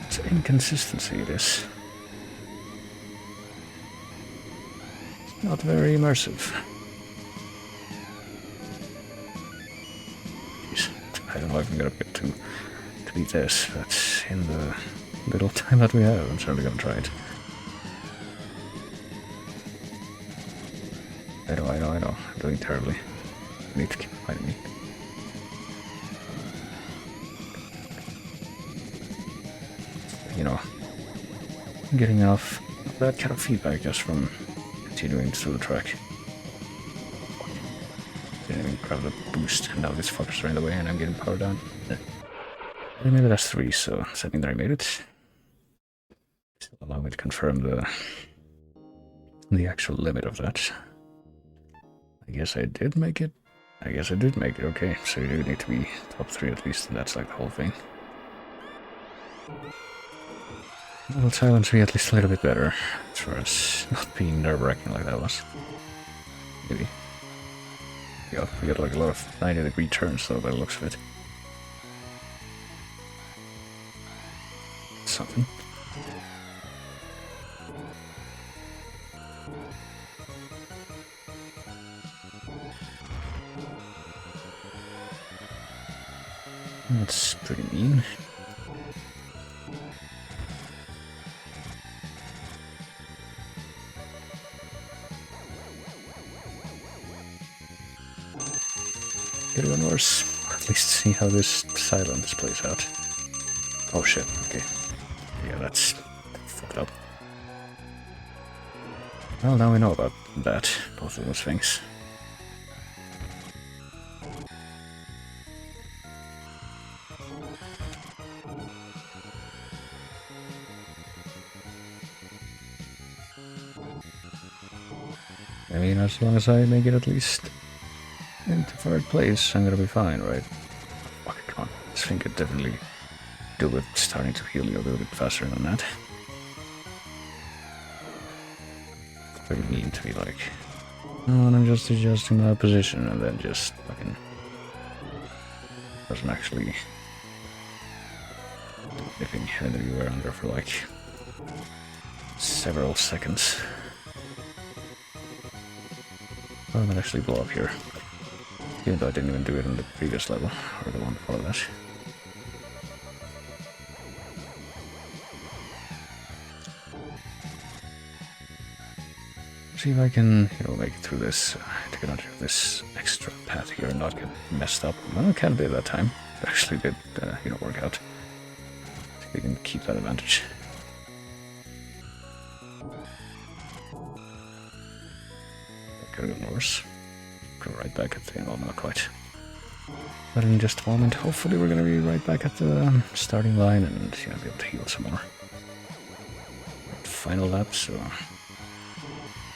It's inconsistency, it is. Not very immersive. Jeez, I don't know if I'm gonna get to beat this, but in the little time that we have, I'm certainly gonna try it. I know. I'm doing terribly. I need to keep fighting me. I'm getting enough of that kind of feedback just from continuing through the track. Didn't even grab the boost, and now this fucker's right in the way and I'm getting power down. Maybe that's 3, so does that mean that I made it? Still allow me to confirm the actual limit of that. I guess I did make it. Okay, so you do need to be top 3 at least, and that's like the whole thing. Will silence me at least a little bit better, as far as not being nerve-wracking like that was. Maybe. Yeah, we got like a lot of 90-degree turns though by the looks of it. Something. That's pretty mean. gotten worse. At least see how this silence plays out. Oh shit, okay. Yeah, that's fucked up. Well, now we know about that, both of those things. I mean, as long as I make it at least into third place, I'm gonna be fine, right? Fuck, come on. This thing could definitely do with starting to heal you a little bit faster than that. It's very mean to be like, oh, I'm just adjusting my position, and then just fucking doesn't actually anything, and then you were under for like several seconds. Oh, I might actually blow up here. Even though I didn't even do it on the previous level, or the one before that. See if I can, make it through this, to get onto this extra path here and not get messed up. Well, it can be that time. It actually did, work out. See if we can keep that advantage. Could have gotten worse. Go right back at the end. Well, not quite. But in just a moment, hopefully we're going to be right back at the starting line and be able to heal some more. Final lap, so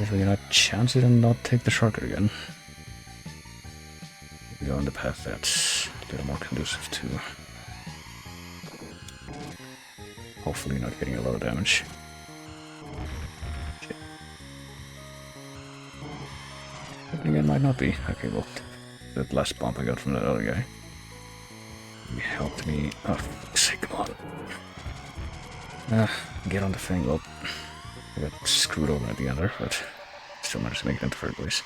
if we not chance it and not take the shortcut again. We go on the path that's a little more conducive to hopefully not getting a lot of damage. Again, might not be. Okay, well, that last bump I got from that other guy, he helped me. Oh, fuck's sake, come on. Get on the thing. Well, I got screwed over at the end there, but still managed to make it into third place.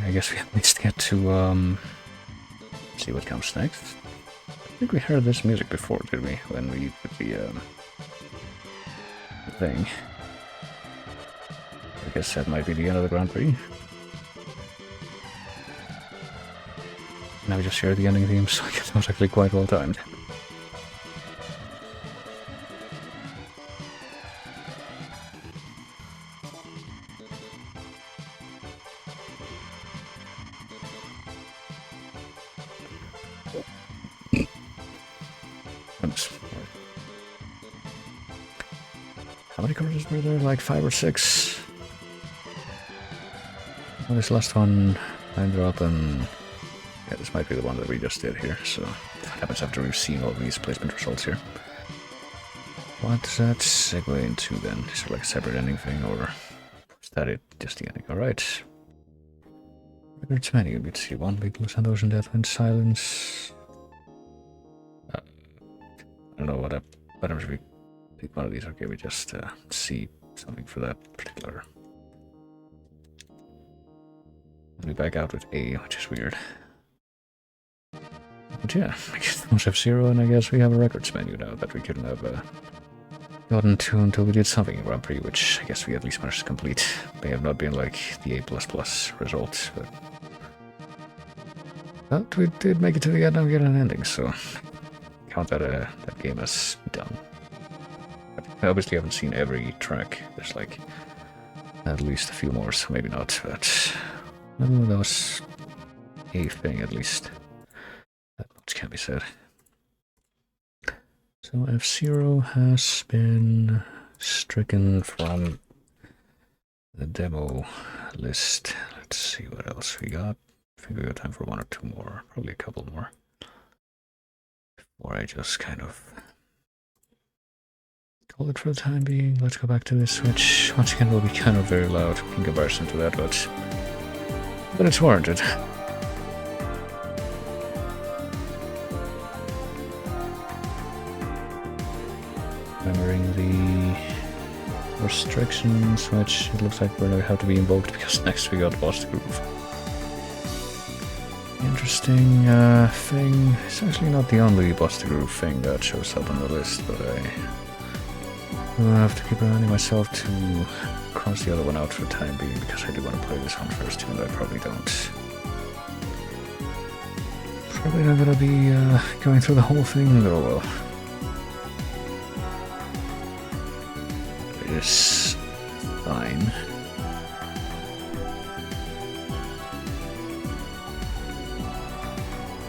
I guess we at least get to, see what comes next. I think we heard this music before, did we? When we did the thing. I guess that might be the end of the Grand Prix. Now we just share the ending theme, so I guess that was actually quite well timed. How many cars were there? Like 5 or 6? Well, this last one, time drop, and yeah, this might be the one that we just did here, so that happens after we've seen all these placement results here. What does that segue into then? Is it like a separate ending thing, or is that it? Just the ending? Alright. Records menu, let's see, 1 Beetle, Santos and Death and Silence. I don't know what whatever we pick one of these. Okay, we just see something for that particular. We back out with A, which is weird. But yeah, I guess we have F-Zero, and I guess we have a records menu now that we couldn't have gotten to until we did something in Grand Prix, which I guess we at least managed to complete. May have not been like the A++ result, but we did make it to the end and we get an ending, so count that that game as done. But I obviously haven't seen every track. There's like at least a few more, so maybe not, but no, that was a thing at least. That much can be said. So F-Zero has been stricken from the demo list. Let's see what else we got. I think we got time for 1 or 2 more, probably a couple more. Before I just kind of call it for the time being. Let's go back to this, which once again will be kind of very loud in comparison to that, but it's warranted. Remembering the restrictions, which it looks like we're going to have to be invoked because next we got Boss Groove. Interesting thing. It's actually not the only Boss Groove thing that shows up on the list, but I'll have to keep reminding myself to cross the other one out for the time being, because I do want to play this one first, even though I probably don't. Probably not gonna be going through the whole thing, but oh well. It is fine.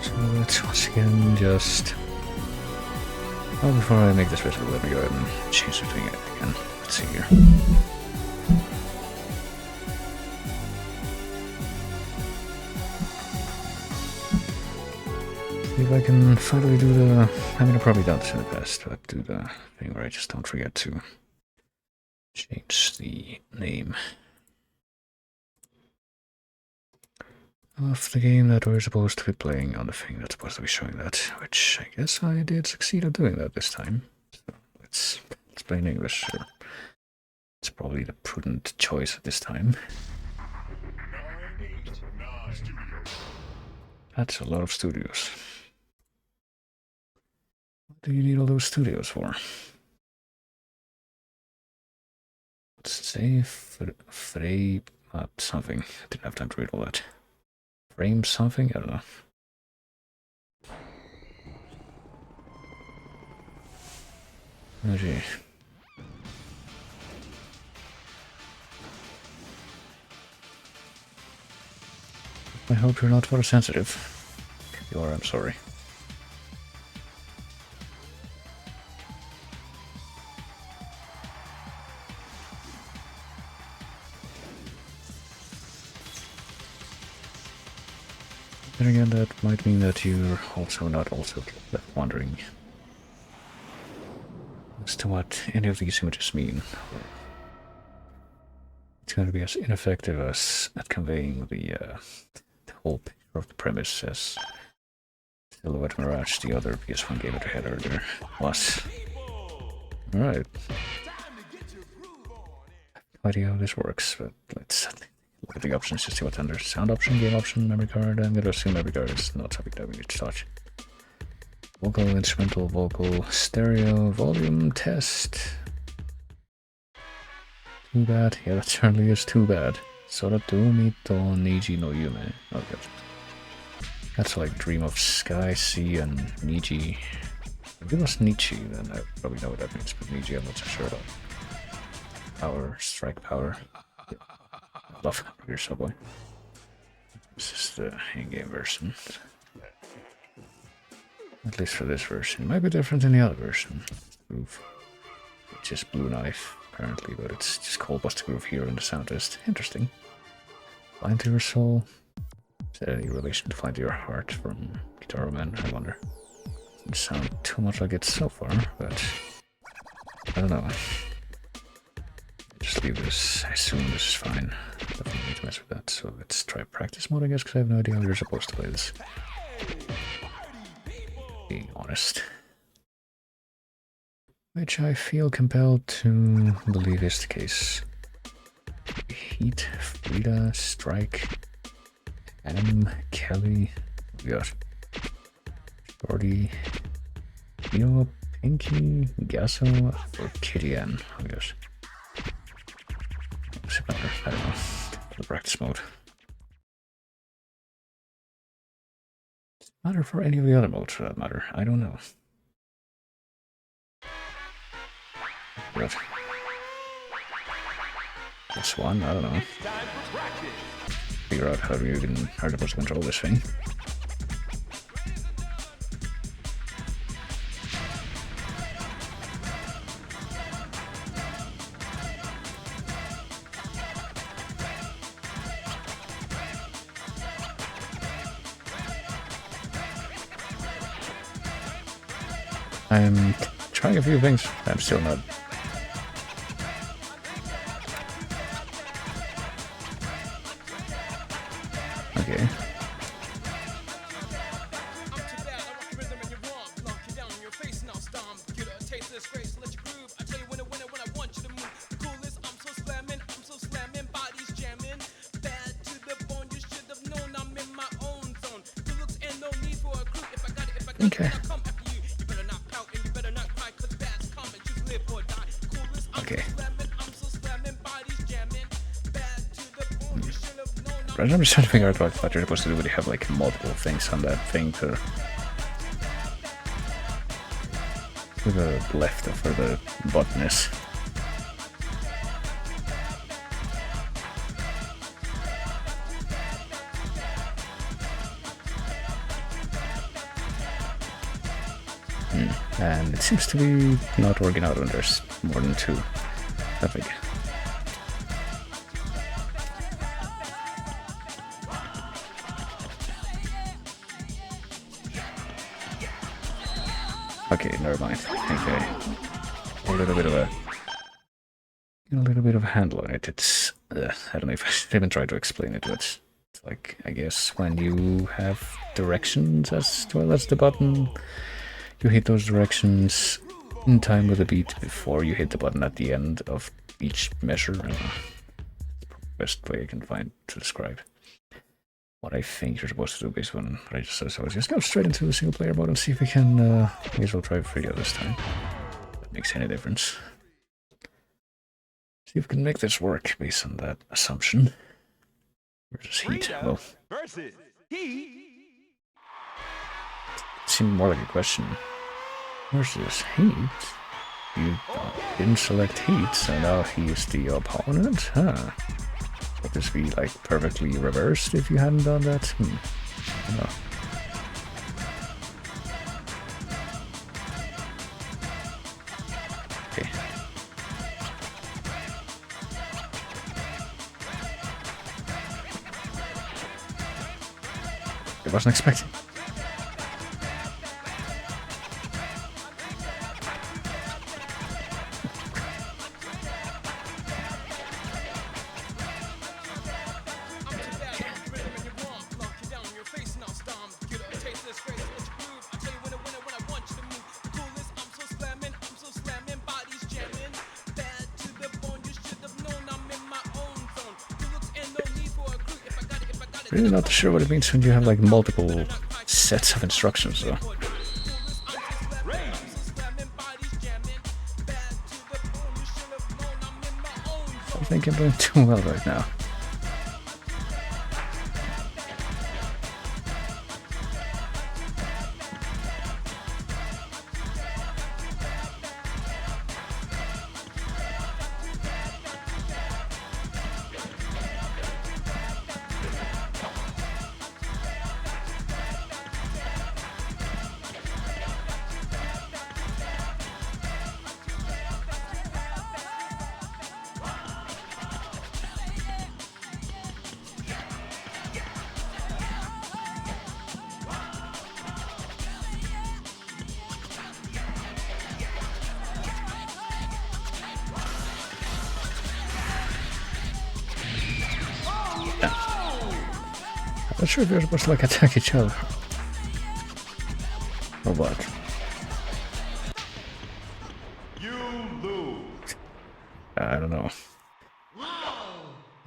So let's once again just... Oh, before I make this visible, let me go ahead and change the thing again. Let's see here. See if I can finally do the... I mean, I've probably done this in the past, but do the thing where I just don't forget to change the name of the game that we're supposed to be playing on the thing that's supposed to be showing that, which I guess I did succeed at doing that this time. So let's play in English. Sure. It's probably the prudent choice at this time. That's a lot of studios. What do you need all those studios for? Let's say Frey something. I didn't have time to read all that. Frame something? I don't know. Oh gee. I hope you're not photosensitive. If you are, I'm sorry. Then again, that might mean that you're also not also left wondering as to what any of these images mean. It's going to be as ineffective as at conveying the whole picture of the premise as Silhouette Mirage, the other PS1 game that I had earlier, was. Alright. No idea how this works, but let's look at the options to see what's under. Sound option, game option, memory card. I'm going to assume memory card is not something that we need to touch. Vocal, instrumental, vocal, stereo, volume, test. Too bad. Yeah, that certainly is too bad. Soratomi to Niji no Yume. Oh, good. That's like Dream of Sky, Sea, and Niji. If it was Nichi, then I probably know what that means, but Niji I'm not so sure about. Power, strike power. Yeah. I love Hamburger Subway. This is the in-game version. At least for this version. It might be different in the other version. Groove. Which is Blue Knife, apparently, but it's just called Bust a Groove here in the sound list. Interesting. Find to Your Soul. Is there any relation to Find to Your Heart from Guitar Man? I wonder. Doesn't sound too much like it so far, but I don't know. Just leave this. I assume this is fine. Definitely need to mess with that. So let's try practice mode, I guess, because I have no idea how you're supposed to play this. Be honest. Which I feel compelled to believe is the case. Heat, Frida, Strike, Adam, Kelly, we got Shorty, Yo, Pinky, Gasso, or Kitty Ann, I guess. What's it matter? I don't know. For the practice mode. Does it matter for any of the other modes for that matter? I don't know. Good. This one, I don't know. Figure out how you can supposed to control this thing. I'm trying a few things. I'm still not. Okay. Okay. surprised. I'm just trying to figure out what you're supposed to do when you have like multiple things on that thing to the left of where the button is. And it seems to be not working out when there's more than two. That big. Okay, never mind. Okay, a little bit of a handle on it. It's I don't know if I should even try to explain it, but it's like, I guess when you have directions as well as the button, you hit those directions in time with the beat before you hit the button at the end of each measure. I don't know. Best way I can find to describe what I think you're supposed to do based on what I just said. So let's just go straight into the single player mode and see if we can, I guess we'll try video this time. If that makes any difference. See if we can make this work based on that assumption. Versus heat. Well, seemed more like a question. Versus heat? You didn't select heat, so now he's the opponent? Huh. Would this be like perfectly reversed if you hadn't done that? I don't know. Okay. I wasn't expecting. Really not sure what it means when you have like multiple sets of instructions though. I think I'm doing too well right now. I'm not sure if you're supposed to like attack each other. Or what? You lose. I don't know.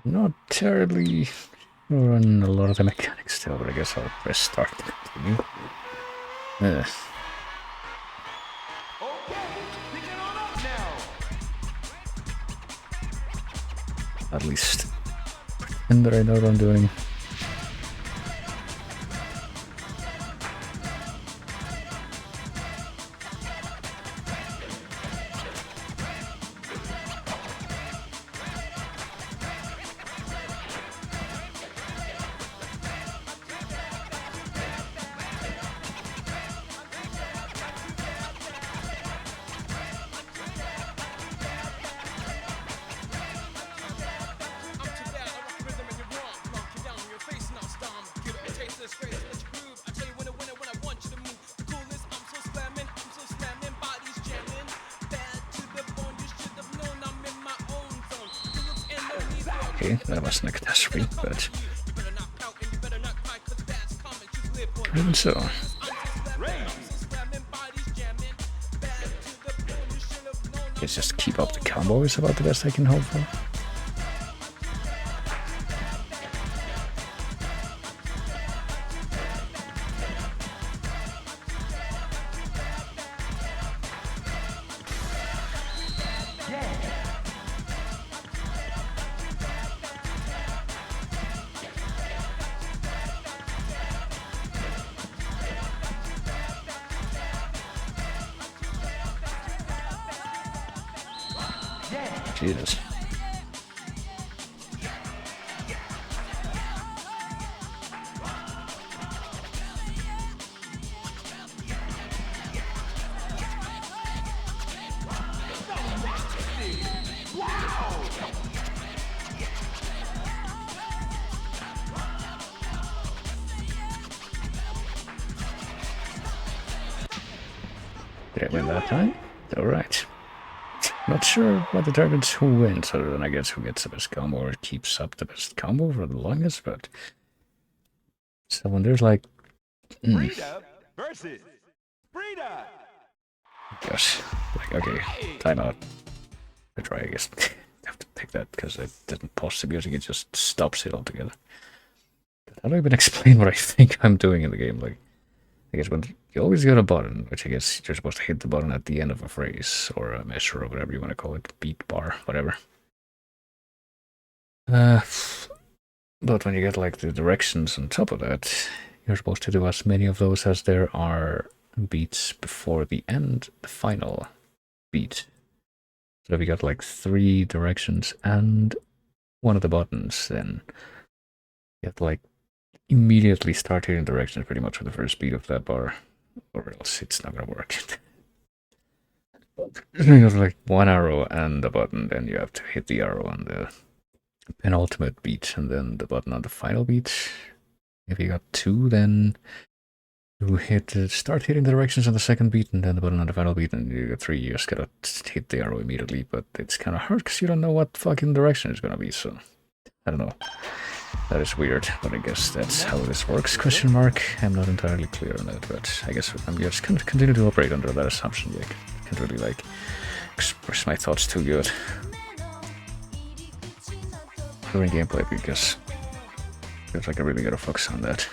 Not terribly sure on a lot of the mechanics still, but I guess I'll press start to continue. Okay, pick it on up now. At least pretend that I know what I'm doing. Okay, that wasn't a catastrophe, but even so. Let's just keep up the combo is about the best I can hope for. Jesus. Did I win that time? Alright. Not sure what determines who wins, other than I guess who gets the best combo or keeps up the best combo for the longest, but... So when there's like... Frida versus Frida. Gosh. Like, okay, timeout. I try, I guess. I have to pick that because it didn't pause the music, it just stops it altogether. How do I even explain what I think I'm doing in the game? Like, I guess when you always get a button, which I guess you're supposed to hit the button at the end of a phrase or a measure or whatever you want to call it, beat bar, whatever. But when you get like the directions on top of that, you're supposed to do as many of those as there are beats before the end, the final beat. So if you got like 3 directions and one of the buttons, then you have to like immediately start hitting directions pretty much with the first beat of that bar, or else it's not gonna work. You have like 1 arrow and a button, then you have to hit the arrow on the penultimate beat and then the button on the final beat. If you got 2, then you start hitting the directions on the second beat and then the button on the final beat, and you got 3, you just gotta hit the arrow immediately, but it's kind of hard because you don't know what fucking direction it's gonna be, so I don't know. That is weird, but I guess that's how this works, question mark. I'm not entirely clear on that, but I guess I'm just gonna continue to operate under that assumption. Yeah, I can't really like express my thoughts too good during gameplay because feels like I really gotta focus on that.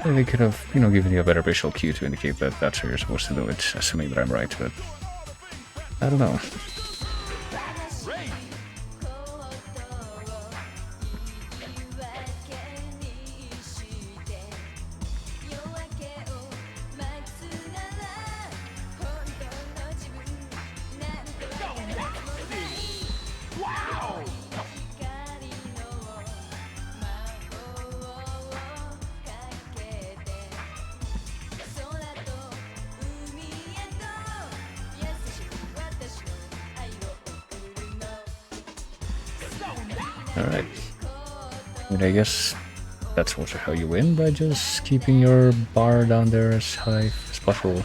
They could have, given you a better visual cue to indicate that that's how you're supposed to do it, assuming that I'm right, but I don't know. Alright. I guess that's also how you win, by just keeping your bar down there as high as possible.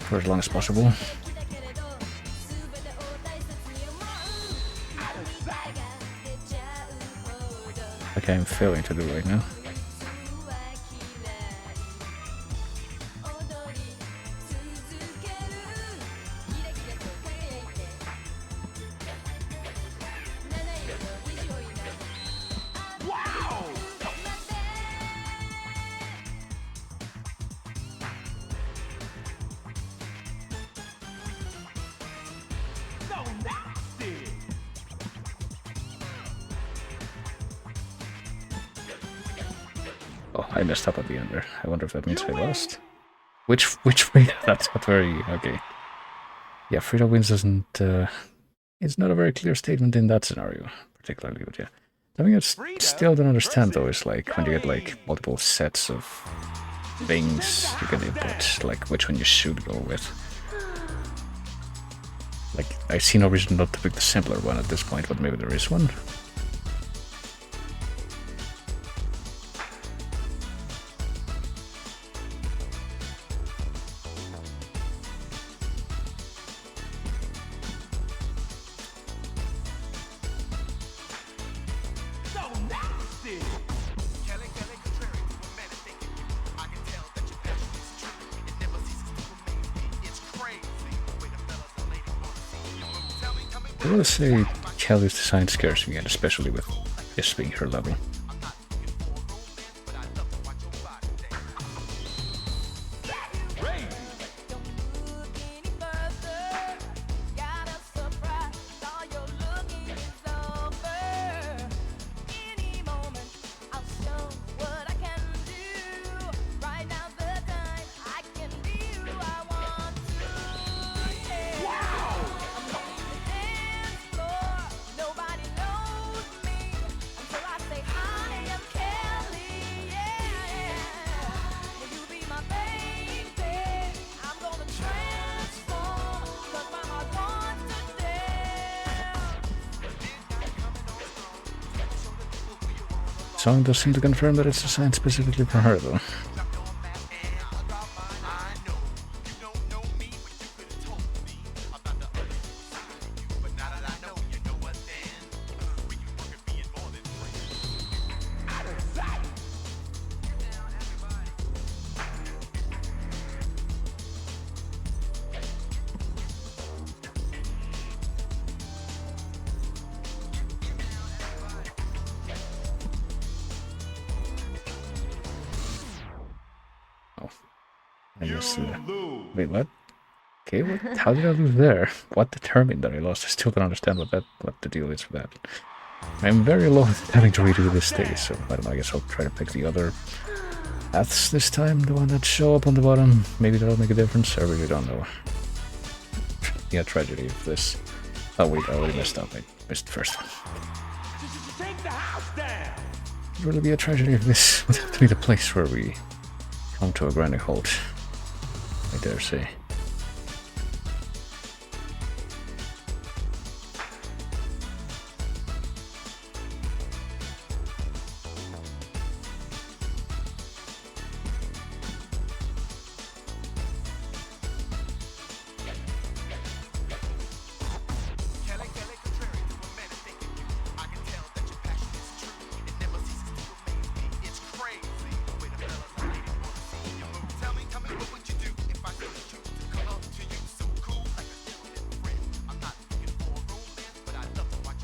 For as long as possible. Like I'm failing to do right now. Oh, I messed up at the end there. I wonder if that means I lost. Which Frida? That's not very... okay. Yeah, Frida wins doesn't... it's not a very clear statement in that scenario, particularly, but yeah. Something I still don't understand, though, is like when you get like multiple sets of things you can input, like which one you should go with. Like, I see no reason not to pick the simpler one at this point, but maybe there is one. will say Kelly's design scares me, and especially with this being her level. Song does seem to confirm that it's designed specifically for her, though. I guess, wait, what? Okay, what? How did I lose there? What determined that I lost? I still don't understand what the deal is for that. I'm very loath having to redo this stage, so I don't know, I guess I'll try to pick the other paths this time, the one that show up on the bottom. Maybe that'll make a difference, I really don't know. Yeah, tragedy of this. Oh wait, I already messed up, I missed the first one. Take the house down. It would really be a tragedy if this would have to be the place where we come to a grinding halt, I dare say.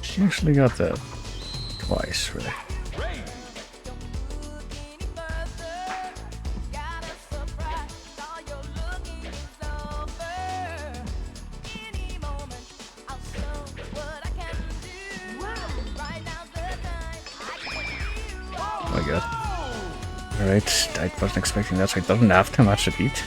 She actually got that twice, really. Oh my god. Alright, I wasn't expecting that, so it doesn't have too much to beat.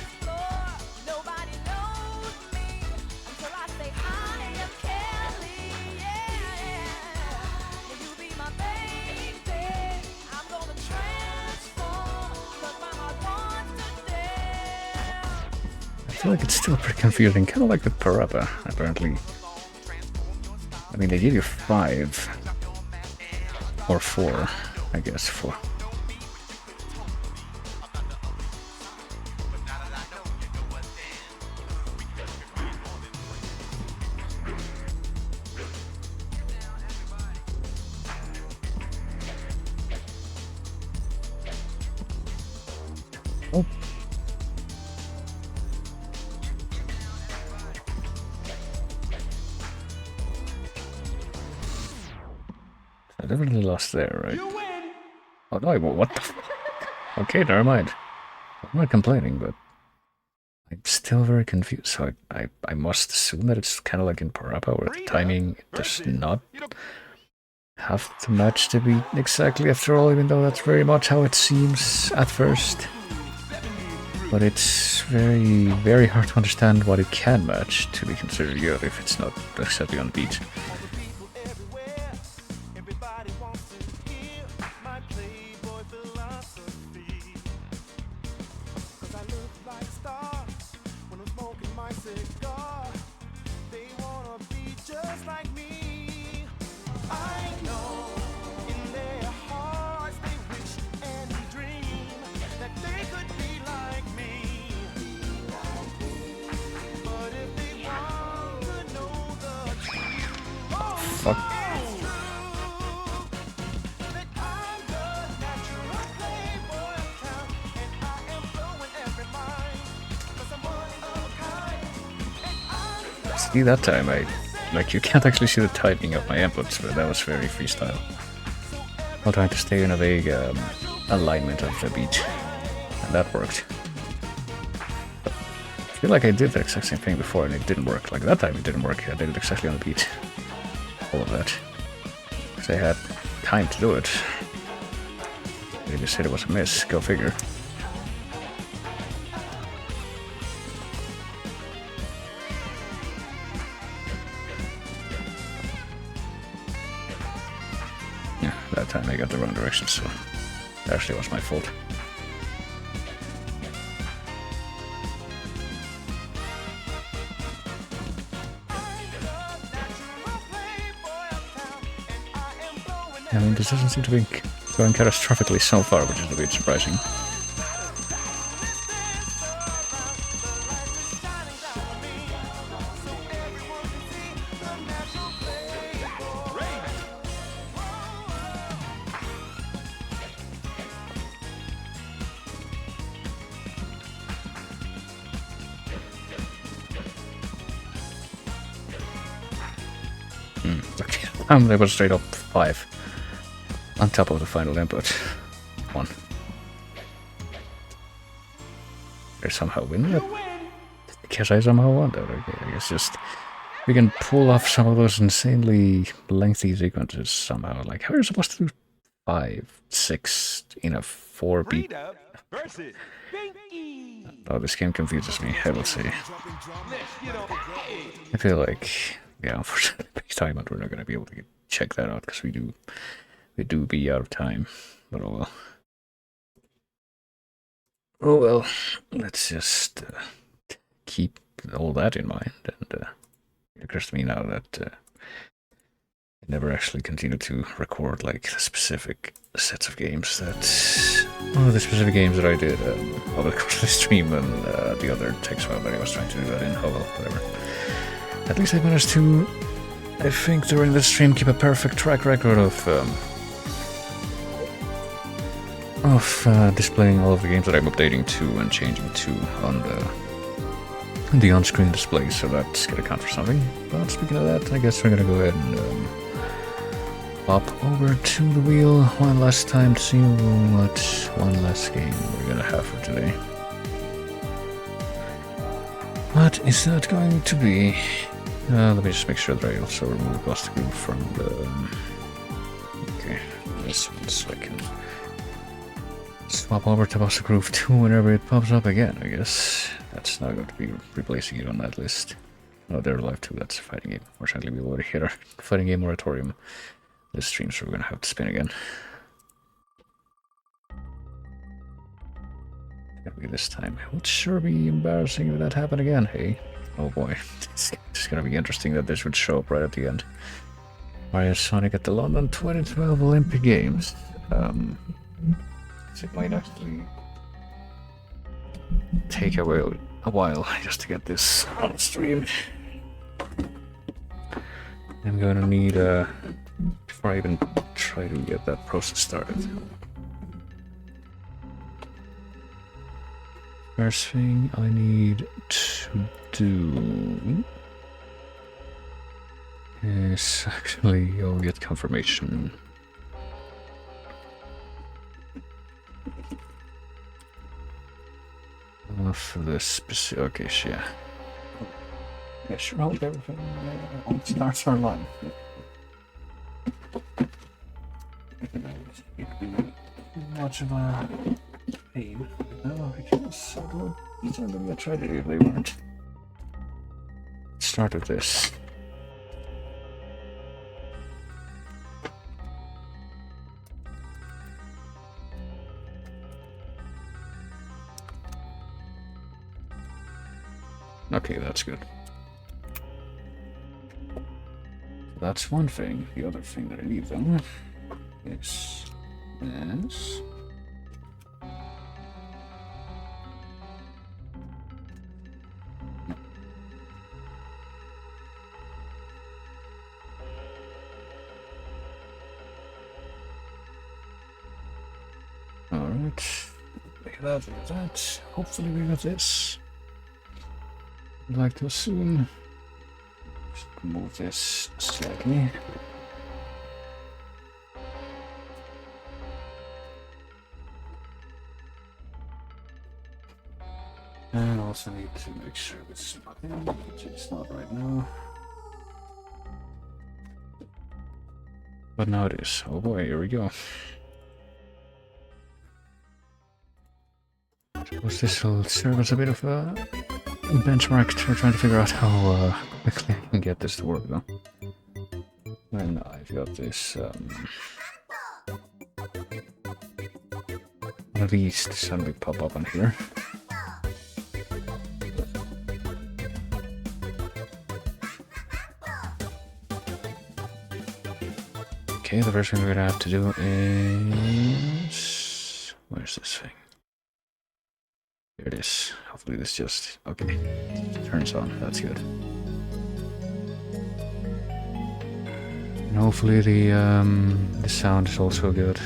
I feel like it's still pretty confusing, kind of like with Parappa, apparently. I mean, they give you 5 or 4, I guess, 4. Oh. I definitely lost there, right? Oh no, what the f— okay, never mind. I'm not complaining, but I'm still very confused, so I must assume that it's kind of like in Parappa, where the timing does not have to match to beat exactly after all, even though that's very much how it seems at first. But it's very, very hard to understand what it can match to be considered good if it's not exactly on beat. Fuck. See, that time I like you can't actually see the timing of my inputs, but that was very freestyle. While trying to stay in a vague alignment of the beat, and that worked. I feel like I did the exact same thing before and it didn't work. Like that time it didn't work. I did it exactly on the beat. All of that. Because I had time to do it. They just said it was a miss. Go figure. Yeah, that time I got the wrong direction, so that actually was my fault. I mean, this doesn't seem to be going catastrophically so far, which is a bit surprising. Okay, that was straight up 5. On top of the final input. 1. I somehow win that? Because I somehow won that. Okay, I guess just we can pull off some of those insanely lengthy sequences somehow. Like, how are you supposed to do 5, 6 in a 4 beat? Oh, this game confuses me, I will say. I feel like, yeah, unfortunately, big time, but we're not going to be able to check that out because we do be out of time, but oh well. Oh well, let's just keep all that in mind, and it occurs to me now that I never actually continued to record like the specific sets of games that, the specific games that I did over the course of the stream and the other text file that I was trying to do that in, oh well, whatever. At least I managed to, I think, during the stream keep a perfect track record of displaying all of the games that I'm updating to and changing to on the on-screen display, so that's gonna count for something. But speaking of that, I guess we're gonna go ahead and pop over to the wheel one last time to see what one last game we're gonna have for today. What is that going to be? Let me just make sure that I also remove Ghost Group from the... Okay, this one so I can swap over to Boss Groove 2 whenever it pops up again, I guess. That's not going to be replacing it on that list. Oh, they're alive too, that's a fighting game. Fortunately, we already hit our fighting game moratorium this stream, so we're going to have to spin again. It's going to be this time. It would sure be embarrassing if that happened again, hey? Oh boy, it's going to be interesting that this would show up right at the end. Mario Sonic at the London 2012 Olympic Games. It might actually take a while just to get this on stream. I'm gonna need before I even try to get that process started. First thing I need to do is actually go get confirmation. Of the specific, okay, yeah. Yeah, sure, I'll get everything starts our line. Much of a pain. No, because it's not gonna be a tragedy if they weren't. Start with this. Okay, that's good. That's one thing. The other thing that I need then is this. Alright. Look at that, look at that. Hopefully we got this. I'd like to assume Move this slightly. And also need to make sure this is plugged in, which it's not right now. But now it is. Oh boy, here we go. Suppose this will serve as a bit of a benchmark to trying to figure out how quickly I can get this to work though. When I've got this at least suddenly pop up on here. Okay, the first thing we're gonna have to do is... Where's this thing? Here it is. Hopefully this just... Okay. Turns on. That's good. And hopefully the sound is also good.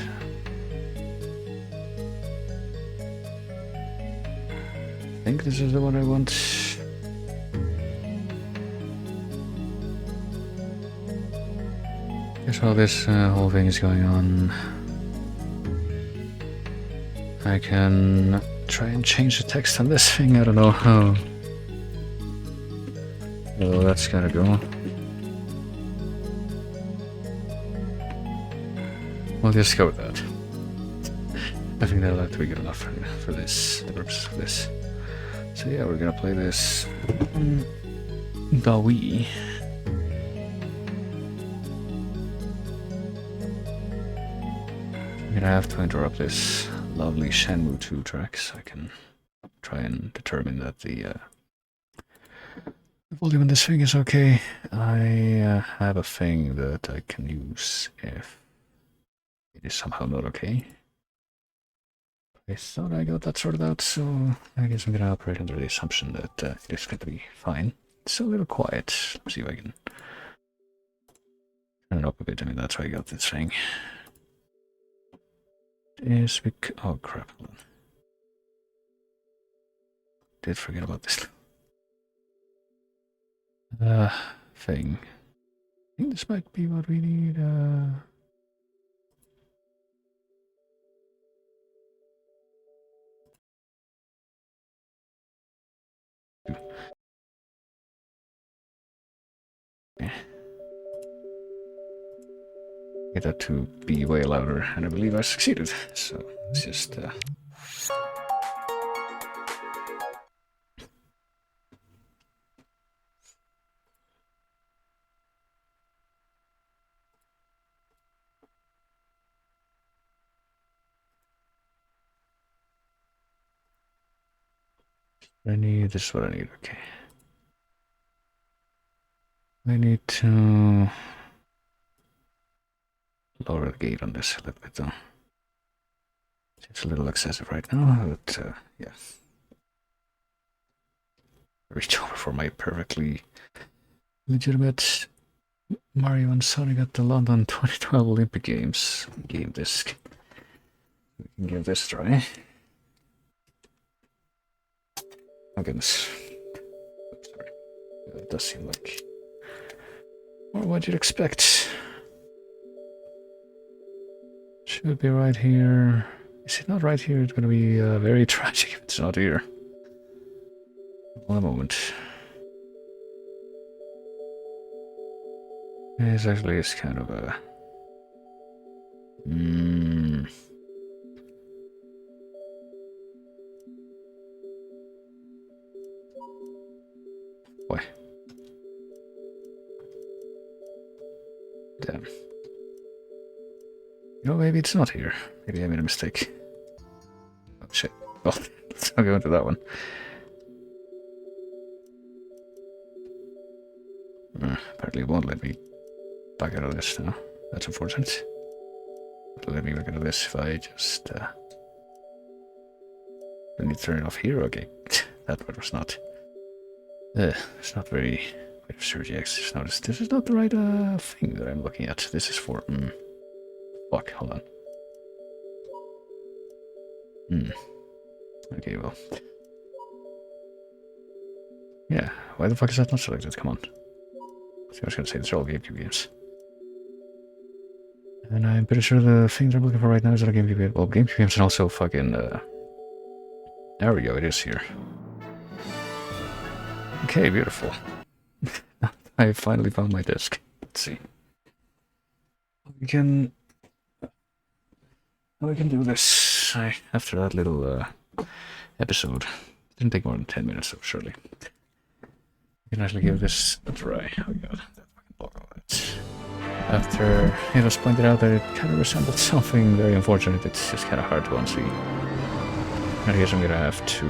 I think this is the one I want. Guess while this whole thing is going on, I can try and change the text on this thing. I don't know how well that's gonna go. We'll just go with that. I think that'll have to be good enough for this, the purpose of this. So yeah, we're gonna play this Dawi. I'm gonna have to interrupt this lovely Shenmue 2 track so I can try and determine that the volume on this thing is okay. I have a thing that I can use if it is somehow not okay. I thought I got that sorted out, so I guess I'm gonna operate under the assumption that it is going to be fine. It's a little quiet. Let's see if I can turn it up a bit. I mean, that's why I got this thing. Is because... Oh crap, hold on. Did forget about this thing. I think this might be what we need. Get that to be way louder, and I believe I succeeded. So it's just I need, this is what I need, okay. I need to lower the gate on this a little bit though. It's a little excessive right now, but yeah. Reach over for my perfectly legitimate Mario and Sonic at the London 2012 Olympic Games game disc. We can give this a try. Oh goodness. Oops, sorry. It does seem like more what you'd expect. Should be right here. Is it not right here? It's gonna be very tragic if it's not here. One moment. This actually is kind of a... Boy. Damn. You know, maybe it's not here. Maybe I made a mistake. Oh shit. Well, let's not go into that one. Apparently it won't let me back out of this now. That's unfortunate. It'll let me back out of this if I just... I need to turn it off here? Okay. That part was not... it's not very... Wait, Surgex, just noticed this is not the right thing that I'm looking at. This is for... Fuck, hold on. Okay, well. Yeah, why the fuck is that not selected? Come on. So I was gonna say these are all GameCube games. And I'm pretty sure the things I'm looking for right now is not a GameCube game. Well, GameCube games and also fucking, there we go, it is here. Okay, beautiful. I finally found my disc. Let's see. We can do this. After that little episode, didn't take more than 10 minutes, so surely we can actually give this a try. Oh god, that fucking block all that. After it was pointed out that it kind of resembled something very unfortunate, it's just kind of hard to unsee. I guess I'm gonna have to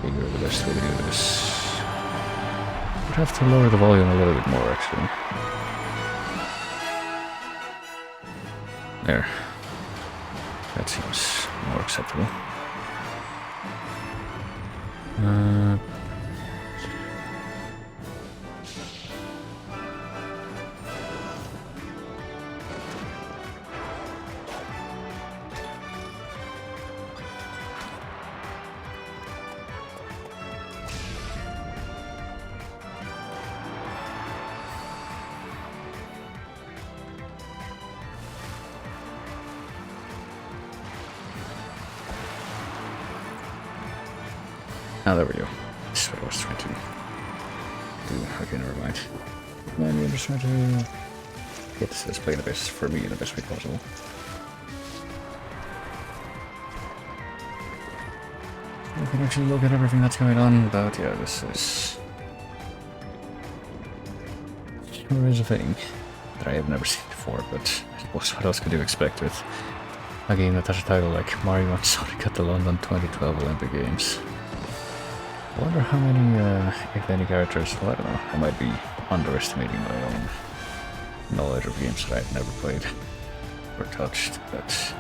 figure the best way to do this. Would have to lower the volume a little bit more, actually. There. That seems more acceptable. Ah, there we go. That's what I was trying to do. Okay, never mind. I'm just trying to get this display the best for me in the best way possible. I can actually look at everything that's going on, but yeah, this is... Sure is a thing that I have never seen before, but I suppose what else could you expect with a game that has a title like Mario and Sonic at the London 2012 Olympic Games? I wonder how many, if any characters, well, I don't know, I might be underestimating my own knowledge of games that I've never played or touched, but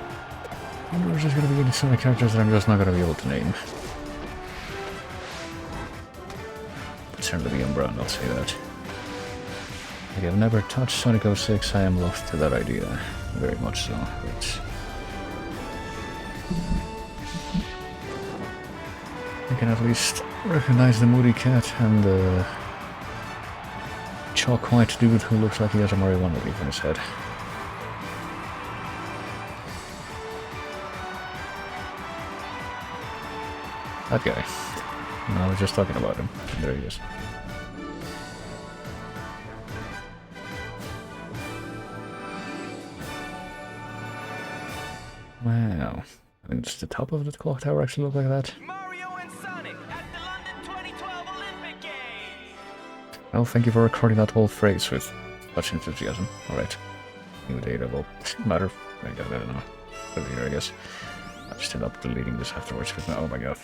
I wonder if there's going to be any Sonic characters that I'm just not going to be able to name. But certainly be Umbra, I'll say that. Like, I've never touched Sonic 06, I am lost to that idea, very much so, but... I can at least recognize the moody cat and the chalk white dude who looks like he has a Mario 1 leaf on his head. That guy. No, I was just talking about him. There he is. Wow. I mean, does the top of the clock tower actually look like that? Well, thank you for recording that whole phrase with such enthusiasm. Alright. New data will matter. I don't know. Later, I guess. I'll just end up deleting this afterwards because oh my god.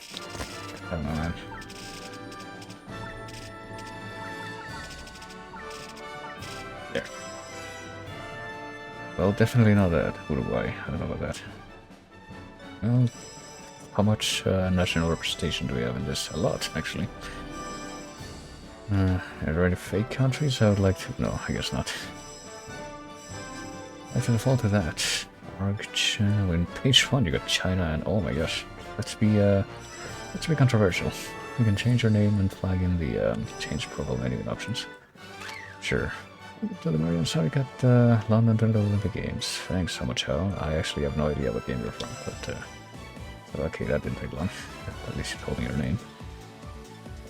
I don't know, man. There. Well, definitely not that. Uruguay. I don't know about that. Well, how much national representation do we have in this? A lot, actually. Are there any fake countries I would like to... No, I guess not. I can default to that. In page 1 you got China and oh my gosh. Let's be controversial. You can change your name and flag in the change profile menu and options. Sure. To the Mario and Sonic at London 2012 Olympic Games. Thanks so much, Hal. I actually have no idea what game you're from, but okay, that didn't take long. At least you told me your name.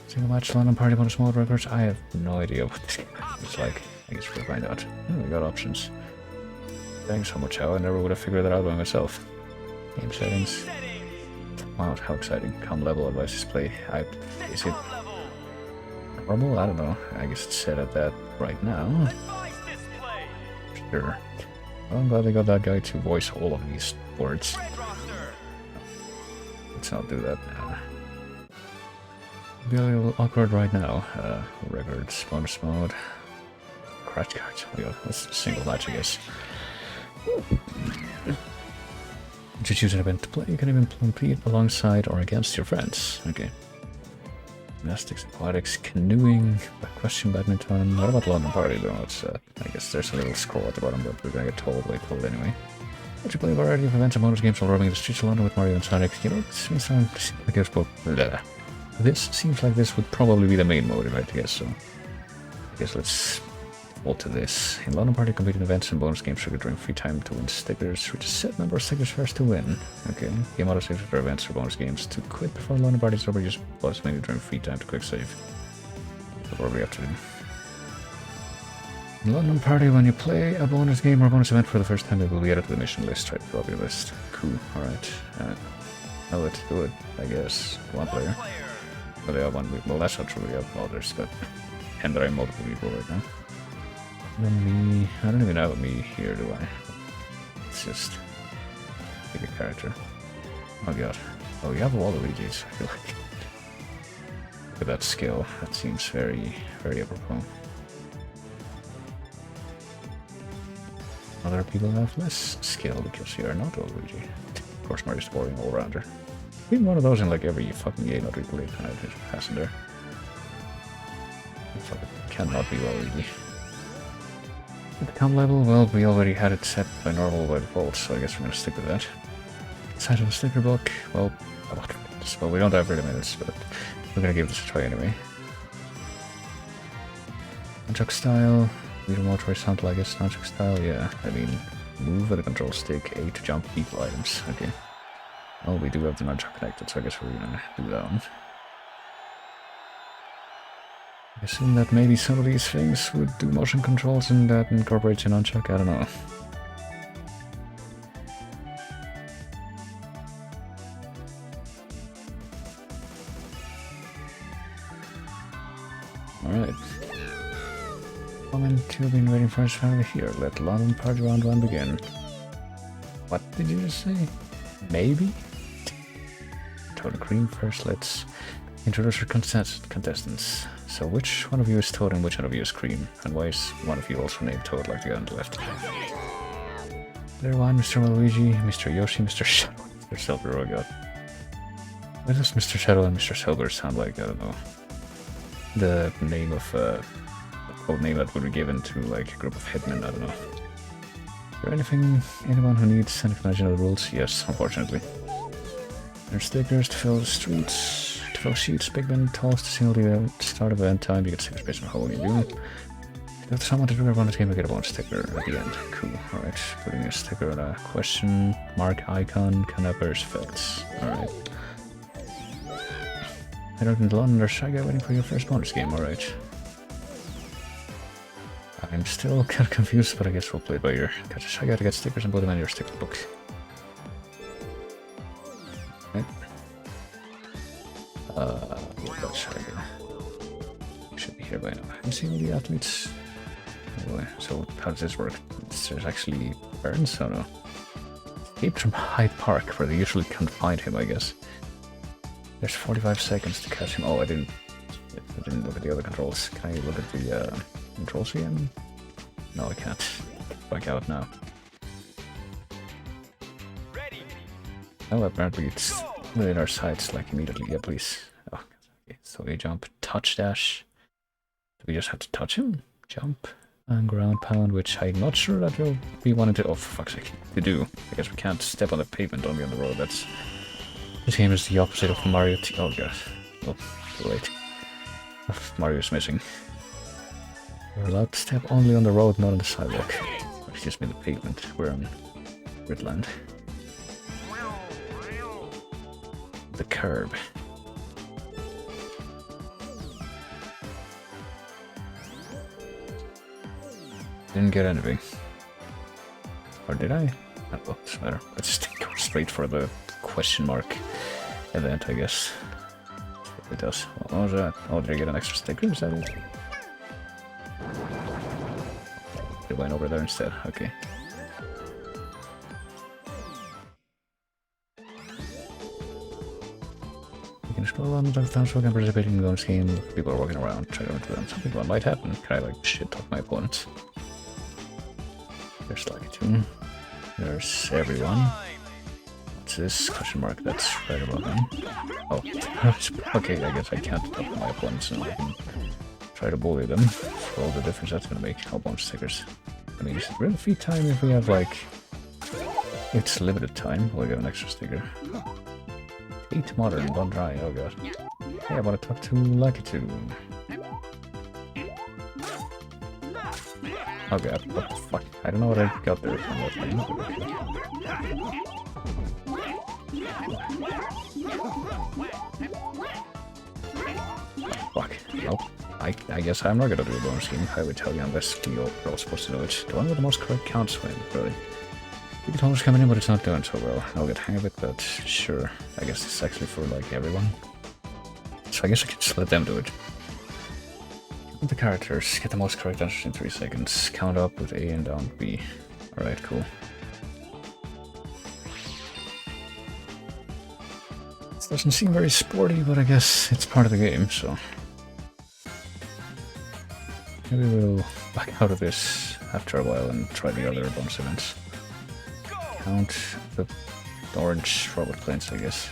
Single match London Party bonus mode records. I have no idea what this is like. I guess we'll find out. Oh, we got options. Thanks so much, Hal. I never would have figured that out by myself. Game settings. Wow, how exciting. Com level advice display. Is it normal? I don't know. I guess it's set at that right now. Sure. Well, I'm glad they got that guy to voice all of these words. Let's not do that now. Be a little awkward right now. Records, bonus mode, crash cards. That's a single match, I guess. To choose an event to play, you can even compete alongside or against your friends. Okay. Gymnastics, aquatics, canoeing, question badminton. What about London Party though? It's, I guess there's a little scroll at the bottom, but we're gonna get told anyway. But you play a variety of events and bonus games while roaming the streets of London with Mario and Sonic. You know, this may sound like it's both. This seems like this would probably be the main mode, right? Yes, so I guess let's default to this. In London Party, completing events and bonus games triggered during free time to win stickers. Reach a set number of stickers first to win. Okay. Game auto saves for events or bonus games. To quit before London Party is over, use plus menu during free time to quick save. That's what we have to do. In London Party, when you play a bonus game or bonus event for the first time, it will be added to the mission list. Try to fill up your list. Cool. Alright. Now let's do it, I guess. One player. But they have one. Well, that's not true. We have others, but. And there are multiple people right now. Then me. I don't even have a me here, do I? It's just. Pick a character. Oh god. Oh, you have all the Luigi's, I feel like. Look at that skill. That seems very, very apropos. Other people have less skill because you are not all Luigi. Of course, Mario's boring all-rounder. Been one of those in like every fucking game that we played tonight, passing there. It cannot be Luigi. At the comp level, well, we already had it set by normal by default, so I guess we're gonna stick with that. Side of the sticker book, well, we don't have really minutes, but we're gonna give this a try anyway. Nunchuck style, leader more choice sound like it's nunchuck style, yeah. I mean, move with the control stick, A to jump people items, okay. Well, we do have the nunchuck connected, so I guess we're gonna do that one. I assume that maybe some of these things would do motion controls and that incorporates a nunchuck, I don't know. Alright. Comment you've been waiting for his family here. Let London Party Round 1 begin. What did you just say? Maybe? Toad and Cream first, let's introduce our contestants. So which one of you is Toad and which one of you is Cream? And why is one of you also named Toad like the guy on the left? There one, Mr. Waluigi, Mr. Yoshi, Mr. Shadow, Mr. Silver, oh god. What does Mr. Shadow and Mr. Silver sound like? I don't know. The name of the code name that would be given to like a group of hitmen, I don't know. Is there anyone who needs any explanation of the rules? Yes, unfortunately. There's stickers to fill the streets, to fill sheets, big bin, tolls to signal the start of event time. You get stickers based on how well you do. If someone to trigger bonus game, you get a bonus sticker at the end. Cool. Alright, putting a sticker on a question mark icon, canopiers effects. Alright. Head out into London, there's Shy Guy waiting for your first bonus game, alright. I'm still kind of confused, but I guess we'll play it by ear. Catch a Shy Guy to get stickers and put them in your sticker book. Right. That's Shy Guy. Should be here by now. Have you seen the athletes? Oh boy. So how does this work? There's actually Burns? Oh no. Escaped from Hyde Park, where they usually can't find him, I guess. There's 45 seconds to catch him. Oh, I didn't look at the other controls. Can I look at the controls again? No, I can't. Back out now. Ready. Oh, apparently it's within our sights, like immediately. Yeah, please. Oh, okay. So we jump, touch dash. Do we just have to touch him? Jump and ground pound, which I'm not sure that we'll be wanting to. Oh, for fuck's sake, to do. I guess we can't step on the pavement, only on the road. That's. This game is the opposite of Mario Oh god. Oh, too late. Mario's missing. We're allowed to step only on the road, not on the sidewalk. Which gives me the pavement. We're on gridland. The curb. Didn't get anything. Or did I? Oh, well, doesn't matter. Let's just go straight for the question mark event, I guess. If it does. What was that? Oh, did I get an extra sticker? Is that it? It went over there instead. Okay. You can explore London the townsfolk and participate in the bonus game. People are walking around. Try to run to them. Something that might happen. Can I like shit talk my opponents? There's like two. There's everyone. What's this? Question mark. That's right above him. Oh, okay. I guess I can't talk to my opponents and I can try to bully them. For all the difference that's gonna make. Oh, bonus stickers. I mean, is it really free time if we have like? It's limited time. We'll get an extra sticker. 8 modern, 1 dry. Oh god. Okay, I want to talk to Lucky Two. Okay, what the fuck? I don't know what I got there from that thing. Fuck. Nope. I guess I'm not gonna do a bonus game. I would tell you unless you're all supposed to know it. The one with the most correct counts win, really. You can almost coming in, but it's not doing so well. I'll get the hang of it, but sure. I guess it's actually for like everyone. So I guess I could just let them do it. The characters get the most correct answers in 3 seconds. Count up with A and down with B. Alright, cool. This doesn't seem very sporty, but I guess it's part of the game, so... Maybe we'll back out of this after a while and try the other bonus events. Count the orange robot planes, I guess.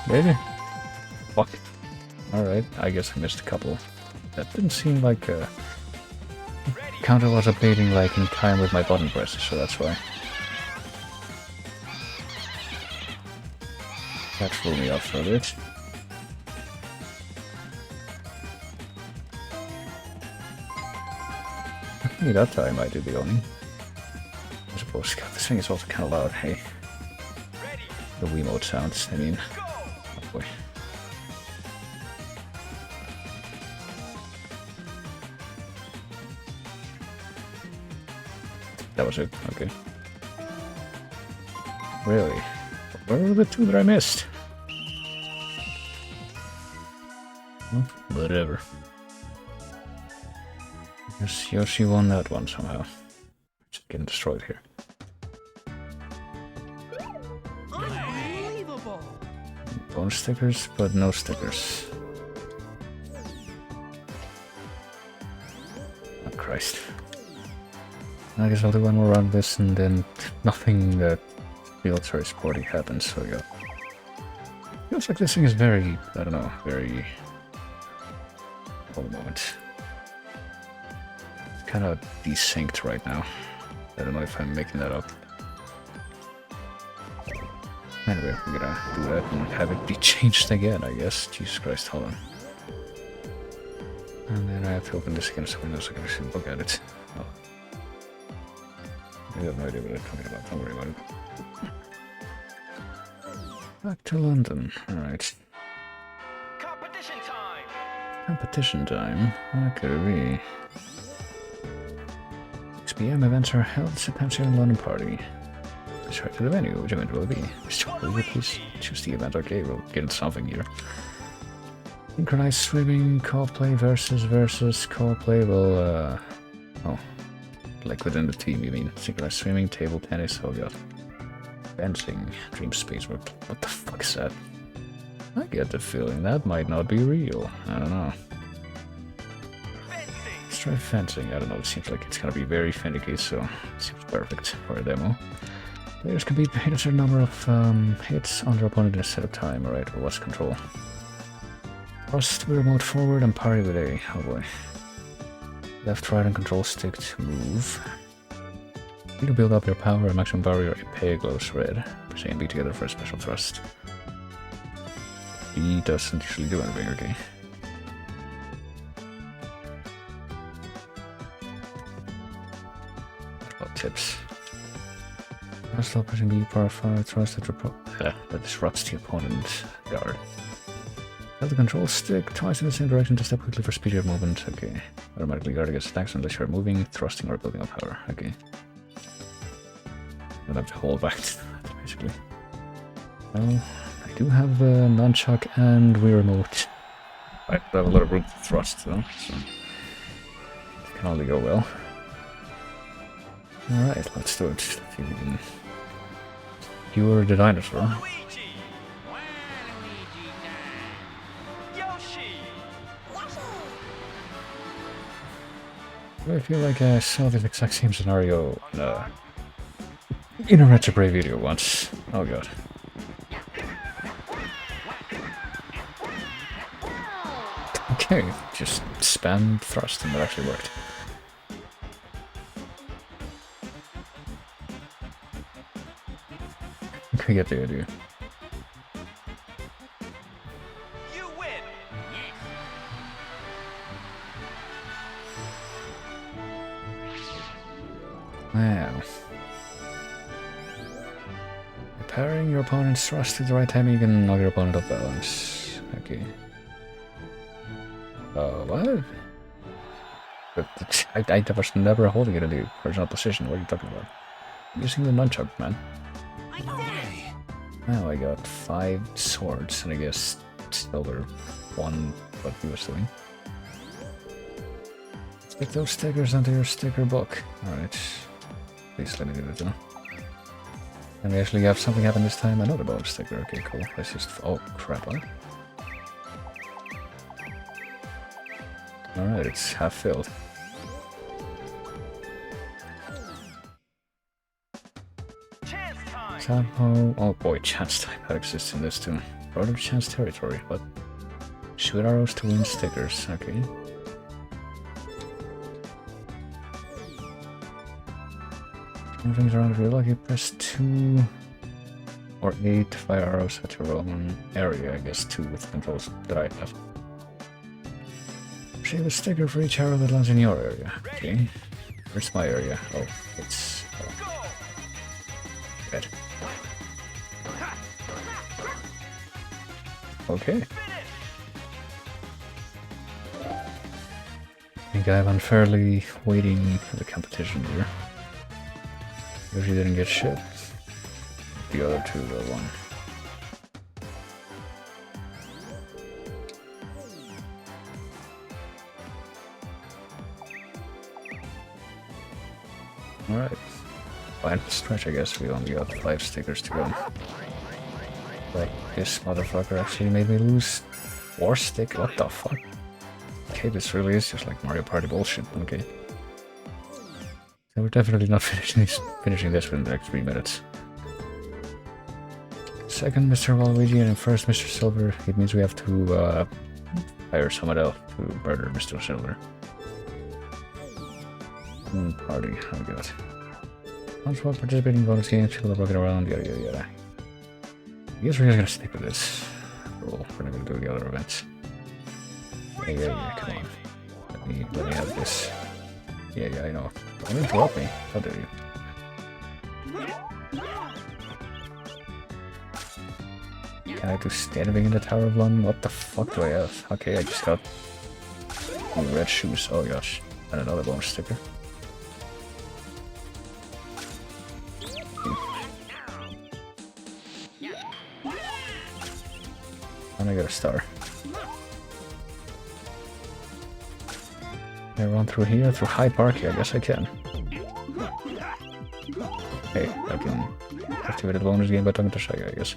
Maybe? Fuck. Alright, I guess I missed a couple. That didn't seem like a... Counter was updating like in time with my button presses, so that's why. That threw me off for a bit. Maybe that time I did the owning. I suppose. God, this thing is also kind of loud, hey. The Wiimote sounds, I mean. Oh boy. That was it, okay. Really? Where were the two that I missed? Well, whatever. I guess Yoshi won that one somehow. Just getting destroyed here. Unbelievable! Bonus stickers, but no stickers. Oh Christ. I guess I'll do one more run of this and then nothing that feels very sporty happens, so yeah. Feels like this thing is very, I don't know, very... Hold a moment. It's kind of desynced right now. I don't know if I'm making that up. Anyway, we're gonna do that and have it be changed again, I guess. Jesus Christ, hold on. And then I have to open this again so Windows I can actually look at it. Oh. I have no idea what I'm talking about, don't worry about it. Back to London, alright. Competition time! Competition time? What could it be? 6 PM events are held, sometimes here in London Party. Sure to the venue, which event will it be? Will you please choose the event? Okay, we'll get into something here. Synchronized swimming, co-play versus co-play, well, oh. Like within the team, you mean? Synchronized swimming, table tennis, oh god. Fencing, dream space, what the fuck is that? I get the feeling that might not be real. I don't know. Let's try fencing. I don't know, it seems like it's gonna be very finicky, so it seems perfect for a demo. Players can hit a certain number of hits on their opponent in a set of time, alright, or what's control? Thrust with remote forward and parry with A. Oh boy. Left, right, and control stick to move. B to build up your power and maximum barrier. A glows red. Press A and B together for a special thrust. B doesn't usually do anything, okay. What tips? Stop pressing B power 5 thrust that disrupts the opponent's guard. Hold the control stick twice in the same direction to step quickly for speedier movement. Okay. Automatically guard against attacks unless you're moving, thrusting, or building up power. Okay. Don't have to hold back, basically. Well, I do have a nunchuck and Wii remote. I have a lot of room to thrust though, so it can only go well. Alright, let's do it. Let's see if we can cure the dinosaur. Luigi! Yoshi! I feel like I saw this exact same scenario in a Retro Brave video once. Oh god. Okay, just spam thrust and that actually worked. Okay, get the idea. You win. Wow. Repairing your opponent's thrust at the right time, you can knock your opponent off balance. Okay. What? But I was never holding it in the original position. What are you talking about? I'm using the nunchuck, man. Now I got 5 swords, and I guess silver 1, what he was doing. Stick those stickers onto your sticker book. Alright. Please let me do it now. And we actually have something happen this time. Another bonus sticker. Okay, cool. Let's just... Oh, crap, huh? Alright, it's half filled. Chance time. Sampo... Oh boy, chance type that exists in this too. Road of chance territory, but... Shoot arrows to win stickers, okay. Turn things around if you're lucky, press 2 or 8 to fire arrows at your own area, I guess 2 with the controls that I have. Save a sticker for each arrow that lands in your area. Okay. Where's my area? Oh, it's... Red. Okay. I think I'm unfairly waiting for the competition here. Usually didn't get shit. The other two though won. Alright. Final stretch, I guess. We only got 5 stickers to go. Like, this motherfucker actually made me lose 4 stick. What the fuck? Okay, this really is just like Mario Party bullshit. Okay. So we're definitely not finishing this within the next 3 minutes. Second, Mr. Waluigi, and first, Mr. Silver. It means we have to hire someone else to murder Mr. Silver. Party, oh god. Once while participating in bonus games, people are walking around, yada yada yada. I guess we're just gonna stick with this rule. We're not gonna do the other events. Yeah, come on. Let me have this. Yeah, I know. Don't interrupt me. How dare you? Can I do standing in the Tower of London? What the fuck do I have? Okay, I just got red shoes. Oh gosh. And another bonus sticker. And I got a star. Can I run through here? Through Hyde Park? I guess I can. Hey, I can activate the bonus game by talking to Shaggy, I guess.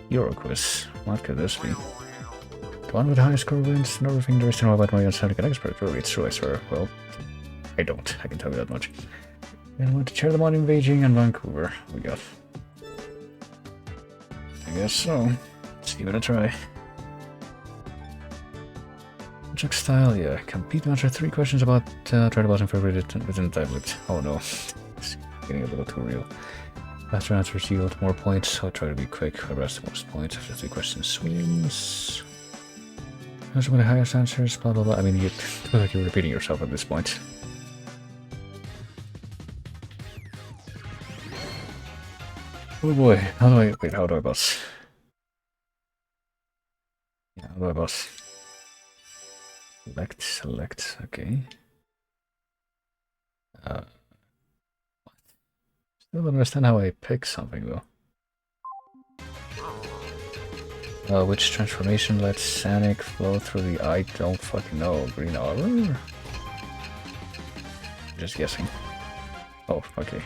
Euro quiz. What could this be? The one with the highest score wins. Everything there is to know about my Sonic an expert. Really, it's true, I swear. Well, I don't. I can tell you that much. And I want to chair the one in Beijing and Vancouver. We got. I guess so. Let's give it a try. Project style, yeah. Compete answer 3 questions about try the button for within the tablet. Oh no. It's getting a little too real. Faster answers yield more points, so I'll try to be quick. Whoever has the most points after 3 questions wins. Those with the highest answers, blah blah blah. I mean, you feel like you're repeating yourself at this point. Oh boy, how do I... Wait, how do I boss? Yeah, how do I boss? Select, okay. Still don't understand how I pick something though. Which transformation lets Sonic flow through the... I don't fucking know. Green armor? Just guessing. Oh, okay.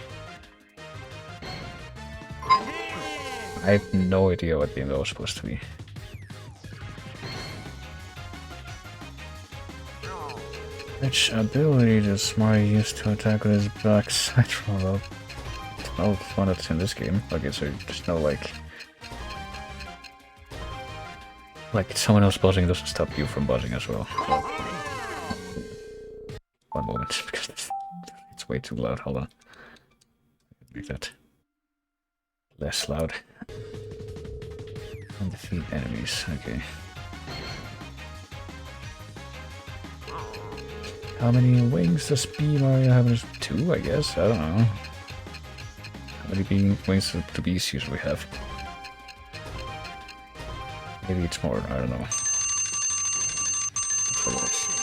I have no idea what the end was supposed to be. Which ability does Mario use to attack with his backside roll up? Oh, one that's in this game. Okay, so you just know, like... like someone else buzzing doesn't stop you from buzzing as well. One moment, because it's way too loud. Hold on. Make that less loud. And defeat enemies. Okay. How many wings does Bee Mario have? 2, I guess. I don't know. How many wings do the bees usually have? Maybe it's more. I don't know.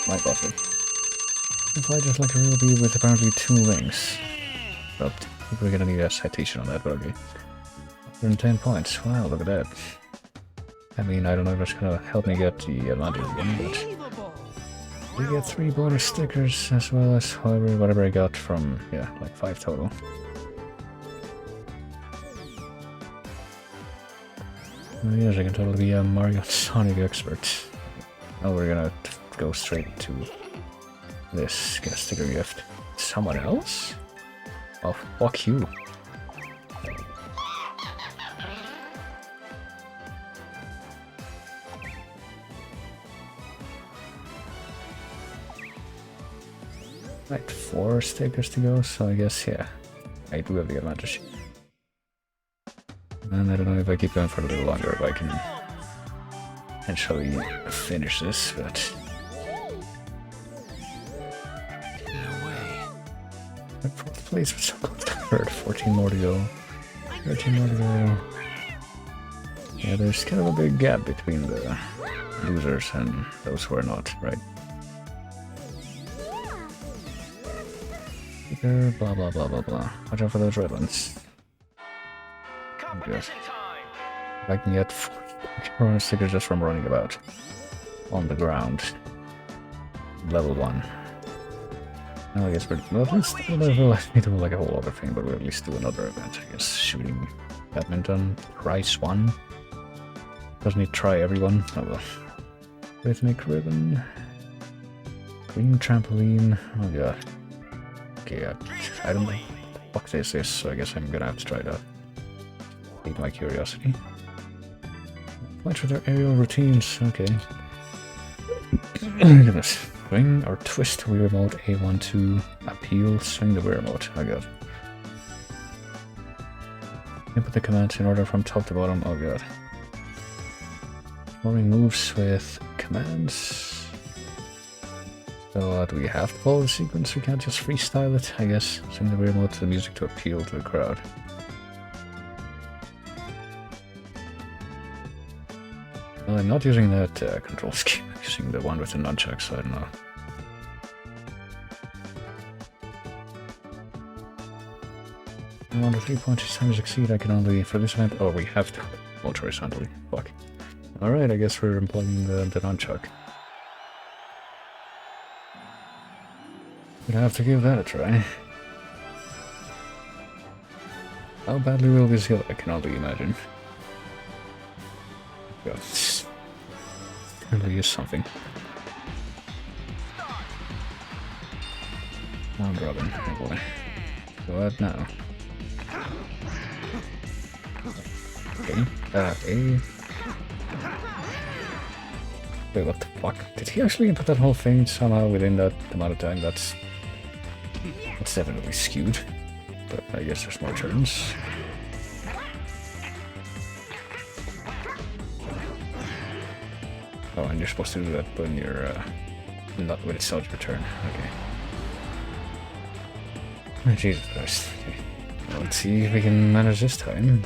My button. If I just like a real bee with apparently 2 wings. But we're gonna need a citation on that, but okay. 110 points. Wow, look at that. I mean, I don't know if that's gonna help me get the advantage again, but we get 3 bonus stickers as well as whatever I got from, yeah, like 5 total. Oh yes, I can totally be a Mario and Sonic expert. Now we're gonna go straight to this. Get a sticker gift. Someone else? Oh, fuck you. Right, 4 stickers to go, so I guess, yeah, I do have the advantage. And I don't know if I keep going for a little longer, if I can actually finish this, but... No way. At 4th place, which I'm third. 14 more to go. 13 more to go. Yeah, there's kind of a big gap between the losers and those who are not, right? Blah blah blah blah blah. Watch out for those red ones. Competition time. If I can get 4 stickers just from running about on the ground. Level 1. Now I guess we'll at least we'll do like a whole other thing, but we'll at least do another event. I guess shooting badminton, prize 1. Doesn't need to try everyone. Oh well. Rhythmic ribbon. Green trampoline. Oh god. Okay, I don't know what this is, so I guess I'm gonna have to try that. Feed my curiosity. Watch with their aerial routines, okay. Look at this. Swing or twist Wii remote A12. Appeal, swing the Wii remote. Oh god. Input the commands in order from top to bottom. Oh god. Performing moves with commands. So do we have to follow the sequence? We can't just freestyle it, I guess. Swing the Wii remote to the music to appeal to the crowd. Well, I'm not using that control scheme. I'm using the one with the nunchucks, so I don't know. On the 3 points each time you succeed, I can only, for this event, oh, we have to. Hold horizontally. Fuck. Alright, I guess we're employing the nunchuck. We'd have to give that a try. How badly will this go? I can only imagine. God, this really is something. Round robin, oh boy. Go out now. Okay, A. Wait, what the fuck? Did he actually input that whole thing somehow within that amount of time? That's definitely skewed. But I guess there's more turns. Oh, and you're supposed to do that when you're not when it's not your turn. Okay. Oh, Jesus Christ. Okay. Well, let's see if we can manage this time.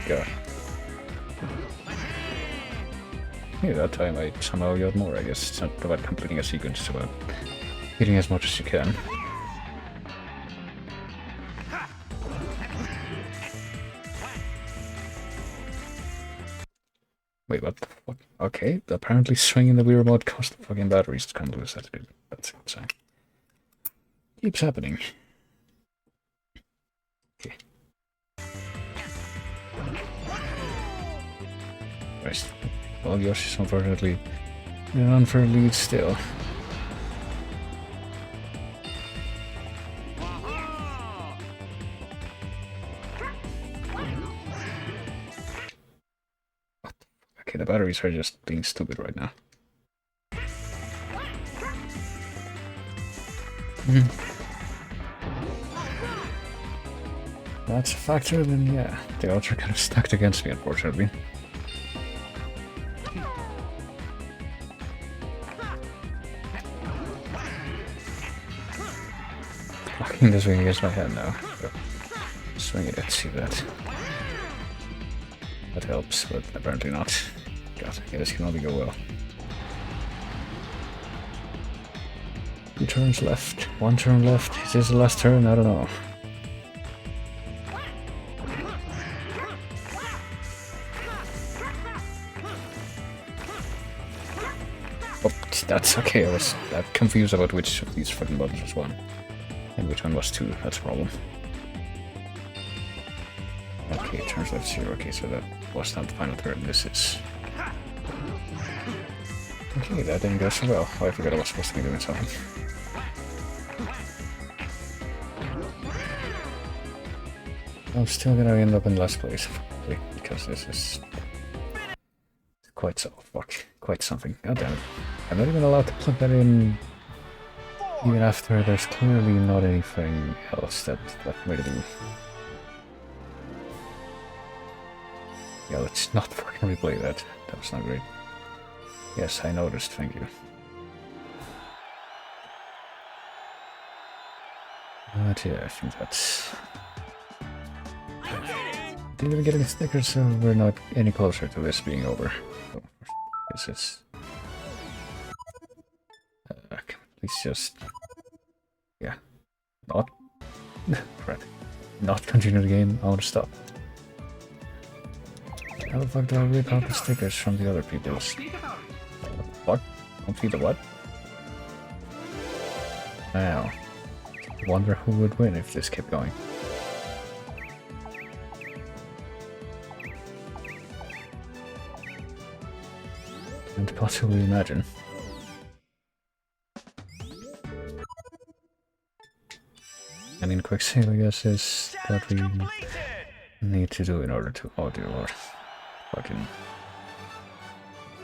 God. Yeah, that time I somehow got more, I guess. It's not about completing a sequence, it's about getting as much as you can. Wait, what the fuck? Okay, apparently swinging the Wii remote cost the fucking batteries to come loose. That's good. That's a good sign. Keeps happening. Okay. Christ. Well, Yoshi's unfortunately in an unfair lead still. Okay, the batteries are just being stupid right now. That's a factor, then yeah. The odds are kind of stacked against me, unfortunately. Blocking the swing against my head now. Swing it, see that. That helps, but apparently not. God, yeah, this can only go well. 2 turns left, 1 turn left. Is this the last turn? I don't know. Oh, that's okay. I'm confused about which of these fucking buttons was 1 and which one was 2. That's a problem. Okay, turns left 0. Okay, so that was not the final turn. This is. Okay, that didn't go so well. Oh, I forgot I was supposed to be doing something. I'm still gonna end up in last place, probably, because this is quite something. God damn it. I'm not even allowed to plug that in even after there's clearly not anything else that left me to do. Yeah, let's not fucking replay that. That was not great. Yes, I noticed, thank you. But yeah, I think that's... Didn't even get any stickers, so we're not any closer to this being over. So, this is... please just... Yeah. Not... Crap. Not continue the game, I want to stop. How the fuck do I rip out the stickers from the other people's? What? Complete the what? Now, wonder who would win if this kept going. Can't possibly imagine. I mean, quick save, I guess, is what we need to do in order to... Oh dear lord. Fucking...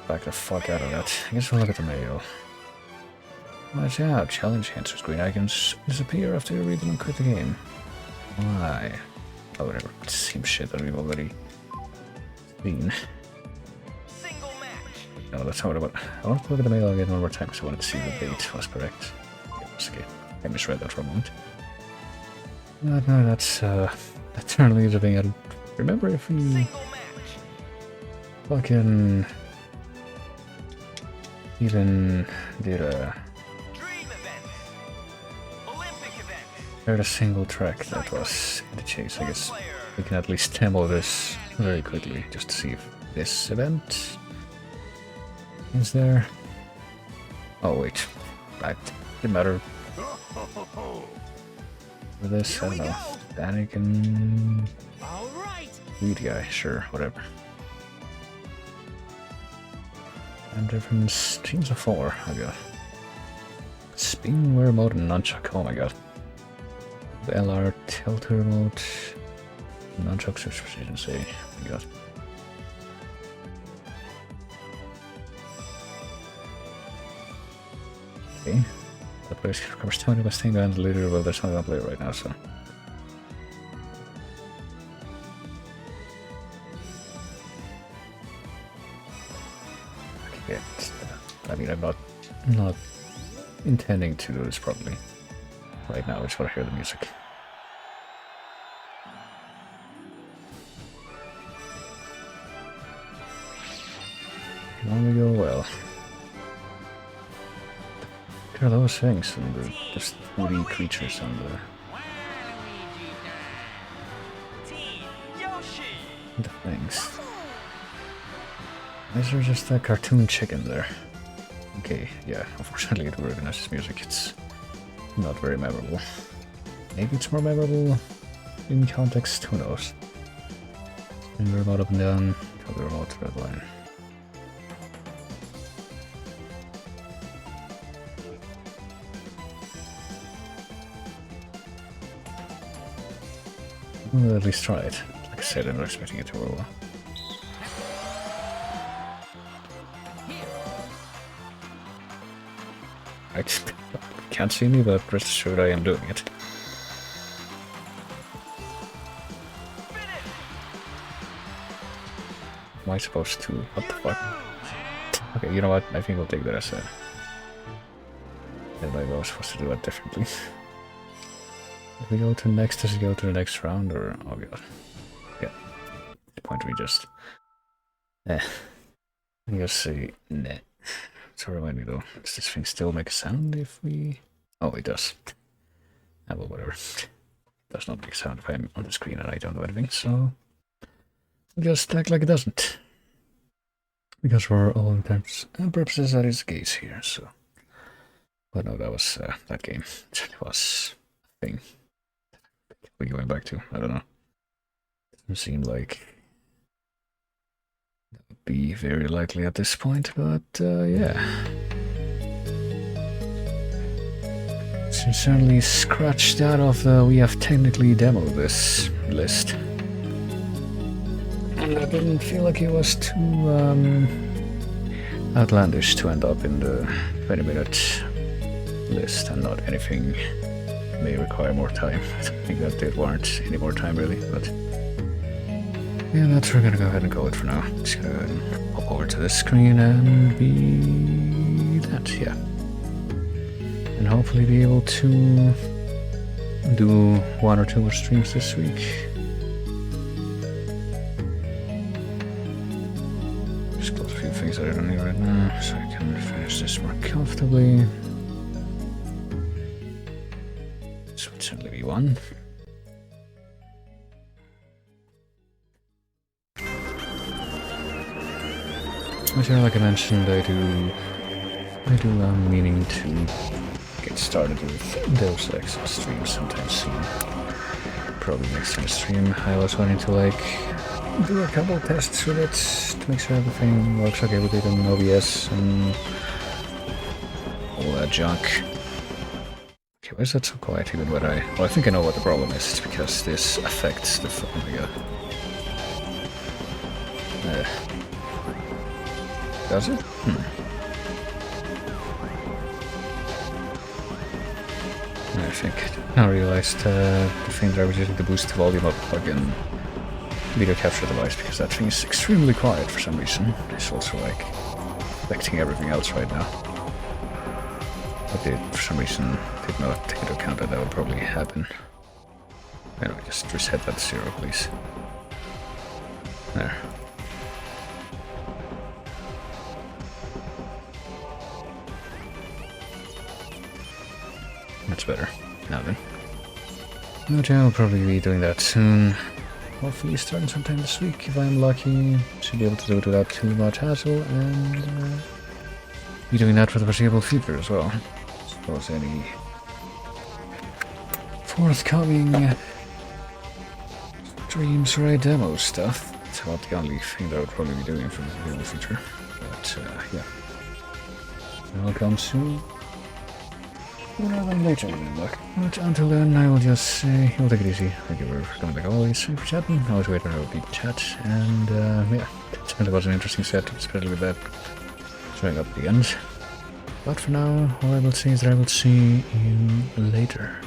Back the fuck out of that. I guess we'll look at the mail. Watch out, challenge answers. Green icons disappear after you read them and quit the game. Why? Oh, whatever. Same shit that we've already seen. No, that's not what about. I want to look at the mail again one more time because I wanted to see the date was correct. Yeah, that's okay. I misread that for a moment. No, that's eternally is a thing. I remember if we fucking even did heard a single track that was in the chase. I guess we can at least demo this very quickly just to see if this event is there. Oh wait, that didn't matter. For this, I don't know. Danik and weed guy, sure, whatever. And different teams of 4, I got. Spin remote and nunchuck, oh my god. The LR tilt remote. Nunchuck search precision say, oh my god. Okay. That plays covers 20 by Sting and later, well, there's not gonna play right now, so. Okay, I mean, I'm not intending to do this properly. Right now, I just want to hear the music. Can only go well. Look at those things and the just 2D creatures on the things. Is there just a cartoon chicken there? Okay, yeah, unfortunately it recognizes music, it's not very memorable. Maybe it's more memorable in context, who knows. And remote up and down, to the remote red line. We'll at least try it. Like I said, I'm not expecting it to roll. right? Can't see me, but rest assured I am doing it. Am I supposed to? What the fuck? Okay, you know what? I think we'll take that as a... Maybe I was supposed to do that differently. If we go to next, does it go to the next round, or... Oh god. Yeah. The point we just... I just say... Nah. So remind me though, does this thing still make a sound if we... Oh, it does. Ah, well, whatever. It does not make a sound if I'm on the screen and I don't know anything, so... We'll just act like it doesn't. Because for all intents and purposes that is the case here, so... But no, that was that game. It was a thing. What are we going back to? I don't know. Doesn't seem like that would be very likely at this point, but yeah. So certainly scratched out of the we have technically demoed this list. And I didn't feel like it was too outlandish to end up in the 20-minute list and not anything may require more time. I don't think that did warrant any more time really, but yeah, that's where we're gonna go ahead and call it for now. Just gonna go ahead and pop over to this screen and be that, yeah. And hopefully be able to do 1 or 2 more streams this week. Just close a few things that I don't need right now so I can finish this more comfortably. This would certainly be one. But yeah, like I mentioned, I do meaning to get started with Deus Ex streams sometime soon. Probably next time stream. I was wanting to like do a couple tests with it to make sure everything works okay with it on OBS and all that junk. Okay, why is that so quiet even when I... Well, I think I know what the problem is. It's because this affects the phone. Oh my god. Does it? I think I realized the thing that I was using to boost the volume of the plug-in video capture device because that thing is extremely quiet for some reason. It's also like affecting everything else right now. I did, for some reason, did not take into account that would probably happen. Anyway, just reset that to 0, please. There. That's better. Now then. Okay, I'll probably be doing that soon. Hopefully starting sometime this week if I'm lucky. Should be able to do it without too much hassle and be doing that for the foreseeable future as well. I suppose any forthcoming streams or demo stuff. It's about the only thing that I would probably be doing for the foreseeable future. But yeah. It'll come soon. Rather than later, but until then, I will just say, you'll take it easy. Thank you for coming back always, for chatting. Always great to have people chat, and yeah, it was an interesting set, especially with that showing up at the end. But for now, all I will say is that I will see you later.